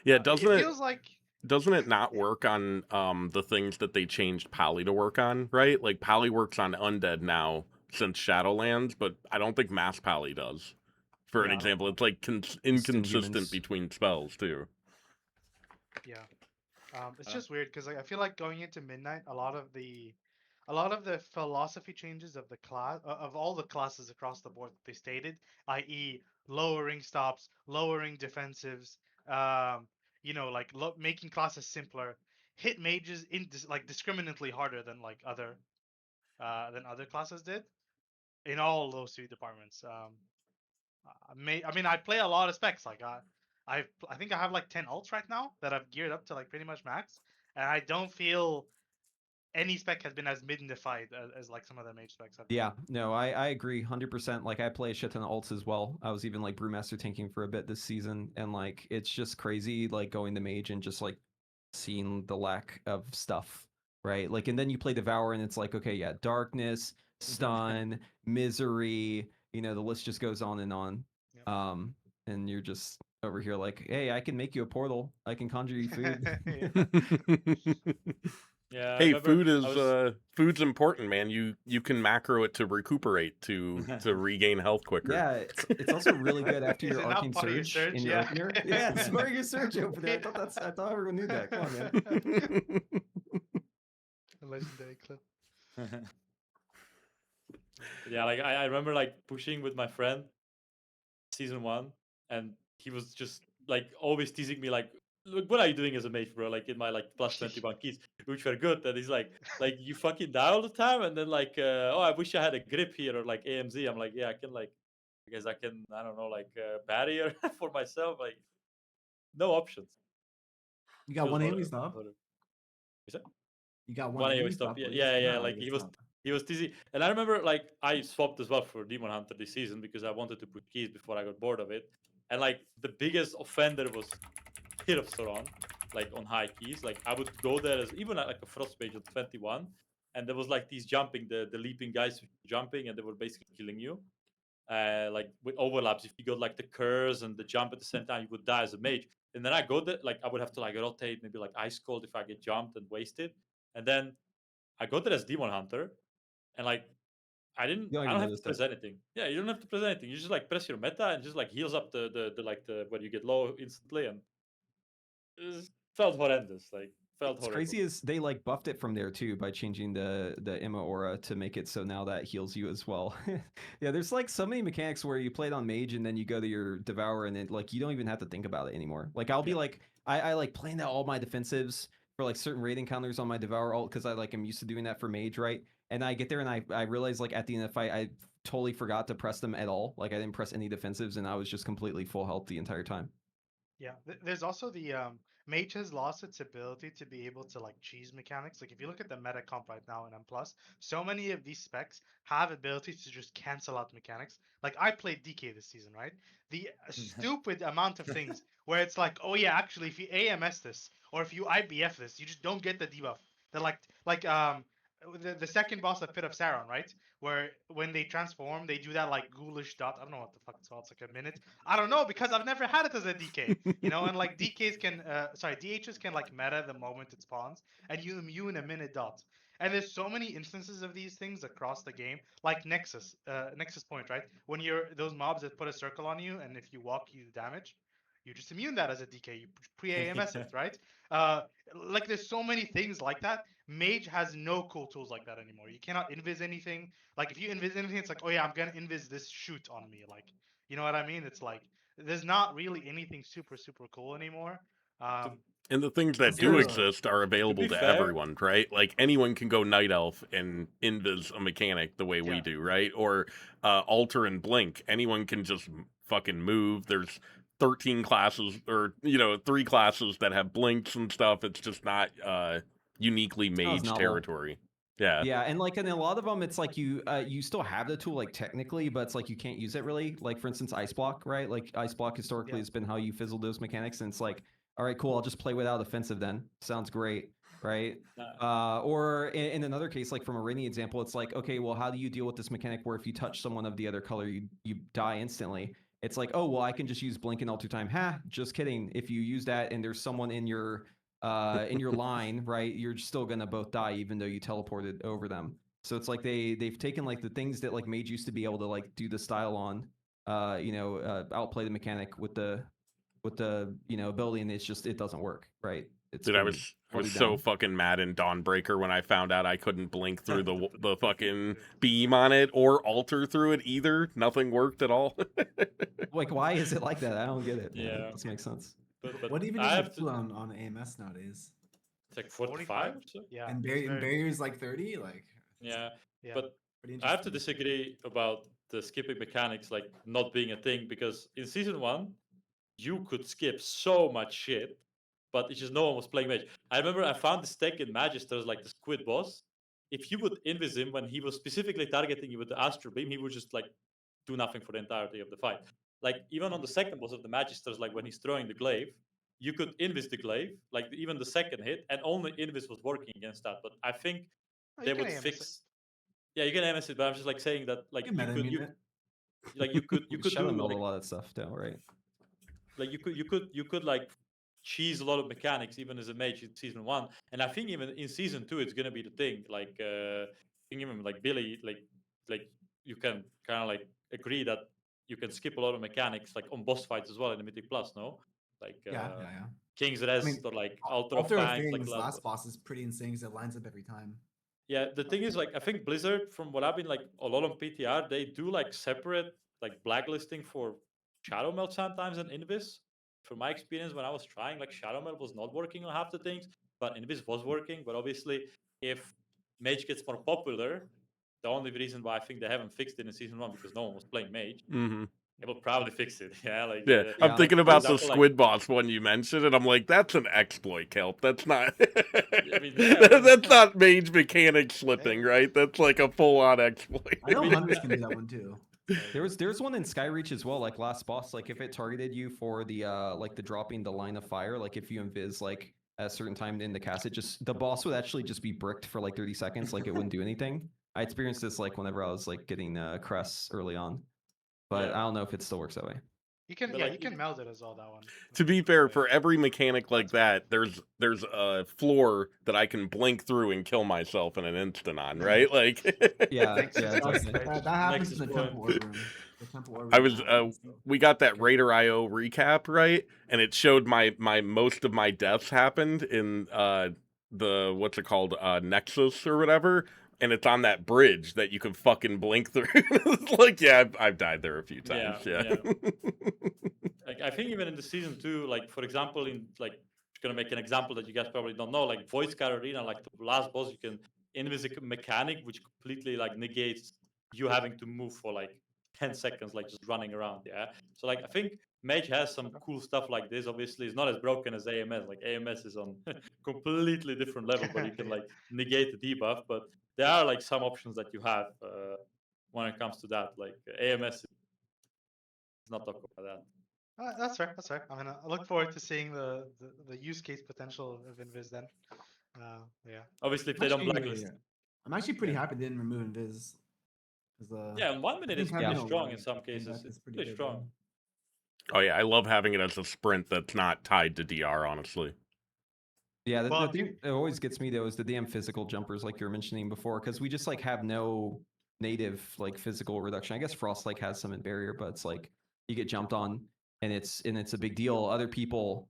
Yeah, It doesn't it? feels like Doesn't it not work on the things that they changed Poly to work on, right? Like Poly works on Undead now since Shadowlands, but I don't think Mass Poly does for an Yeah. example. It's like inconsistent humans. between spells too. Yeah. It's Uh. just weird because like I feel like going into midnight, a lot of the philosophy changes of the class of all the classes across the board that they stated, i.e., lowering stops, lowering defensives, like making classes simpler, hit mages like discriminately harder than like other classes did in all those three departments. I mean, I play a lot of specs. Like I think I have like 10 ults right now that I've geared up to like pretty much max, and I don't feel any spec has been as mid-defied as like some of the mage specs have been. Yeah, no, I agree 100%. Like I play a shit ton of ults as well. I was even like brewmaster tanking for a bit this season, and like it's just crazy like going to mage and just like seeing the lack of stuff, right? Like, and then you play devour and it's like, okay, yeah, darkness, stun, misery, the list just goes on and on. Yep. And you're just over here like, hey, I can make you a portal, I can conjure you food. Yeah, I Hey, remember food is I was food's important, man. You can macro it to recuperate to regain health quicker. Yeah, it's also really good after Is your it not arcane part of your surge in surge? your Yeah. opener. Yeah, it's part of your surge opener. I thought everyone knew that. Come on, man. A legendary clip. Yeah, like I remember like pushing with my friend season 1, and he was just like always teasing me like, look, what are you doing as a mage, bro? Like in my like plus 21 keys, which were good. And he's like you fucking die all the time, and then like oh, I wish I had a grip here or like AMZ. I'm like, yeah, I can like, I guess I can, I don't know, like barrier for myself, like no options. You got Feels one horrible. AoE stop. Is that You got one one AoE AoE stop? stop. Yeah, At yeah, least. yeah. Yeah, Like it's not. he was teasing, and I remember like I swapped as well for Demon Hunter this season because I wanted to put keys before I got bored of it. And like the biggest offender was Hit of Sauron, like on high keys. Like I would go there as even at like a frost page on 21, and there was like these jumping, the leaping guys jumping, and they were basically killing you. Like with overlaps, if you got like the curse and the jump at the same time, you would die as a mage. And then I go there, like I would have to like rotate, maybe like ice cold if I get jumped and wasted. And then I got there as Demon Hunter, and like I You don't don't even have to notice press that. anything. Yeah, you don't have to press anything. You just like press your meta and just like heals up the like the when you get low instantly, and it felt horrendous. Like felt What's horrible. crazy is they like buffed it from there too by changing the Emma aura to make it so now that heals you as well. Yeah, there's like so many mechanics where you play it on mage and then you go to your devour and it like you don't even have to think about it anymore. Like I'll be Yeah. like I like playing out all my defensives for like certain raid encounters on my devour ult because I like am used to doing that for mage, right? And I get there and I realize like at the end of the fight I totally forgot to press them at all. Like I didn't press any defensives and I was just completely full health the entire time. Yeah, there's also the Mage has lost its ability to be able to like cheese mechanics. Like if you look at the meta comp right now in M+, so many of these specs have abilities to just cancel out mechanics. Like I played DK this season, right? The stupid amount of things where it's like, oh yeah, actually if you AMS this or if you IBF this, you just don't get the debuff. They're the second boss of Pit of Sauron, right? Where when they transform, they do that like ghoulish dot. I don't know what the fuck it's called. It's like a minute. I don't know because I've never had it as a DK, and like DHs can like meta the moment it spawns, and you immune a minute dot. And there's so many instances of these things across the game, like Nexus Point, right? When you're those mobs that put a circle on you, and if you walk, you damage. You just immune that as a DK. You pre-AMS it, right? Like there's so many things like that. Mage has no cool tools like that anymore. You cannot invis anything. Like if you invis anything, it's like, oh yeah, I'm gonna invis this shoot on me. Like, you know what I mean? It's like there's not really anything super cool anymore. And the things that Is do there a- exist are available be to fair- everyone, right? Like anyone can go Night Elf and invis a mechanic the way we Yeah. do, right? Or Alter and Blink. Anyone can just fucking move. There's 13 classes or 3 classes that have blinks and stuff. It's just not uniquely as mage novel. territory. Yeah. Yeah, and like in a lot of them, it's like you still have the tool like technically, but it's like you can't use it really. Like for instance, Ice Block, right? Like Ice Block historically Yeah. has been how you fizzle those mechanics, and it's like, all right, cool, I'll just play without offensive then. Sounds great, right? Or in another case, like from a rainy example, it's like, okay, well, how do you deal with this mechanic where if you touch someone of the other color, you die instantly? It's like, oh well, I can just use blink and alter time. Ha, just kidding. If you use that and there's someone in your line, right, you're still gonna both die even though you teleported over them. So it's like they've taken like the things that like Mage used to be able to like do the style on, outplay the mechanic with the ability, and it doesn't work, right? It's Dude, I been was watered so down. fucking mad in Dawnbreaker when I found out I couldn't blink through the fucking beam on it or alter through it either. Nothing worked at all. Like, why is it like that? I don't get it. Man. Yeah. It doesn't make sense. But What even I is the have to. cooldown on AMS nowadays? It's like 45 or so. Yeah. And it's very- barriers like 30, like Yeah. Yeah. But pretty I have to interesting. disagree about the skipping mechanics like not being a thing, because in season 1 you could skip so much shit, but it's just no one was playing Mage. I remember I found this tech in Magisters, like the Squid boss. If you would invis him when he was specifically targeting you with the Astral Beam, he would just like do nothing for the entirety of the fight. Like even on the second boss of the Magisters, like when he's throwing the glaive, you could invis the glaive, like even the second hit, and only invis was working against that. But I think Oh, they you can would AMS it. fix. Yeah, you can MS it, but I'm just like saying that like You can you meta could immune it. you could Shadow do meld like a lot of stuff though, right? like you could like cheese a lot of mechanics even as a mage in season 1, and I think even in season 2 it's gonna be the thing. Like I think even like Billy, like you can kind of like agree that you can skip a lot of mechanics like on boss fights as well in the Mythic Plus, no? Like Yeah. King's I Rest mean, or like Altar of Altar of Fangs, like Fangs, last last boss is pretty insane because it lines up every time. Yeah, the thing is, like, I think Blizzard, from what I've been like a lot on PTR, they do like separate like blacklisting for Shadow Melt sometimes and Invis. From my experience, when I was trying, like Shadow Melt was not working on half the things, but Invis was working. But obviously, if Mage gets more popular, the only reason why I think they haven't fixed it in season 1 because no one was playing Mage. Mm-hmm. They will probably fix it. Yeah, like Yeah, I'm Yeah, thinking for about the example, like Squid Boss one you mentioned, and I'm like, that's an exploit, Kelp. That's not. I mean, yeah, I mean, That's not mage mechanic slipping, right? That's like a full-on exploit. I know mean, hunters can do that one too. There's one in Skyreach as well, like last boss, like if it targeted you for the like the dropping the line of fire, like if you invis like at a certain time in the cast, the boss would actually just be bricked for like 30 seconds, like it wouldn't do anything. I experienced this like whenever I was like getting crests early on, but Yeah. I don't know if it still works that way. You can But, yeah, like, you can meld it as well, that one. To be fair, Yeah. for every mechanic like that, there's a floor that I can blink through and kill myself in an instant on, right? Like, Yeah, Thanks to yeah, the exactly. That happens Nexus in the point. Temple Orb room. The Temple Orb I room was happens, so. we got that Raider IO recap, right? And it showed my most of my deaths happened in the what's it called, Nexus or whatever, and it's on that bridge that you can fucking blink through. It's like, yeah, I've died there a few times. Yeah. Like I think even in the season 2, like for example, in like gonna make an example that you guys probably don't know, like Voice Car Arena, like the last boss, you can invis a mechanic which completely like negates you having to move for like 10 seconds, like just running around. Yeah. So like I think Mage has some cool stuff like this. Obviously, it's not as broken as AMS. Like AMS is on completely different level, but you can like negate the debuff. But there are like some options that you have when it comes to that. Like AMS is not talking about that. That's fair. That's fair. I mean, I look forward to seeing the use case potential of Invis then. Yeah. Obviously, if they don't Actually, blacklist. I'm actually pretty happy they didn't remove Invis. Yeah, in 1 minute it's pretty strong in some cases. It's pretty strong. Oh yeah, I love having it as a sprint that's not tied to DR, honestly. Yeah, Well, the thing that always gets me though is the damn physical jumpers, like you were mentioning before, because we just like have no native like physical reduction. I guess Frost like has some in barrier, but it's like you get jumped on and it's a big deal. Other people,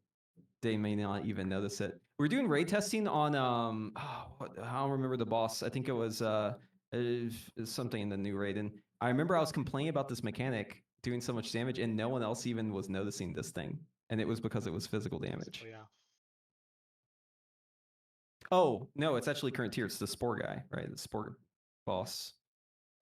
they may not even notice it. We're doing raid testing on I don't remember the boss. I think it was something in the new raid, and I remember I was complaining about this mechanic doing so much damage, and no one else even was noticing this thing, and it was because it was physical damage. So, yeah. Oh, no, it's actually current tier. It's the Spore guy, right? The Spore boss.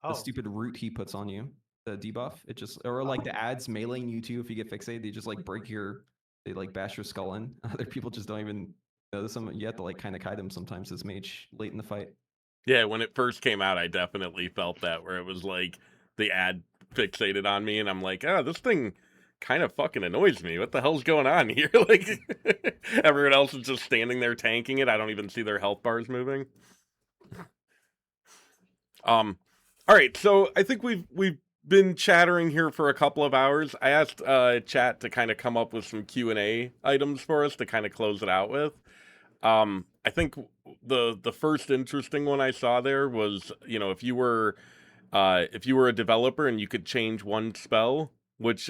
The Oh, stupid root he puts on you, the debuff. It just, or like the ads mailing you too if you get fixated. They just like they like bash your skull in. Other people just don't even notice them. You have to like kind of kite them sometimes as mage late in the fight. Yeah, when it first came out, I definitely felt that, where it was like the ad fixated on me, and I'm like, oh, this thing kind of fucking annoys me. What the hell's going on here? Like, everyone else is just standing there tanking it. I don't even see their health bars moving. All right, so I think we've been chattering here for a couple of hours. I asked chat to kind of come up with some Q&A items for us to kind of close it out with. I think the first interesting one I saw there was, if you were a developer and you could change one spell which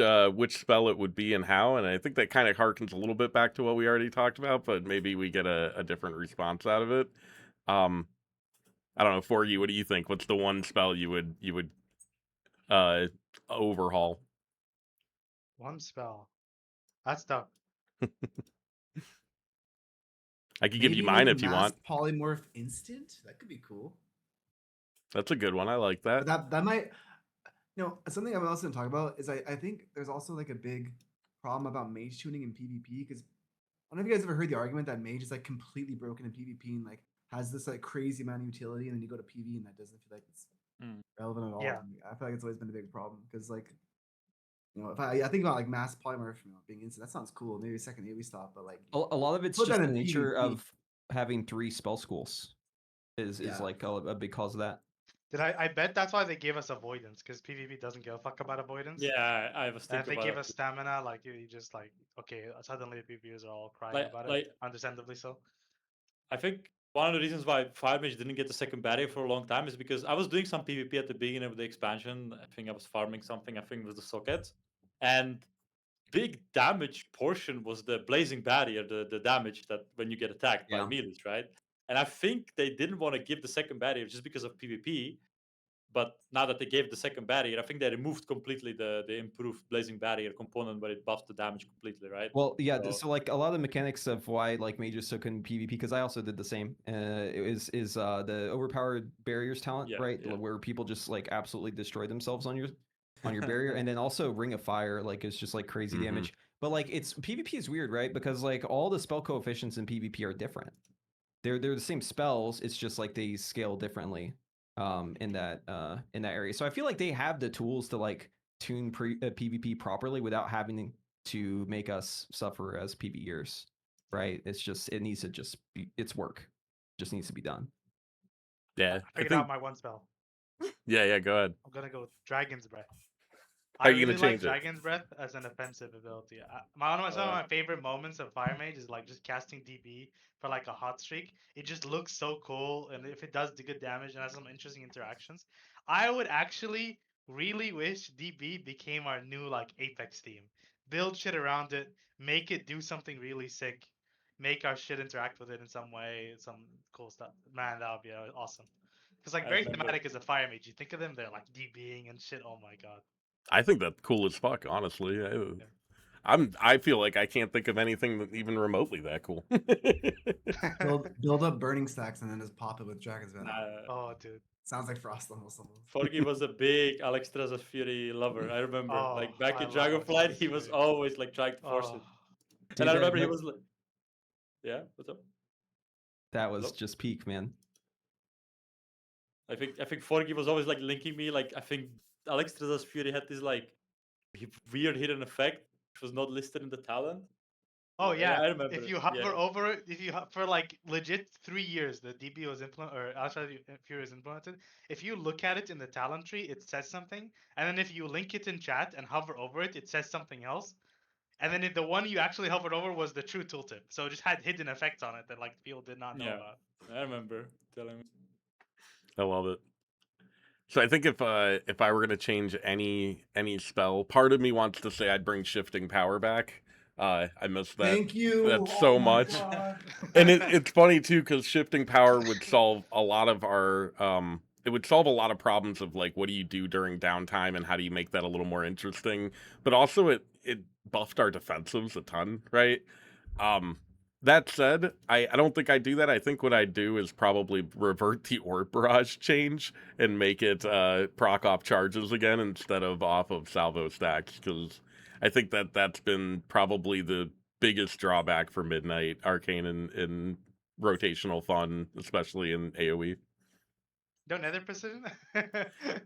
spell it would be and how, and I think that kind of harkens a little bit back to what we already talked about, but maybe we get a different response out of it. I don't know, Forgy, what do you think? What's the one spell you would overhaul? One spell. That's tough. I could give you Maybe, mine like, if you mass want. polymorph instant. That could be cool. That's a good one. I like that. But that might, something I'm also gonna talk about is I think there's also like a big problem about mage tuning in PvP because I don't know if you guys ever heard the argument that mage is like completely broken in PvP and like has this like crazy amount of utility, and then you go to PV and that doesn't feel like it's relevant at all. Yeah. To me. I feel like it's always been a big problem because like if I think about like mass polymorph being instant, that sounds cool. Maybe a second AoE stop, but like A lot of it's put just that the in nature PvP. of having 3 spell schools is Yeah. like a big cause of that. I bet that's why they gave us avoidance, because PvP doesn't give a fuck about avoidance. Yeah, I was And thinking if they about give it. us stamina, like you just like, okay, suddenly the PvPers are all crying Like- about like- it, understandably so. I think one of the reasons why Fire Mage didn't get the second barrier for a long time is because I was doing some PvP at the beginning of the expansion. I think I was farming something, I think it was the socket. And big damage portion was the blazing barrier, the damage that when you get attacked by Yeah. melees, right? And I think they didn't want to give the second barrier just because of PvP. But now that they gave the second barrier, I think they removed completely the improved blazing barrier component where it buffed the damage completely, right? Well, yeah. So- So like a lot of the mechanics of why like mages took in PvP, because I also did the same. Is the overpowered barriers talent, Yeah, right? yeah. Where people just like absolutely destroy themselves on your barrier, and then also Ring of Fire, like it's just like crazy Mhm. damage. But like it's PvP is weird, right? Because like all the spell coefficients in PvP are different. They're the same spells. It's just like they scale differently in that area. So I feel like they have the tools to like tune PvP properly without having to make us suffer as PvEers, right? It's just it needs to just be it's work. Just needs to be done. Yeah, I figured out my one spell. yeah. Go ahead. I'm gonna go with Dragon's Breath. How I are you gonna really like change it? Dragon's Breath as an offensive ability. One of my favorite moments of Fire Mage is like just casting DB for like a hot streak. It just looks so cool, and if it does the good damage and has some interesting interactions, I would actually really wish DB became our new like Apex team. Build shit around it, make it do something really sick, make our shit interact with it in some way, some cool stuff. Man, that would be awesome. Because like I very remember- thematic as a Fire Mage. You think of them, they're like DBing and shit. Oh my god. I think that's cool as fuck, honestly. I feel like I can't think of anything that even remotely that cool. build up burning stacks and then just pop it with Dragon's Venom. Oh, dude. Sounds like Frost almost. Forgy was a big Alex Trezor's Fury lover. I remember, Oh, like back I in love Dragonflight, Alex he Trezor's was Fury. always like trying to force it. Dude, And I that- remember he that- was like, yeah, what's up? That was Hello? just peak, man. I think Forgy was always like linking me. Like I think Alex Trezor's Fury had this like weird hidden effect which was not listed in the talent. Oh yeah, I remember. if it, you hover yeah. over it, for like legit 3 years, the DB was implemented or Outside Fury is implemented. If you look at it in the talent tree, it says something, and then if you link it in chat and hover over it, it says something else. And then if the one you actually hovered over was the true tooltip, so it just had hidden effects on it that like people did not know Yeah. about. I remember telling me. I love it. So I think if I were gonna change any spell, part of me wants to say I'd bring shifting power back. I miss that. Thank you. That's so my much. God. And it's funny too because shifting power would solve a lot of our it would solve a lot of problems of like what do you do during downtime and how do you make that a little more interesting. But also it buffed our defensives a ton, right? That said, I don't think I'd do that. I think what I'd do is probably revert the Orb Barrage change and make it proc off charges again instead of off of salvo stacks, because I think that's been probably the biggest drawback for Midnight Arcane in rotational fun, especially in AoE. No nether precision?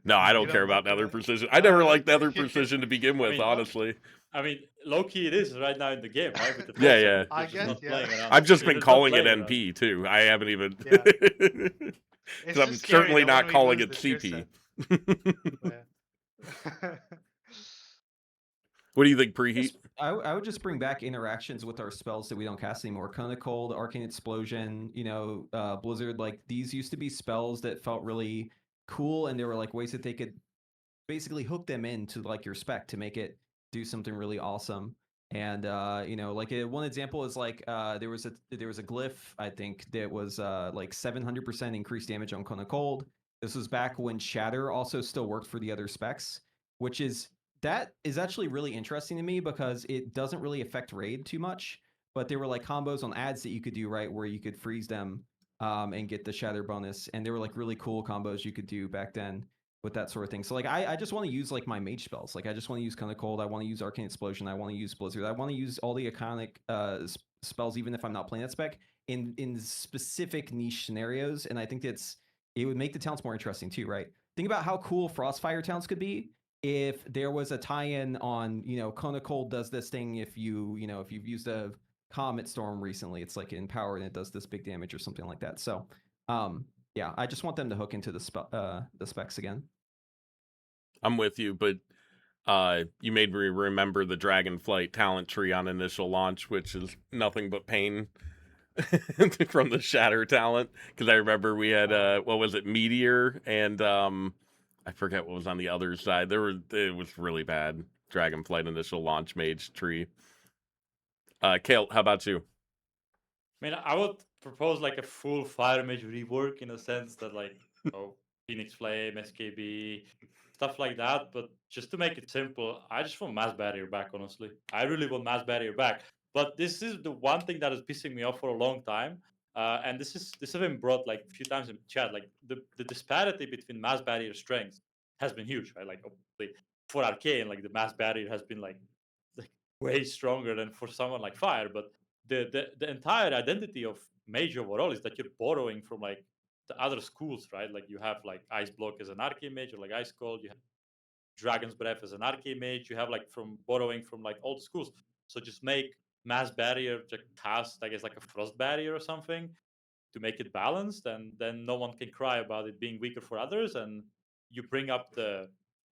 No, I You don't care about like nether that? precision. I never Oh, liked okay. nether precision to begin with, mean, honestly. I mean, low key it is right now in the game, right? With the Yeah, pulse, yeah. you're I just guess, not yeah. playing around. I've just You're been not calling it playing around. NP too. I haven't even. Yeah. Because It's I'm just scary certainly that when not we calling lose it the tier CP. set- Yeah. What do you think, Preheat? I would just bring back interactions with our spells that we don't cast anymore. Cone of Cold, Arcane Explosion, Blizzard. Like these used to be spells that felt really cool, and there were like ways that they could basically hook them into like your spec to make it do something really awesome. And like one example is like there was a glyph, I think, that was like 700% increased damage on Kona Cold. This was back when Shatter also still worked for the other specs, which is actually really interesting to me because it doesn't really affect raid too much. But there were like combos on ads that you could do, right, where you could freeze them and get the Shatter bonus, and there were like really cool combos you could do back then with that sort of thing. So like I just want to use like my mage spells. Like I just want to use Kind of Cold. I want to use Arcane Explosion. I want to use Blizzard. I want to use all the iconic spells, even if I'm not playing that spec, in specific niche scenarios. And I think it would make the talents more interesting too, right? Think about how cool Frostfire talents could be if there was a tie-in on, Kona Cold does this thing if if you've used a Comet Storm recently, it's like in power and it does this big damage or something like that. So yeah, I just want them to hook into the specs again. I'm with you, but you made me remember the Dragonflight talent tree on initial launch, which is nothing but pain from the Shatter talent. Because I remember we had what was it, Meteor, and I forget what was on the other side. It was really bad. Dragonflight initial launch mage tree. Khaelt, how about you? I mean, I would propose like a full Fire Mage rework in a sense that like Phoenix Flame, SKB, stuff like that. But just to make it simple, I just want Mass Barrier back. Honestly, I really want Mass Barrier back. But this is the one thing that is pissing me off for a long time. And this has been brought like a few times in chat. Like the disparity between Mass Barrier strengths has been huge, right? Like obviously for Arcane, like the Mass Barrier has been like way stronger than for someone like Fire. But the entire identity of Mage overall is that you're borrowing from like the other schools, right? Like you have like Ice Block as an Arcane Mage, or like Ice Cold. You have Dragon's Breath as an Arcane Mage. You have like from borrowing from like old schools. So just make Mass Barrier to cast, I guess, like a Frost Barrier or something to make it balanced, and then no one can cry about it being weaker for others. And you bring up the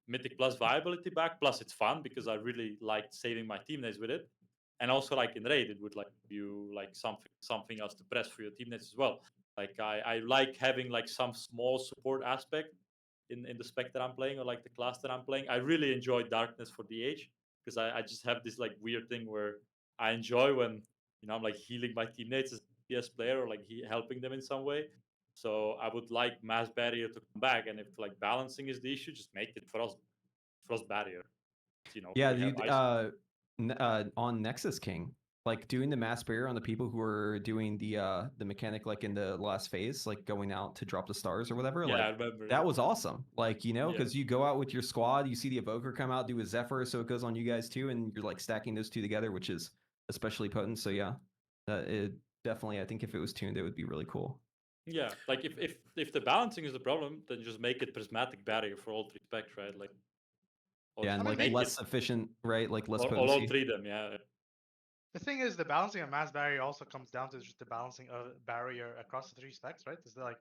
Mythic Plus viability back. Plus, it's fun because I really liked saving my teammates with it. And also, like in raid, it would like you like something else to press for your teammates as well. Like I like having like some small support aspect in the spec that I'm playing, or like the class that I'm playing. I really enjoy Darkness for DH because I just have this like weird thing where I enjoy when I'm like healing my teammates as a PS player, or like helping them in some way. So I would like Mass Barrier to come back, and if like balancing is the issue, just make it Frost Barrier. Yeah, We have dude. ice. On Nexus King, like doing the mass barrier on the people who are doing the mechanic like in the last phase, like going out to drop the stars or whatever. Yeah, I Like remember. that was awesome. Like Yeah. because you go out with your squad, you see the evoker come out, do a Zephyr, so it goes on you guys too, and you're like stacking those two together, which is especially potent. So yeah, it definitely. I think if it was tuned, it would be really cool. Yeah, like if the balancing is the problem, then just make it prismatic barrier for all three specs, right? Like, or Yeah, and I mean, like make less it efficient, right? Like less all potency. three of them. Yeah. The thing is, the balancing of Mass Barrier also comes down to just the balancing of barrier across the three specs, right? Is like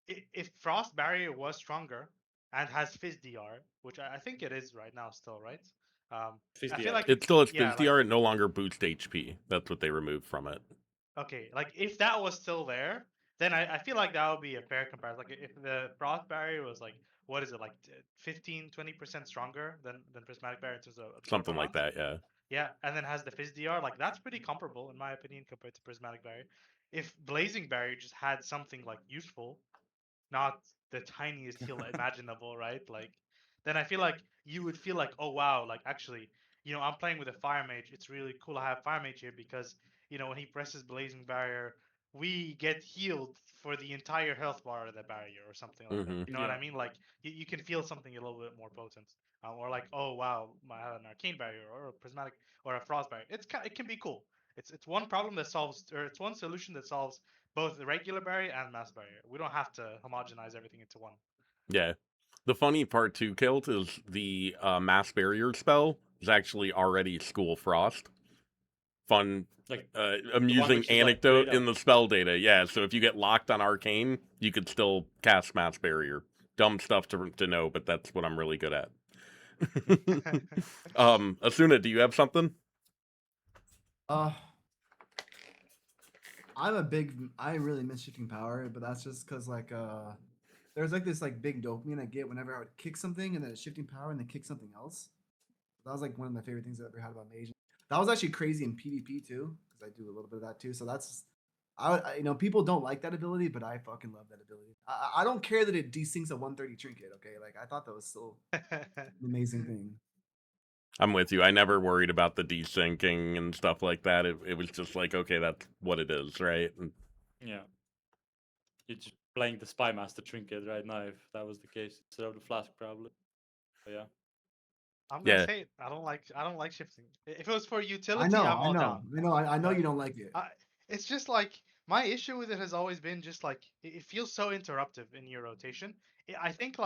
if Frost Barrier was stronger and has Fizz DR, which I think it is right now still, right? Fizz I feel DR. like It still has yeah, Fizz DR. It no longer boosts HP. That's what they removed from it. okay, like if that was still there, then I feel like that would be a fair comparison. Like if the Frost Barrier was like, what is it, like 15-20% stronger than Prismatic Barrier in terms of absorb Something like amount? that, yeah. Yeah, and then has the Fizz DR, like that's pretty comparable in my opinion compared to Prismatic Barrier. If Blazing Barrier just had something like useful, not the tiniest heal imaginable, right? Like, then I feel like you would feel like, oh wow, like actually, I'm playing with a Fire Mage. It's really cool to have Fire Mage here because, when he presses Blazing Barrier, we get healed for the entire health bar of the barrier or something like that. Mhm. You know what I mean? Like, you can feel something a little bit more potent. Or like, oh wow, I have an Arcane Barrier or a Prismatic or a Frost Barrier. It can be cool. It's one problem that solves, or it's one solution that solves both the regular barrier and mass barrier. We don't have to homogenize everything into one. Yeah. The funny part too, Kilt, is the mass barrier spell is actually already School Frost. Fun, Like amusing which is, like, anecdote straight in up. the spell data. Yeah, so if you get locked on Arcane, you could still cast mass barrier. Dumb stuff to know, but that's what I'm really good at. Azuna, do you have something? I really miss shifting power, but that's just because like there's like this like big dopamine I get whenever I would kick something and then it's shifting power and then kick something else. That was like one of my favorite things I ever had about Mage. That was actually crazy in PvP too, because I do a little bit of that too. So that's, people don't like that ability, but I fucking love that ability. I don't care that it desyncs a 130 trinket. Okay, like I thought that was still an amazing thing. I'm with you. I never worried about the desyncing and stuff like that. It was just like, okay, that's what it is, right? And Yeah. You're just playing the Spy Master trinket right now, if that was the case, instead of the flask, probably. But yeah. I'm gonna Yeah. say it. I don't like shifting. If it was for I utility, know, I'm I all know, down. I know But you don't like it. It's just like my issue with it has always been just like it feels so interruptive in your rotation. I think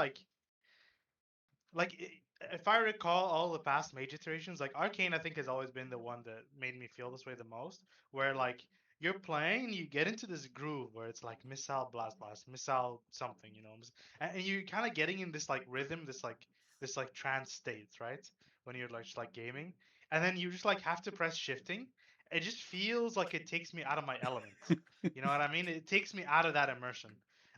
if I recall all the past Mage iterations, like Arcane, I think has always been the one that made me feel this way the most. Where like you're playing, and you get into this groove where it's like missile, blast, blast, missile, something, and you're kind of getting in this like rhythm, this like trance state, right? When you're like just like gaming, and then you just like have to press shifting. It just feels like it takes me out of my element. You know what I mean? It takes me out of that immersion.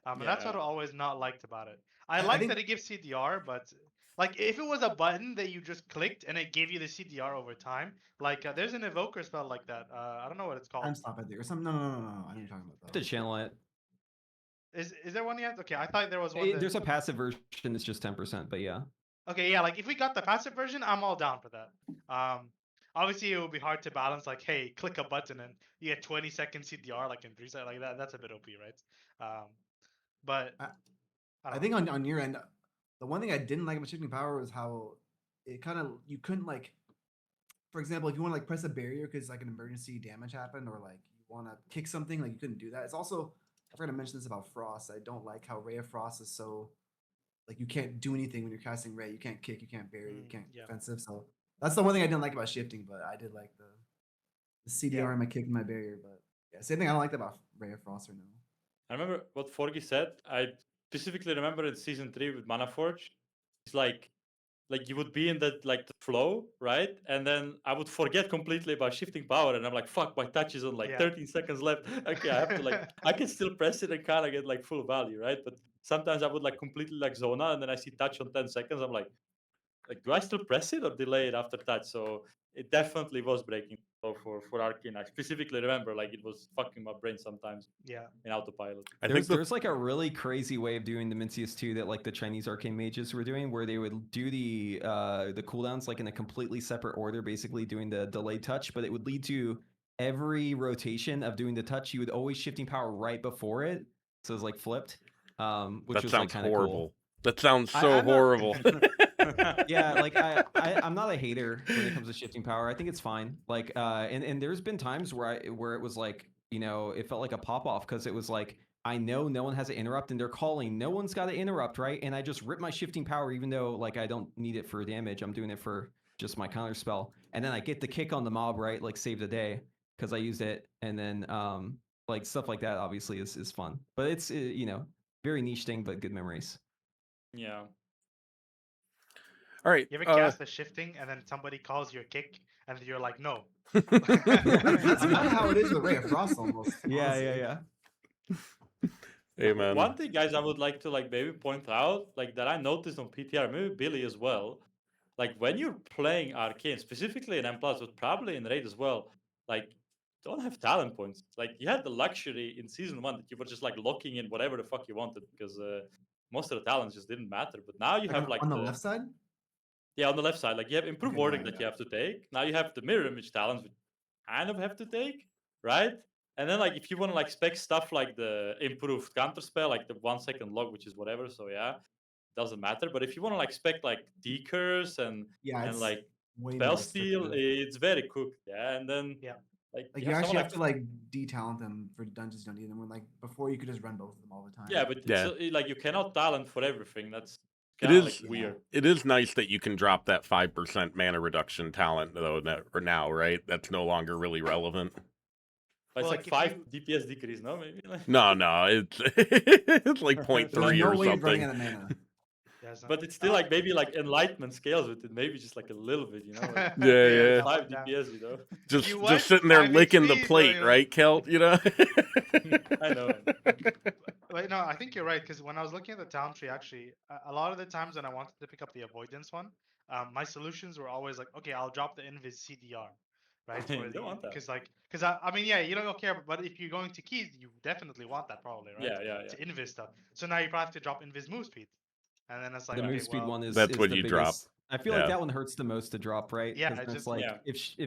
And that's what I always not liked about it. I like think that it gives CDR, but like if it was a button that you just clicked and it gave you the CDR over time, like there's an evoker spell like that. I don't know what it's called. time stop at there or something. No. I know what you're talking about. have to channel it. Is there one yet? Okay, I thought there was one. That... There's a passive version that's just 10%, but yeah. Okay, yeah, like if we got the passive version, I'm all down for that. Obviously it would be hard to balance. Like, hey, click a button and you get 20-second CDR like in 3 seconds. Like that's a bit OP, right? But I think on your end, the one thing I didn't like about shifting power was how it kind of you couldn't like, for example, if you want to like press a barrier because like an emergency damage happened or like you want to kick something, like you couldn't do that. It's also, I forgot to mention this about Frost. I don't like how Ray of Frost is so like you can't do anything when you're casting Ray. You can't kick, you can't barrier, you can't defensive. So that's the one thing I didn't like about shifting, but I did like the CDR and my kick and my barrier. But yeah, same thing I don't like about Ray of Frost or no. I remember what Forgy said. I specifically remember in season 3 with Mana Forge. It's like you would be in that like the flow, right? And then I would forget completely about shifting power, and I'm like, fuck, my touch is on like 13 seconds left. Okay, I have to like I can still press it and kind of get like full value, right? But sometimes I would like completely like zona, and then I see touch on 10 seconds. I'm like, do I still press it or delay it after touch? So it definitely was breaking for Arcane. I specifically remember like it was fucking my brain sometimes. Yeah. In autopilot. There's like a really crazy way of doing the Mincius 2 that like the Chinese Arcane mages were doing, where they would do the cooldowns like in a completely separate order, basically doing the delayed touch, but it would lead to every rotation of doing the touch, you would always shifting power right before it, so it's like flipped. Which that was sounds like kind of horrible. cool. That sounds so horrible. Yeah, like I'm not a hater when it comes to shifting power. I think it's fine. Like and there's been times where it was like, it felt like a pop off because it was like, I know no one has an interrupt and they're calling, no one's got an interrupt, right? And I just rip my shifting power even though like I don't need it for damage. I'm doing it for just my counter spell. And then I get the kick on the mob, right? Like save the day because I used it. And then like stuff like that obviously is fun. But it's very niche thing, but good memories. Yeah. All right. You ever cast the shifting and then somebody calls your kick and you're like, no. That's kind of how it is with Ray of Frost almost. Yeah. Hey man. One thing, guys, I would like to like maybe point out, like that I noticed on PTR, maybe Billy as well. Like when you're playing Arcane, specifically in M+, but probably in Raid as well, like don't have talent points. Like you had the luxury in season 1 that you were just like locking in whatever the fuck you wanted because most of the talents just didn't matter. But now you have like on the left side. Yeah, on the left side, like you have improved wording that you have to take. Now you have the mirror image talents, which kind of have to take, right? And then like if you want to like spec stuff like the improved counter spell, like the 1 second log, which is whatever, so yeah, doesn't matter. But if you want to like spec like decurs and like spell steal, it's very cooked, yeah. And then like you actually have to like de-talent them for dungeons you don't need them. When like before you could just run both of them all the time. Yeah, but like you cannot talent for everything. That's it is like weird. It is nice that you can drop that 5% mana reduction talent though now, right? That's no longer really relevant. But it's like 5 DPS decrease, no? Maybe. No, it's it's like 0.3 or something. Out of mana. But it's still like maybe like enlightenment scales with it, maybe just like a little bit, Like, yeah. 5 DPS, Just sitting there licking the plate, right, Khaelt? I know. Wait, no, I think you're right because when I was looking at the talent tree, actually, a lot of the times when I wanted to pick up the avoidance one, my solutions were always like, okay, I'll drop the invis CDR, right? You Or don't the want that. because I mean, yeah, you don't care, but if you're going to keys, you definitely want that probably, right? Yeah. To invis stuff. So now you probably have to drop invis move speed, and then it's like, The okay, move speed well, one is That's what the you biggest. drop. I feel like Yeah. that one hurts the most to drop, right? Yeah, 'Cause it's it's just- like Yeah.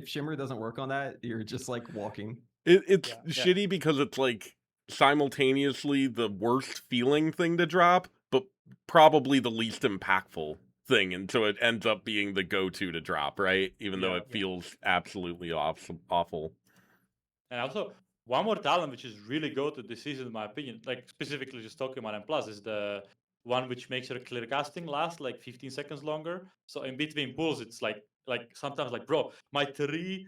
if Shimmer doesn't work on that, you're just like walking. It's Yeah. shitty because it's like simultaneously the worst feeling thing to drop, but probably the least impactful thing, and so it ends up being the go-to to drop, right? Even though Yeah. it feels absolutely awful. And also, one more talent which is really good to this season, in my opinion, like specifically just talking about M plus, is the one which makes your clear casting last like 15 seconds longer. So in between pulls, it's like sometimes like, bro, my 3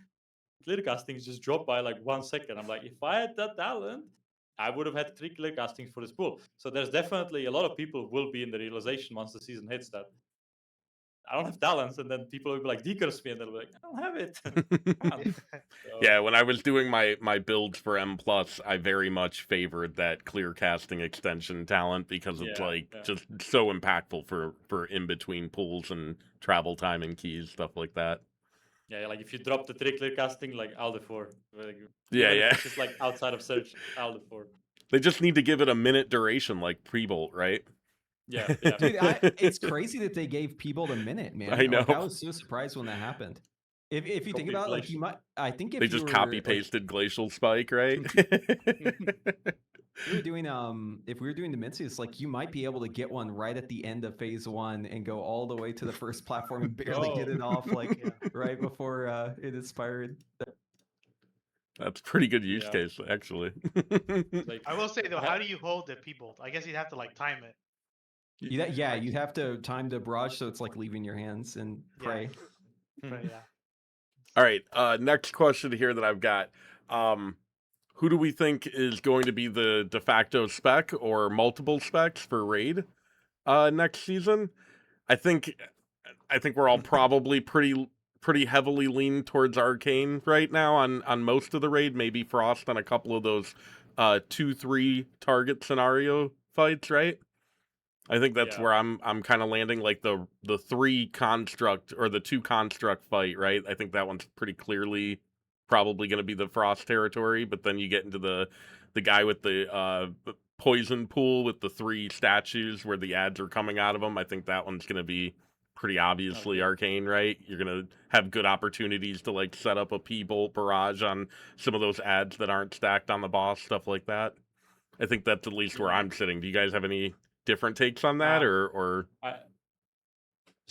clear castings just dropped by like 1 second. I'm like, if I had that talent, I would have had 3 clear castings for this pool. So there's definitely a lot of people will be in the realization once the season hits that I don't have talents, and then people will be like, decurse me, and they'll be like, I don't have it. Can't. So, Yeah, when I was doing my builds for M plus, I very much favored that clear casting extension talent because it's Yeah, like yeah. just so impactful for in between pulls and travel time and keys, stuff like that. Yeah, like if you drop the 3 clear casting, like Alder 4. Like, Yeah, even yeah. if it's just like outside of search, Alder 4. They just need to give it a minute duration like pre-bolt, right? Yeah. Dude, it's crazy that they gave Peeble a minute, man. I Like I know. was so surprised when that happened. If you think Copy about it, like glacial. you might, I think if They you just were copy like, pasted glacial spike, right? we were doing if we were doing the Minces, like you might be able to get one right at the end of phase 1 and go all the way to the first platform and barely get Oh. it off like Yeah. right before it expired. That's a pretty good use Yeah. case, actually. Like, I will say though, I how ha- do you hold the P-bolt? I guess you'd have to like time it. Yeah, Like- you'd have to time the barrage so it's like leaving your hands and Yeah. pray. But yeah. All right, next question here that I've got. Who do we think is going to be the de facto spec or multiple specs for Raid next season? I think we're all probably pretty heavily leaned towards Arcane right now on most of the Raid, maybe Frost on a couple of those 2-3 target scenario fights, right? I think that's Yeah. where I'm kind of landing, like the 3 construct or the 2 construct fight, right? I think that one's pretty clearly probably going to be the Frost territory, but then you get into the guy with the poison pool with the 3 statues where the ads are coming out of them. I think that one's going to be pretty obviously Okay. Arcane, right? You're going to have good opportunities to like set up a P-bolt barrage on some of those ads that aren't stacked on the boss, stuff like that. I think that's at least where I'm sitting. Do you guys have any different takes on that, or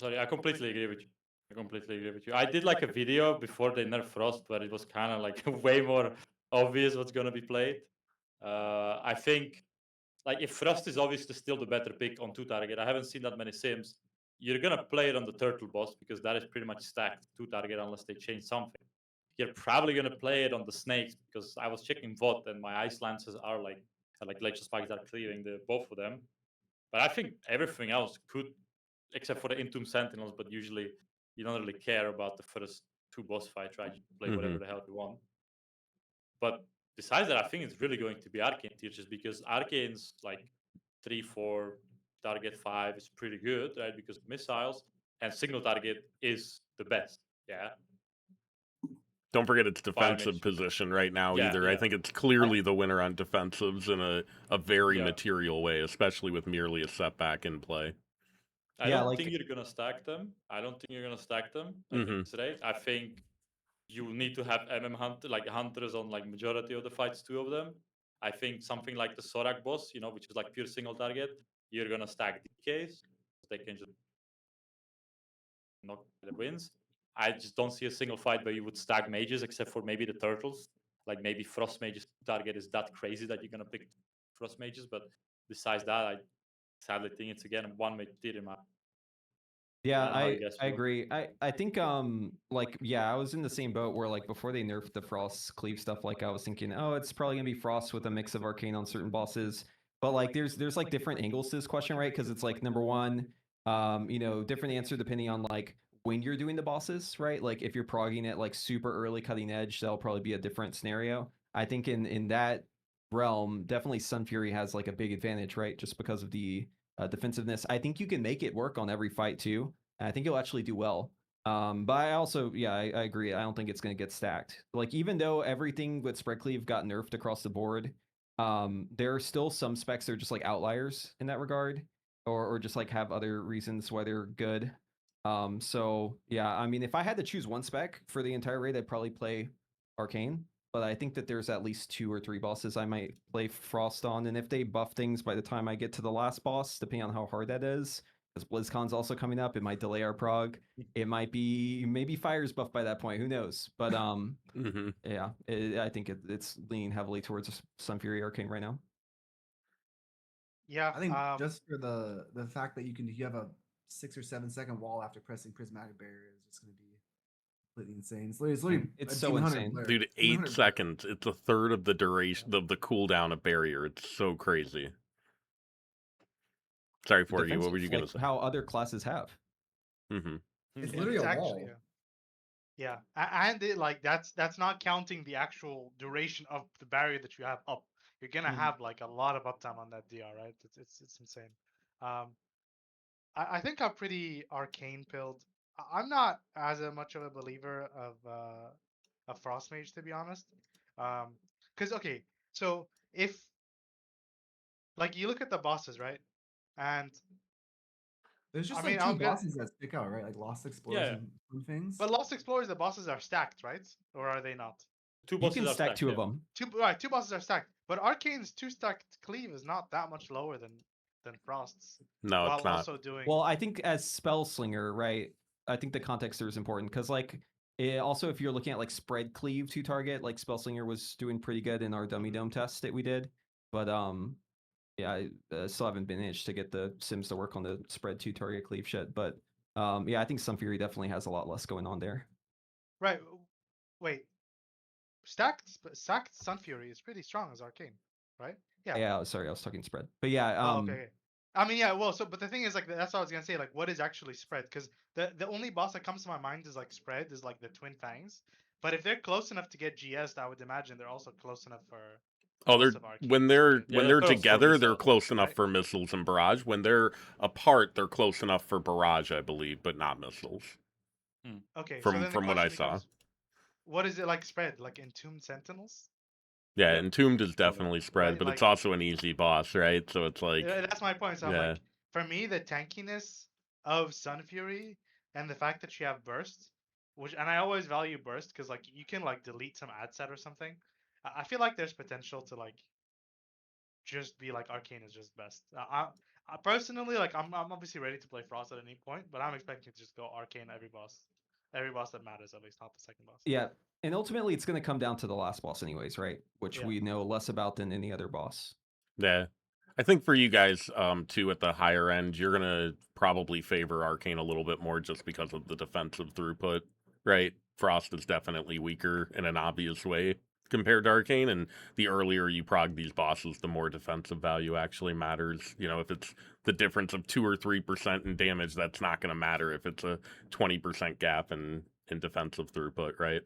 I completely agree with you. I did like a video before they nerfed Frost where it was kind of like way more obvious what's going to be played. I think like if Frost is obviously still the better pick on 2 target, I haven't seen that many sims. You're going to play it on the turtle boss because that is pretty much stacked 2 target unless they change something. You're probably going to play it on the snakes because I was checking VOD and my ice lances are like glacial spikes that are clearing the both of them. But I think everything else could, except for the Entomb Sentinels, but usually you don't really care about the first 2 boss fights, right? You play whatever the hell you want. But besides that, I think it's really going to be Arcane tier just because Arcane's like 3-4 target 5 is pretty good, right? Because of missiles, and single target is the best. Yeah. don't forget its Fire defensive mage. position right now Yeah, either. I yeah. think it's clearly the winner on defensives in a very Yeah. material way, especially with merely a setback in play. I Yeah, don't like- think you're gonna stack them. Like Mhm. in this raid. I think you will need to have hunter like hunters on like majority of the fights, 2 of them. I think something like the Sorak boss, which is like pure single target, you're gonna stack DKs. They can just knock the wins. I just don't see a single fight where you would stack mages except for maybe the turtles. Like maybe Frost mages target is that crazy that you're gonna pick Frost mages, but besides that, I sadly think it's again one mage tier in my. Yeah, I don't know how you guys I feel. agree. I think like yeah, I was in the same boat where like before they nerfed the Frost cleave stuff, like I was thinking, oh, it's probably gonna be Frost with a mix of Arcane on certain bosses. But like there's like different angles to this question, right? Because it's like number one, different answer depending on like when you're doing the bosses, right? Like if you're progging it like super early cutting edge, that'll probably be a different scenario. I think in that realm, definitely Sun Fury has like a big advantage, right? Just because of the defensiveness. I think you can make it work on every fight too. And I think you'll actually do well. But I also, yeah, I agree. I don't think it's going to get stacked. Like, even though everything with Spread Cleave got nerfed across the board, there are still some specs that are just like outliers in that regard, or just like have other reasons why they're good. So yeah, I mean, if I had to choose one spec for the entire raid, I'd probably play Arcane. But I think that there's at least 2 or 3 bosses I might play Frost on, and if they buff things by the time I get to the last boss, depending on how hard that is, because BlizzCon's also coming up, it might delay our prog. It might be maybe Fire's buff by that point. Who knows? But yeah, I think it's leaning heavily towards Sun Fury Arcane right now. Yeah, I think just for the fact that you have a 6 or 7 second wall after pressing Prismatic Barrier is just going to be completely insane. It's literally It's a so Demon Hunter insane. blur. Dude, Demon 8 Hunter blur. seconds. It's a third of the duration of the cooldown of barrier. It's so crazy. Sorry, Forgy, what were you gonna Like say? how other classes have. Mm-hmm. It's literally a actually, wall. yeah. And it, like that's not counting the actual duration of the barrier that you have up. You're gonna have like a lot of uptime on that DR, right? It's insane. I think I'm pretty arcane pilled. I'm not as much of a believer of Frost Mage, to be honest. Because okay, so if like you look at the bosses, right? And There's just I mean, like 2 I'm gonna, bosses that stick out, right? Like Lost Explorers Yeah. and things. but Lost Explorers, the bosses are stacked, right? Or are they not? 2 You bosses can are stack stacked, 2 yeah. of them. Two bosses are stacked, but Arcane's 2 stacked cleave is not that much lower than Frost's, No, while it's not. also doing. Well, I think as Spell Slinger, right? I think the context there is important because, like, also if you're looking at like spread cleave to target, like Spell Slinger was doing pretty good in our dummy dome test that we did. But yeah, I still haven't managed to get the sims to work on the spread to target cleave shit. But yeah, I think Sun Fury definitely has a lot less going on there. Right. Wait. Stacked Sun Fury is pretty strong as Arcane, right? Yeah. Yeah, sorry, I was talking spread. But yeah, Oh, okay. I mean, yeah. Well, so but the thing is, like, that's what I was gonna say. Like, what is actually spread? Because the only boss that comes to my mind is like spread is like the Twin Fangs. But if they're close enough to get GS, I would imagine they're also close enough for. Oh, most they're of Arcane's when they're shit. Yeah, when they're they're close for together, they're missile, close enough right? for missiles and barrage. When they're apart, they're close enough for barrage, I believe, but not missiles. Okay. So then the From what I question saw. becomes, what is it like spread? Like Entombed Sentinels? Yeah, Yep. Entombed is definitely spread, Right, but it's like- also an easy boss, right? So it's like, That's my point. So I'm yeah. like, for me, the tankiness of Sun Fury and the fact that you have burst, and I always value burst because like you can like delete some ad set or something. I feel like there's potential to like just be like Arcane is just best. I personally like I'm obviously ready to play Frost at any point, but I'm expecting to just go Arcane every boss that matters, at least not the second boss. Yeah, and ultimately it's going to come down to the last boss anyways, right? Which Yeah. we know less about than any other boss. Yeah. I think for you guys, too, at the higher end, you're gonna probably favor Arcane a little bit more just because of the defensive throughput, right? Frost is definitely weaker in an obvious way compared to Arcane, and the earlier you prog these bosses, the more defensive value actually matters. You know, if it's the difference of 2 or 3% in damage, that's not gonna matter if it's a 20% gap in defensive throughput, right?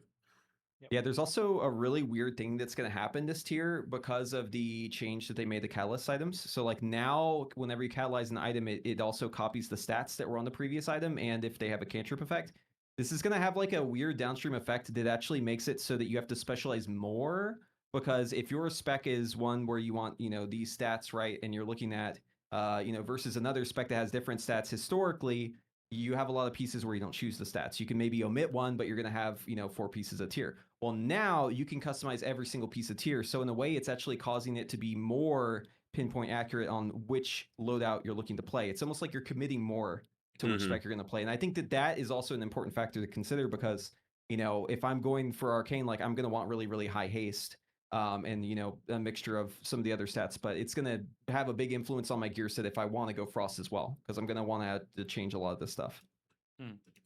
Yeah, there's also a really weird thing that's going to happen this tier because of the change that they made to catalyst items. So like now, whenever you catalyze an item, it also copies the stats that were on the previous item, and if they have a cantrip effect. This is going to have like a weird downstream effect that actually makes it so that you have to specialize more, because if your spec is one where you want, these stats, right, and you're looking at, versus another spec that has different stats historically, you have a lot of pieces where you don't choose the stats. You can maybe omit one, but you're going to have, 4 pieces of tier. Well, now you can customize every single piece of tier. So in a way, it's actually causing it to be more pinpoint accurate on which loadout you're looking to play. It's almost like you're committing more to which spec you're going to play. And I think that is also an important factor to consider because, if I'm going for Arcane, like I'm going to want really, really high haste. And a mixture of some of the other stats, but it's going to have a big influence on my gear set if I want to go Frost as well, because I'm going to want to change a lot of this stuff.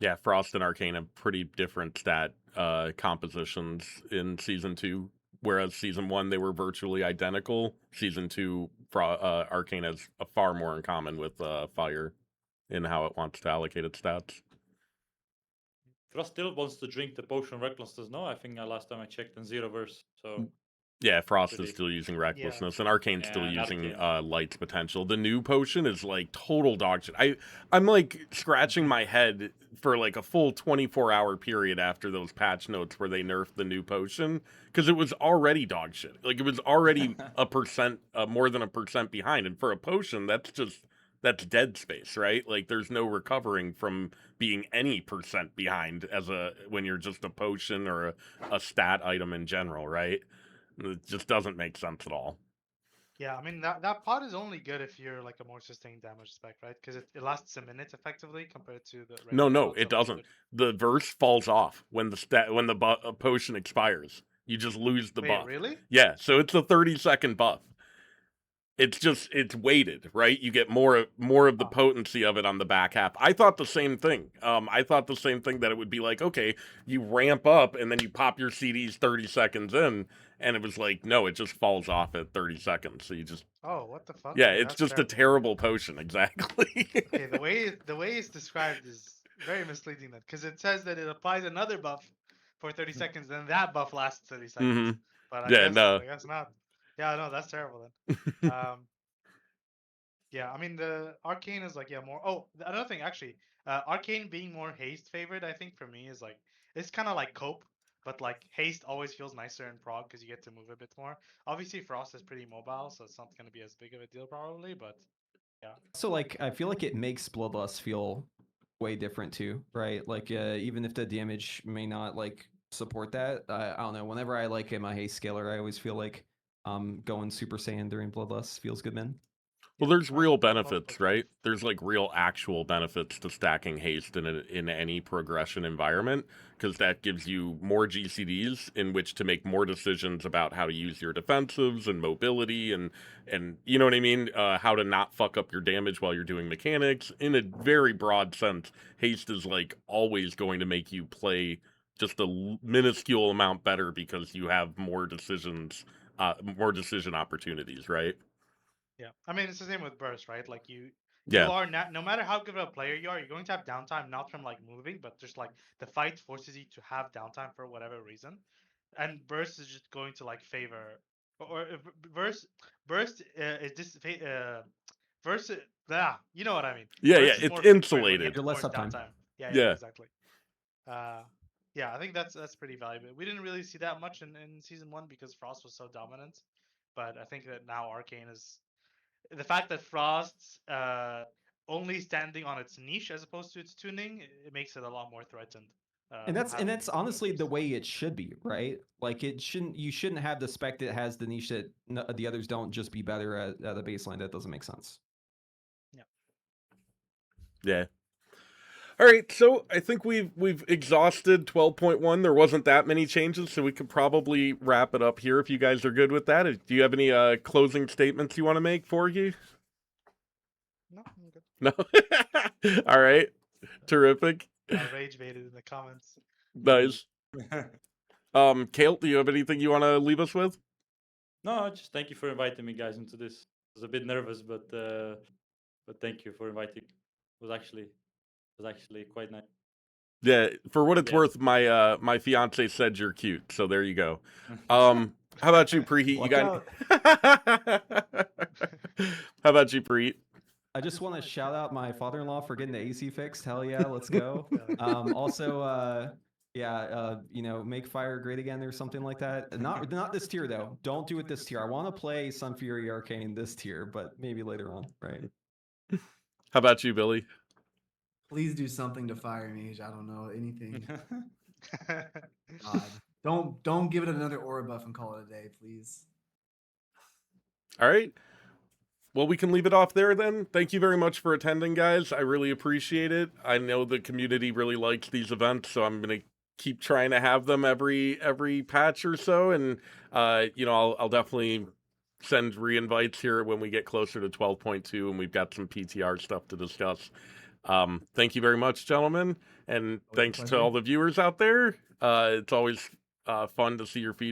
Yeah, Frost and Arcane have pretty different stat compositions in Season 2, whereas Season 1 they were virtually identical. Season 2, Arcane has a far more in common with Fire in how it wants to allocate its stats. Frost still wants to drink the potion of recklessness, no? I think last time I checked in Zero Verse, so Yeah, Frost Pretty- is still using Recklessness, and Arcane's still Yeah, and using Arcane. Light's Potential. The new potion is like total dog shit. I'm like scratching my head for like a full 24-hour period after those patch notes where they nerfed the new potion, because it was already dog shit. Like, it was already more than 1% behind, and for a potion, that's dead space, right? Like, there's no recovering from being any percent behind when you're just a potion or a stat item in general, right? It just doesn't make sense at all. Yeah, I mean that pod is only good if you're like a more sustained damage spec, right? Because it lasts a minute effectively compared to the No, regular no, pods it of like doesn't. The verse falls off when the potion expires. You just lose the Wait, buff. really? Yeah, so it's a 30-second buff. It's weighted, right? You get more of the potency of it on the back half. I thought the same thing. I thought the same thing, that it would be like, okay, you ramp up and then you pop your CDs 30 seconds in, and it was like, no, it just falls off at 30 seconds. So you just Oh, what the fuck? yeah, Okay, it's that's just a terrible potion, exactly. Okay, the way it's described is very misleading then, because it says that it applies another buff for 30 seconds, then that buff lasts 30 seconds. Mhm. But Yeah, no. I guess not. Yeah, no, that's terrible then. Yeah, I mean the Arcane is like more. Oh, another thing actually, Arcane being more haste favored, I think for me is like it's kind of like cope, but like haste always feels nicer in prog because you get to move a bit more. Obviously, Frost is pretty mobile, so it's not going to be as big of a deal probably, but yeah. So like I feel like it makes Bloodlust feel way different too, right? Like even if the damage may not like support that, I don't know. Whenever I like hit my haste scaler, I always feel like going Super Saiyan during Bloodlust feels good, man. Well, Yeah, there's I real love benefits, both right? There's like real actual benefits to stacking haste in any progression environment, because that gives you more GCDs in which to make more decisions about how to use your defensives and mobility and you know what I mean? How to not fuck up your damage while you're doing mechanics. In a very broad sense, haste is like always going to make you play just a minuscule amount better because you have more decision opportunities, right? Yeah, I mean it's the same with burst, right? Like you Yeah. are not, no matter how good of a player you are, you're going to have downtime, not from like moving, but just like the fight forces you to have downtime for whatever reason, and burst is just going to like favor or burst is this versus you know what I mean. Yeah, Burst yeah, is it's more favored when you have insulated. to You're less force uptime. downtime. Yeah, Yeah. exactly. Yeah, I think that's pretty valuable. We didn't really see that much in season 1 because Frost was so dominant, but I think that now Arcane is the fact that Frost's only standing on its niche as opposed to its tuning, it makes it a lot more threatened. And that's having honestly the burst. way it should be, right? Like you shouldn't have the spec that has the niche that the others don't just be better at a baseline. That doesn't make sense. Yeah. Yeah. All right, so I think we've exhausted 12.1. There wasn't that many changes, so we could probably wrap it up here if you guys are good with that. Do you have any closing statements you want to make, Forgy? No, I'm good. No. All right. Terrific. Rage baited in the comments. Nice. Khaelt, do you have anything you want to leave us with? No, just thank you for inviting me, guys, into this. I was a bit nervous, but thank you for inviting. It was actually quite nice. Yeah, for what it's Yeah. worth, my fiance said you're cute, so there you go. How about you, Preheat? You Watch got How about you, Preheat? I just want to shout out my father-in-law for getting the AC fixed. Hell yeah, let's go. Also, you know, make fire great again or something like that. Not this tier though. Don't do it this tier. I want to play Sun Fury Arcane this tier, but maybe later on, right? How about you, Billy? Please do something to Fire Mage. I don't know anything. God, don't give it another aura buff and call it a day, please. All right. Well, we can leave it off there then. Thank you very much for attending, guys. I really appreciate it. I know the community really likes these events, so I'm gonna keep trying to have them every patch or so, and you know, I'll definitely send re-invites here when we get closer to 12.2 and we've got some PTR stuff to discuss. Thank you very much, gentlemen, and thanks to all the viewers out there. It's always fun to see your feedback.